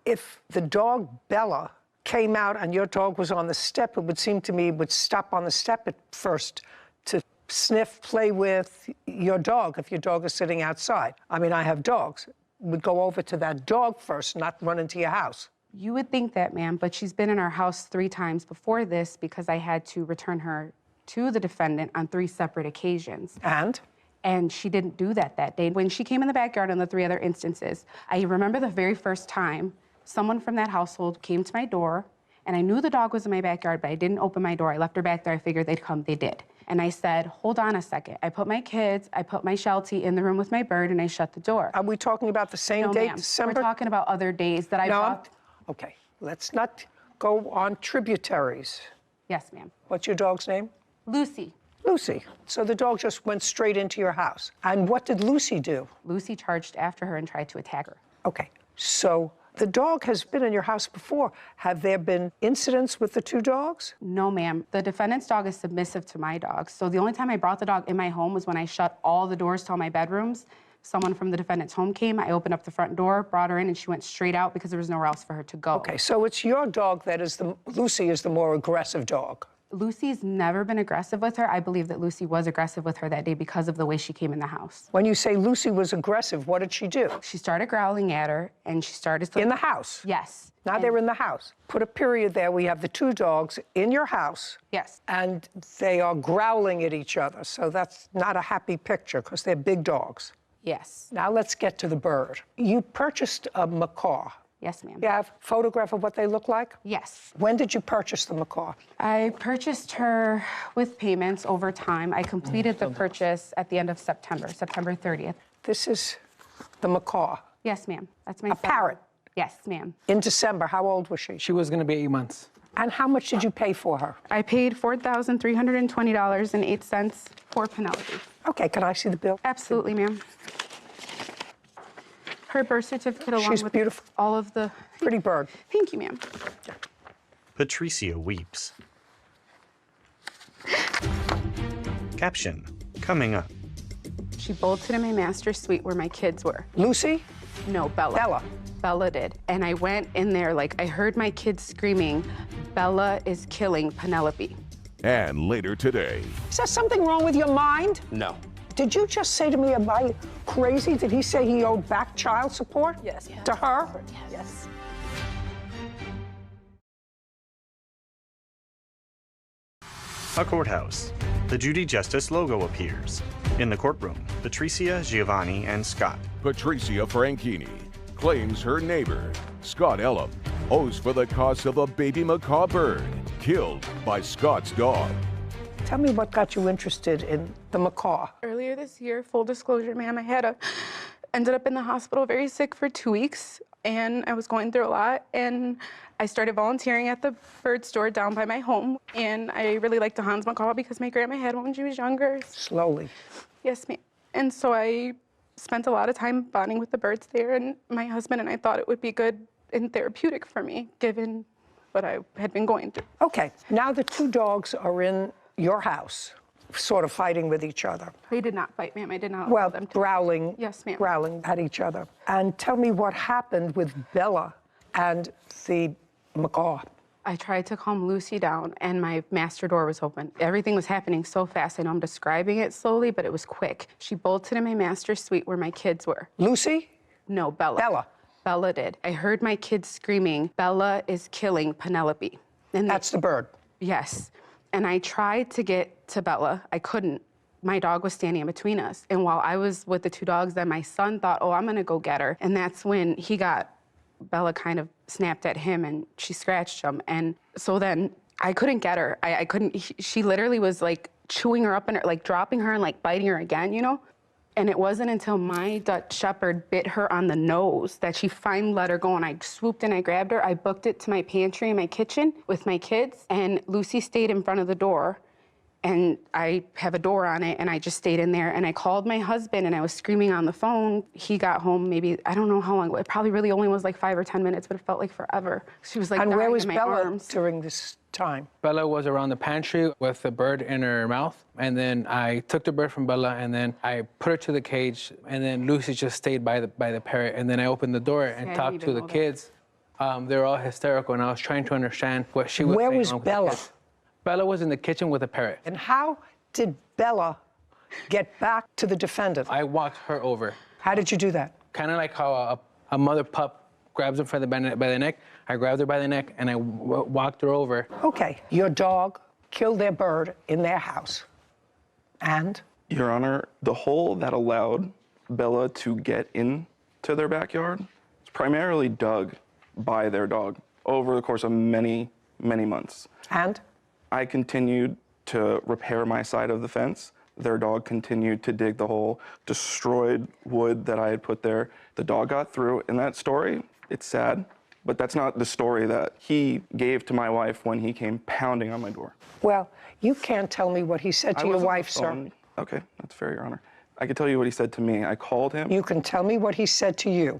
if the dog, Bella, came out and your dog was on the step, it would seem to me would stop on the step at first to sniff, play with your dog if your dog is sitting outside. I mean, I have dogs. Would go over to that dog first, not run into your house. You would think that, ma'am, but she's been in our house 3 times before this because I had to return her to the defendant on 3 separate occasions. And she didn't do that day. When she came in the backyard on the 3 other instances, I remember the very first time someone from that household came to my door, and I knew the dog was in my backyard, but I didn't open my door. I left her back there. I figured they'd come. They did. And I said, hold on a second. I put my kids, I put my Sheltie in the room with my bird, and I shut the door. Are we talking about the same date, December? We're talking about other days that I brought. Okay, let's not go on tributaries. Yes, ma'am. What's your dog's name? Lucy. Lucy. So the dog just went straight into your house. And what did Lucy do? Lucy charged after her and tried to attack her. Okay, so the dog has been in your house before. Have there been incidents with the 2 dogs? No, ma'am. The defendant's dog is submissive to my dog. So the only time I brought the dog in my home was when I shut all the doors to all my bedrooms. Someone from the defendant's home came. I opened up the front door, brought her in, and she went straight out because there was nowhere else for her to go. Okay, so it's your dog that is Lucy is the more aggressive dog. Lucy's never been aggressive with her. I believe that Lucy was aggressive with her that day because of the way she came in the house. When you say Lucy was aggressive, what did she do? She started growling at her, and she started to... In the house? Yes. Now they're in the house. Put a period there. We have the 2 dogs in your house. Yes. And they are growling at each other. So that's not a happy picture because they're big dogs. Yes. Now let's get to the bird. You purchased a macaw. Yes, ma'am. You have a photograph of what they look like? Yes. When did you purchase the macaw? I purchased her with payments over time. I completed the purchase at the end of September 30th. This is the macaw. Yes, ma'am. That's my parrot. Yes, ma'am. In December, how old was she? She was going to be 8 months. And how much did you pay for her? I paid $4,320.08 for Penelope. Okay, can I see the bill? Absolutely, ma'am. Her birth certificate along She's with beautiful. all of the... Pretty bird. Thank you, ma'am. Patricia weeps. Caption, coming up. She bolted in my master suite where my kids were. Lucy? No, Bella. Bella. Bella did. And I went in there, like, I heard my kids screaming, Bella is killing Penelope. And later today. Is there something wrong with your mind? No. Did you just say to me, am I crazy? Did he say he owed back child support? Yes. To her? Yes. A courthouse. The Judy Justice logo appears. In the courtroom, Patricia, Giovanni, and Scott. Patricia Franchini claims her neighbor, Scott Ellum, owes for the cost of a baby macaw bird killed by Scott's dog. Tell me what got you interested in the macaw. Earlier this year, full disclosure, ma'am, ended up in the hospital very sick for 2 weeks, and I was going through a lot, and I started volunteering at the bird store down by my home, and I really liked the Hans macaw because my grandma had one when she was younger. Slowly. Yes, ma'am. And so I spent a lot of time bonding with the birds there, and my husband and I thought it would be good and therapeutic for me, given what I had been going through. Okay, now the two dogs are in your house, sort of fighting with each other. They did not fight, ma'am. I did not Well, allow them to. growling. Yes, ma'am. Growling at each other. And tell me what happened with Bella and the macaw. I tried to calm Lucy down, and my master door was open. Everything was happening so fast. I know I'm describing it slowly, but it was quick. She bolted in my master suite where my kids were. Lucy? No, Bella. Bella. Bella did. I heard my kids screaming, Bella is killing Penelope. And that's the bird? Yes. And I tried to get to Bella. I couldn't. My dog was standing in between us. And while I was with the two dogs, then my son thought, oh, I'm going to go get her. And that's when Bella kind of snapped at him and she scratched him. And so then I couldn't get her. I couldn't. She literally was like chewing her up and like dropping her and like biting her again, you know? And it wasn't until my Dutch Shepherd bit her on the nose that she finally let her go. And I swooped and I grabbed her. I booked it to my pantry in my kitchen with my kids. And Lucy stayed in front of the door. And I have a door on it, and I just stayed in there. And I called my husband, and I was screaming on the phone. He got home maybe, I don't know how long. It probably really only was like 5 or 10 minutes, but it felt like forever. She was like and dying where was in my Bella arms. during this time? Bella was around the pantry with the bird in her mouth. And then I took the bird from Bella, and then I put her to the cage. And then Lucy just stayed by the parrot. And then I opened the door and talked to the kids. They were all hysterical, and I was trying to understand what she was saying. Where was Bella? Bella was in the kitchen with a parrot. And how did Bella get back to the defendant? I walked her over. How did you do that? Kind of like how a mother pup grabs her by the neck. I grabbed her by the neck and I walked her over. Okay, your dog killed their bird in their house. And? Your Honor, the hole that allowed Bella to get into their backyard was primarily dug by their dog over the course of many, many months. And? I continued to repair my side of the fence. Their dog continued to dig the hole, destroyed wood that I had put there. The dog got through. In that story, it's sad, but that's not the story that he gave to my wife when he came pounding on my door. Well, you can't tell me what he said to your wife, sir. Okay, that's fair, Your Honor. I can tell you what he said to me. I called him. You can tell me what he said to you.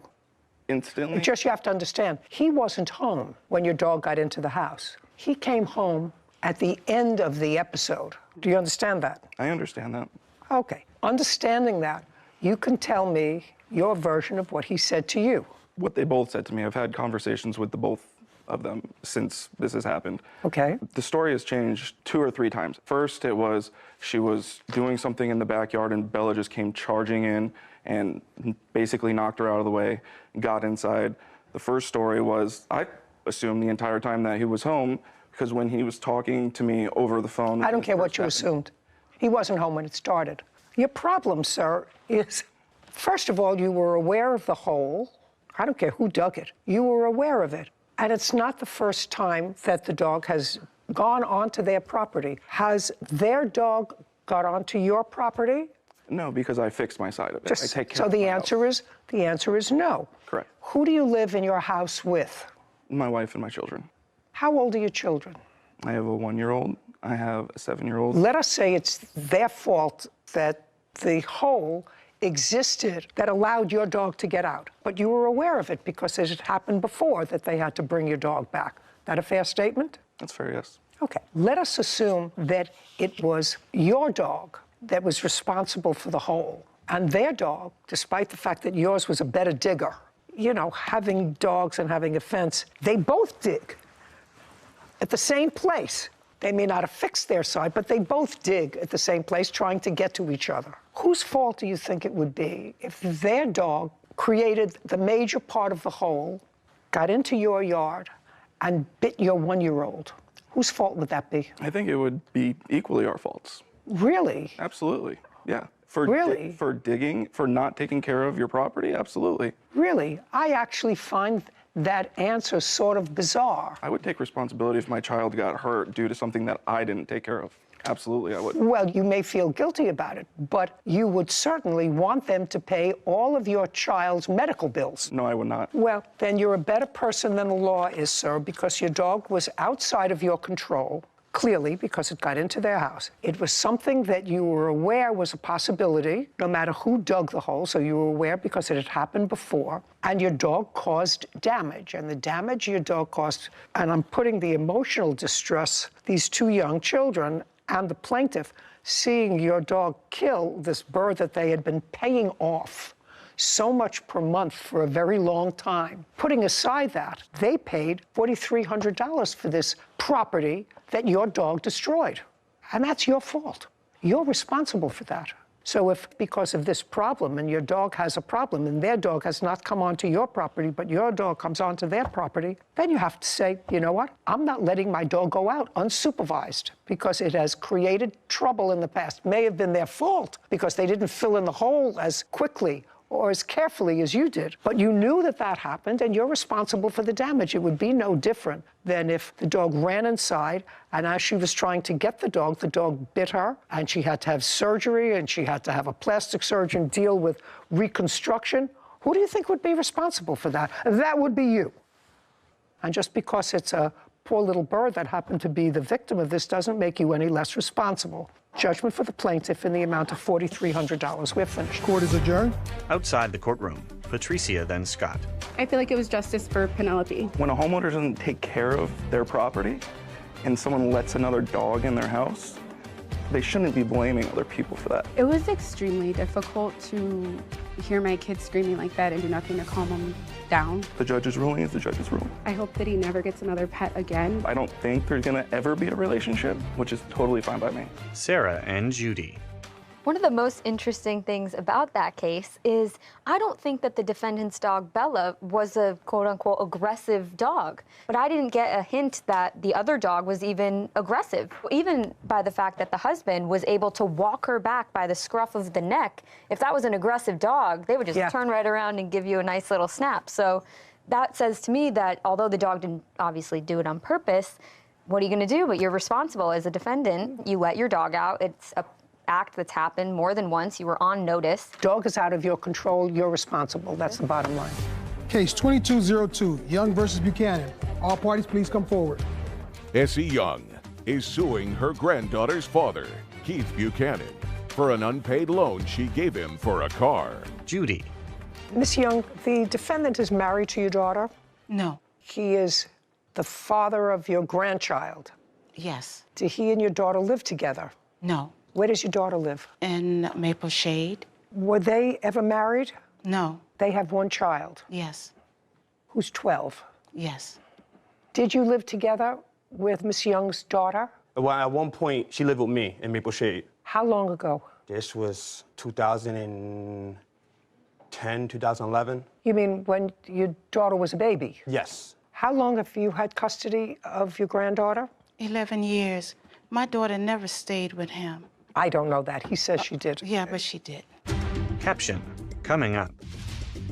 Instantly? You have to understand, he wasn't home when your dog got into the house. He came home at the end of the episode. Do you understand that? I understand that. Okay. Understanding that, you can tell me your version of what he said to you. What they both said to me. I've had conversations with the both of them since this has happened. Okay. The story has changed 2 or 3 times. First, it was she was doing something in the backyard and Bella just came charging in and basically knocked her out of the way, got inside. The first story was, I assumed the entire time that he was home, because when he was talking to me over the phone... I don't care what you assumed. He wasn't home when it started. Your problem, sir, is, first of all, you were aware of the hole, I don't care who dug it. You were aware of it. And it's not the first time that the dog has gone onto their property. Has their dog got onto your property? No, because I fixed my side of it. I take care So of the my answer is no. Correct. Who do you live in your house with? My wife and my children. How old are your children? I have a 1-year-old. I have a 7-year-old. Let us say it's their fault that the hole existed that allowed your dog to get out. But you were aware of it because it had happened before that they had to bring your dog back. That a fair statement? That's fair, yes. Okay. Let us assume that it was your dog that was responsible for the hole. And their dog, despite the fact that yours was a better digger, you know, having dogs and having a fence, they both dig at the same place. They may not have fixed their side, but they both dig at the same place trying to get to each other. Whose fault do you think it would be if their dog created the major part of the hole, got into your yard, and bit your 1-year-old? Whose fault would that be? I think it would be equally our faults. Really? Absolutely, yeah. Really? For digging, for not taking care of your property, absolutely. Really? I actually find that answer sort of bizarre. I would take responsibility if my child got hurt due to something that I didn't take care of. Absolutely, I would. Well, you may feel guilty about it, but you would certainly want them to pay all of your child's medical bills. No, I would not. Well, then you're a better person than the law is, sir, because your dog was outside of your control, clearly, because it got into their house. It was something that you were aware was a possibility, no matter who dug the hole, so you were aware because it had happened before, and your dog caused damage. And the damage your dog caused, and I'm putting the emotional distress, these 2 young children and the plaintiff, seeing your dog kill this bird that they had been paying off so much per month for a very long time. Putting aside that, they paid $4,300 for this property that your dog destroyed. And that's your fault. You're responsible for that. So if, because of this problem, and your dog has a problem, and their dog has not come onto your property, but your dog comes onto their property, then you have to say, you know what? I'm not letting my dog go out unsupervised because it has created trouble in the past. May have been their fault because they didn't fill in the hole as quickly or as carefully as you did. But you knew that that happened, and you're responsible for the damage. It would be no different than if the dog ran inside, and as she was trying to get the dog bit her, and she had to have surgery, and she had to have a plastic surgeon deal with reconstruction. Who do you think would be responsible for that? That would be you. And just because it's a poor little bird that happened to be the victim of this doesn't make you any less responsible. Judgment for the plaintiff in the amount of $4,300. We're finished. Court is adjourned. Outside the courtroom, Patricia, then Scott. I feel like it was justice for Penelope. When a homeowner doesn't take care of their property and someone lets another dog in their house, they shouldn't be blaming other people for that. It was extremely difficult to hear my kids screaming like that and do nothing to calm them down. The judge's ruling is the judge's ruling. I hope that he never gets another pet again. I don't think there's gonna ever be a relationship, which is totally fine by me. Sarah and Judy. One of the most interesting things about that case is I don't think that the defendant's dog, Bella, was a quote-unquote aggressive dog. But I didn't get a hint that the other dog was even aggressive. Even by the fact that the husband was able to walk her back by the scruff of the neck. If that was an aggressive dog, they would just turn right around and give you a nice little snap. So that says to me that although the dog didn't obviously do it on purpose, what are you gonna do? But you're responsible as a defendant. You let your dog out. It's a act that's happened more than once. You were on notice. Dog is out of your control. You're responsible. That's the bottom line. Case 2202, Young versus Buchanan. All parties, please come forward. Essie Young is suing her granddaughter's father, Keith Buchanan, for an unpaid loan she gave him for a car. Judy. Miss Young, the defendant is married to your daughter? No. He is the father of your grandchild? Yes. Do he and your daughter live together? No. Where does your daughter live? In Maple Shade. Were they ever married? No. They have one child? Yes. Who's 12? Yes. Did you live together with Miss Young's daughter? Well, at one point, she lived with me in Maple Shade. How long ago? This was 2010, 2011. You mean when your daughter was a baby? Yes. How long have you had custody of your granddaughter? 11 years. My daughter never stayed with him. I don't know that. He says she did. Yeah, but she did. Caption, coming up.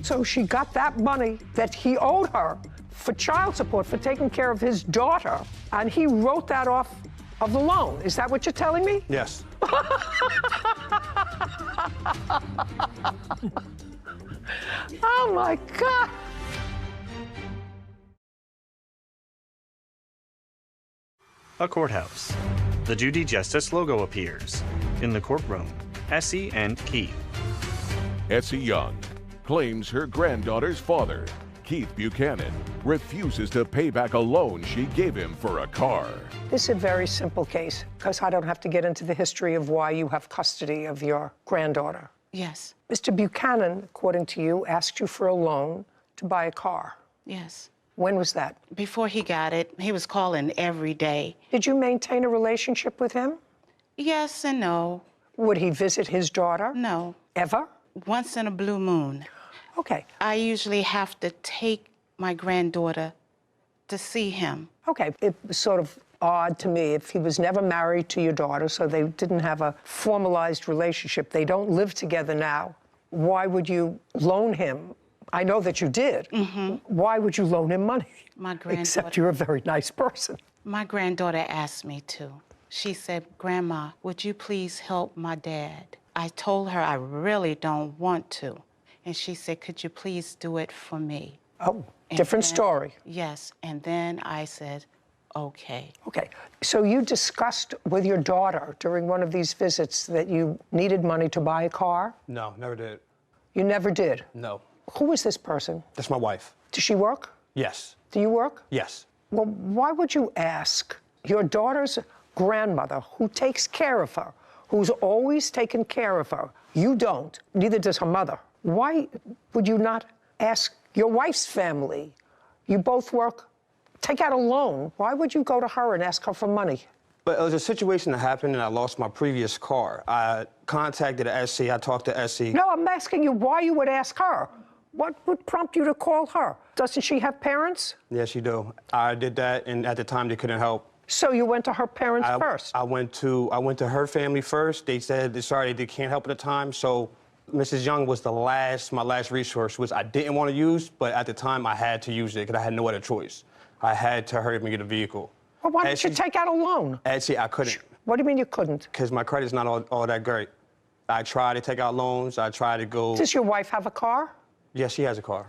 So she got that money that he owed her for child support, for taking care of his daughter, and he wrote that off of the loan. Is that what you're telling me? Yes. Oh, my God. A courthouse. The Judy Justice logo appears. In the courtroom, Essie and Keith. Essie Young claims her granddaughter's father, Keith Buchanan, refuses to pay back a loan she gave him for a car. This is a very simple case, because I don't have to get into the history of why you have custody of your granddaughter. Yes. Mr. Buchanan, according to you, asked you for a loan to buy a car. Yes. When was that? Before he got it, he was calling every day. Did you maintain a relationship with him? Yes and no. Would he visit his daughter? No. Ever? Once in a blue moon. Okay. I usually have to take my granddaughter to see him. Okay. It was sort of odd to me if he was never married to your daughter, so they didn't have a formalized relationship. They don't live together now. Why would you loan him? I know that you did. Mm-hmm. Why would you loan him money? My granddaughter. Except you're a very nice person. My granddaughter asked me to. She said, "Grandma, would you please help my dad?" I told her I really don't want to. And she said, "Could you please do it for me?" Oh, different story. Yes, and then I said, okay. Okay, so you discussed with your daughter during one of these visits that you needed money to buy a car? No, never did. You never did? No. Who is this person? That's my wife. Does she work? Yes. Do you work? Yes. Well, why would you ask your daughter's grandmother, who takes care of her, who's always taken care of her? You don't, neither does her mother. Why would you not ask your wife's family? You both work, take out a loan. Why would you go to her and ask her for money? But it was a situation that happened and I lost my previous car. I contacted Essie, I talked to Essie. No, I'm asking you why you would ask her. What would prompt you to call her? Doesn't she have parents? Yes, she do. I did that, and at the time they couldn't help. So you went to her parents first? I went to her family first. They said, sorry, they can't help at the time. So Mrs. Young was my last resource, which I didn't want to use, but at the time I had to use it because I had no other choice. I had to hurry up and get a vehicle. Well, why didn't you take out a loan? Actually, I couldn't. What do you mean you couldn't? Because my credit's not all that great. I tried to take out loans. I tried to go. Does your wife have a car? Yes, she has a car.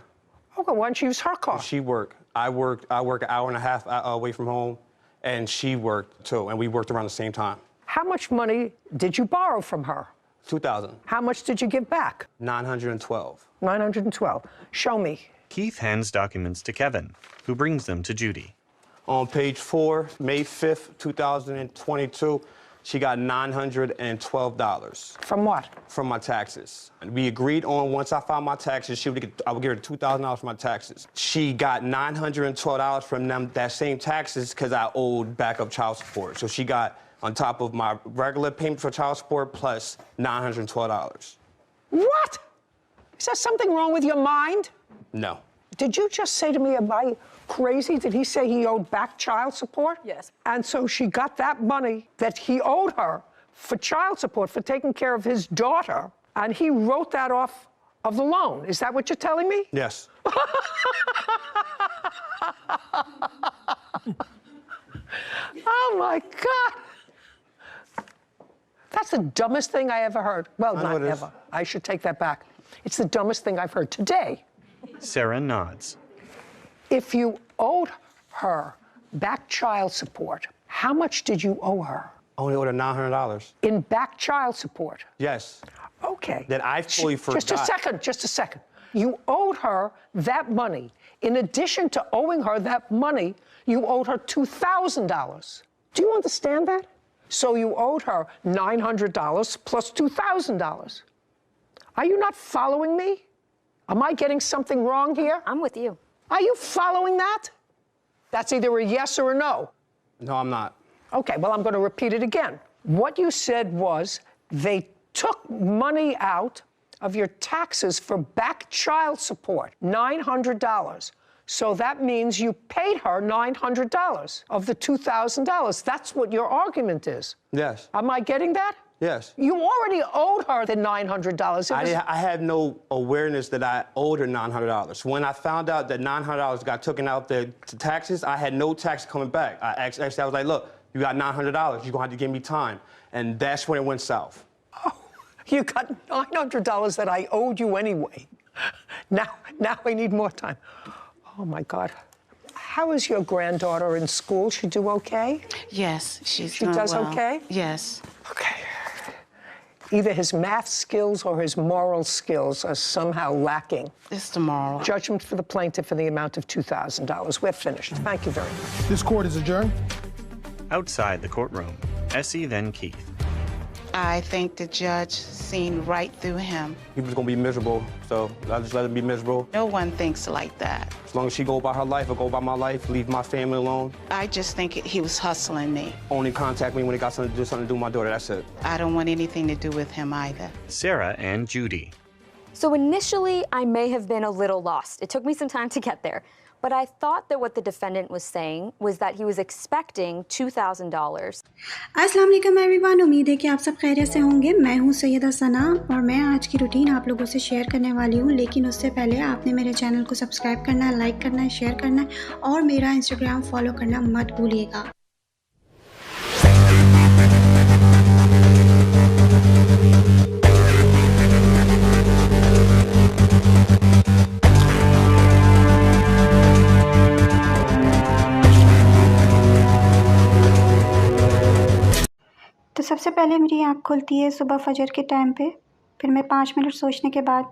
Okay, why don't you use her car? She worked. I work an hour and a half away from home, and she worked too, and we worked around the same time. How much money did you borrow from her? $2,000. How much did you give back? $912. $912. Show me. Keith hands documents to Kevin, who brings them to Judy. On page 4, May 5th, 2022, she got $912. From what? From my taxes. And we agreed on once I filed my taxes, I would give her $2,000 for my taxes. She got $912 from them, that same taxes, because I owed backup child support. So she got, on top of my regular payment for child support, plus $912. What? Is there something wrong with your mind? No. Did you just say to me, am I crazy? Did he say he owed back child support? Yes. And so she got that money that he owed her for child support, for taking care of his daughter, and he wrote that off of the loan. Is that what you're telling me? Yes. Oh, my God. That's the dumbest thing I ever heard. Well, not ever. I should take that back. It's the dumbest thing I've heard today. Sarah nods. If you owed her back child support, how much did you owe her? Only owed her $900. In back child support? Yes. Okay. That I fully forgot. Just a second. You owed her that money. In addition to owing her that money, you owed her $2,000. Do you understand that? So you owed her $900 plus $2,000. Are you not following me? Am I getting something wrong here? I'm with you. Are you following that? That's either a yes or a no. No, I'm not. Okay, well, I'm going to repeat it again. What you said was they took money out of your taxes for back child support, $900. So that means you paid her $900 of the $2,000. That's what your argument is. Yes. Am I getting that? Yes. You already owed her the $900. I had no awareness that I owed her $900. When I found out that $900 got taken out the taxes, I had no tax coming back. I was like, look, you got $900. You're gonna have to give me time. And that's when it went south. Oh, you got $900 that I owed you anyway. Now I need more time. Oh my God. How is your granddaughter in school? She do okay? Yes, she does well. okay? Yes. Okay. Either his math skills or his moral skills are somehow lacking. It's the moral. Judgment for the plaintiff for the amount of $2,000. We're finished. Thank you very much. This court is adjourned. Outside the courtroom, Essie, then Keith. I think the judge seen right through him. He was gonna be miserable, so I just let him be miserable. No one thinks like that. As long as she go about her life, I go about my life, leave my family alone. I just think he was hustling me. Only contact me when he got something to do with my daughter, that's it. I don't want anything to do with him either. Sarah and Judy. So initially, I may have been a little lost. It took me some time to get there. But I thought that what the defendant was saying was that he was expecting $2,000. अस्सलाम वालेकुम everyone, उम्मीद है कि आप सब खैरियत से होंगे। मैं हूं सैयदा सना और मैं आज की रूटीन आप लोगों से शेयर करने वाली हूं। लेकिन उससे पहले आपने मेरे चैनल को सब्सक्राइब करना है, लाइक करना है, शेयर करना है और मेरा इंस्टाग्राम फॉलो करना मत भूलिएगा। तो सबसे पहले मेरी आँख खुलती है सुबह फजर के टाइम पे, फिर मैं 5 मिनट सोचने के बाद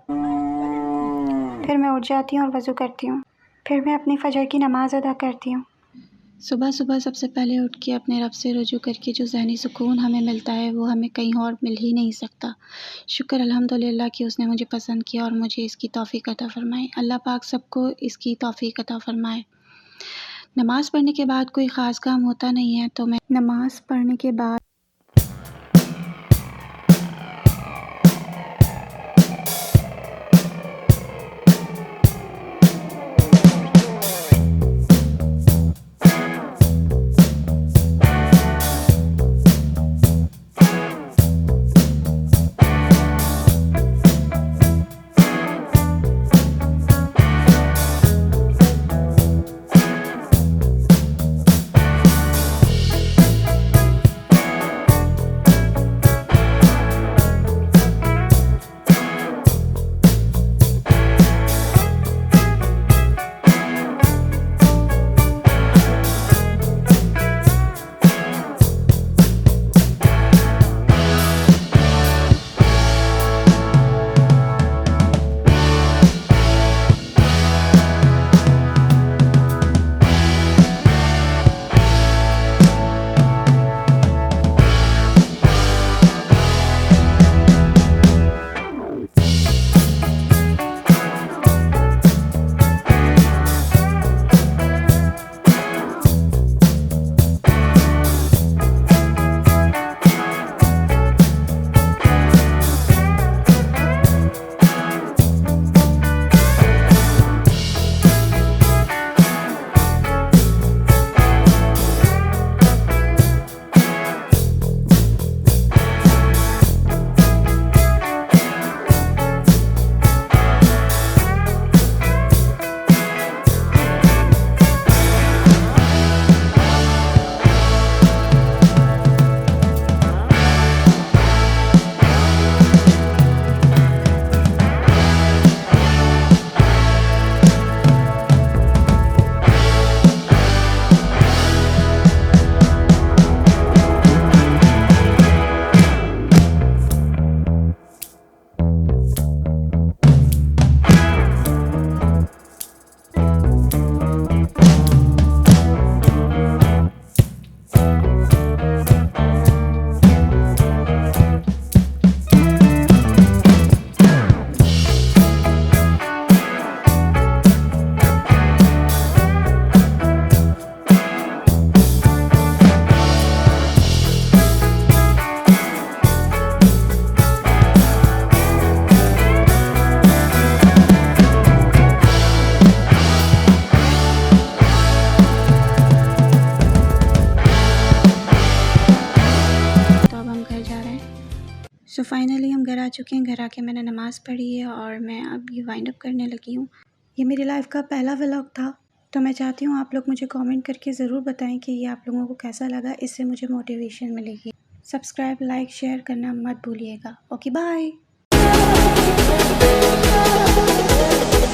फिर मैं उठ जाती हूँ और वज़ू करती हूँ, फिर मैं अपनी फजर की नमाज़ अदा करती हूँ। सुबह सुबह सबसे पहले उठ के अपने रब से रुजू करके जो ज़हनी सुकून हमें मिलता है वो हमें कहीं और मिल ही नहीं सकता। शुक्र अल्हम्दुलिल्लाह कि उसने मुझे पसंद किया और मुझे इसकी तौफ़ीक़ अता फ़रमाई। अल्लाह पाक सबको इसकी तौफ़ीक़ अता फ़रमाए। नमाज़ पढ़ने के बाद कोई ख़ास काम होता नहीं है, तो मैं नमाज़ पढ़ने के बाद सो फाइनली हम घर आ चुके हैं। घर आके मैंने नमाज़ पढ़ी है और मैं अब ये वाइंड अप करने लगी हूँ। ये मेरी लाइफ का पहला व्लॉग था, तो मैं चाहती हूँ आप लोग मुझे कमेंट करके ज़रूर बताएं कि ये आप लोगों को कैसा लगा। इससे मुझे मोटिवेशन मिलेगी। सब्सक्राइब, लाइक, शेयर करना मत भूलिएगा। Okay, bye.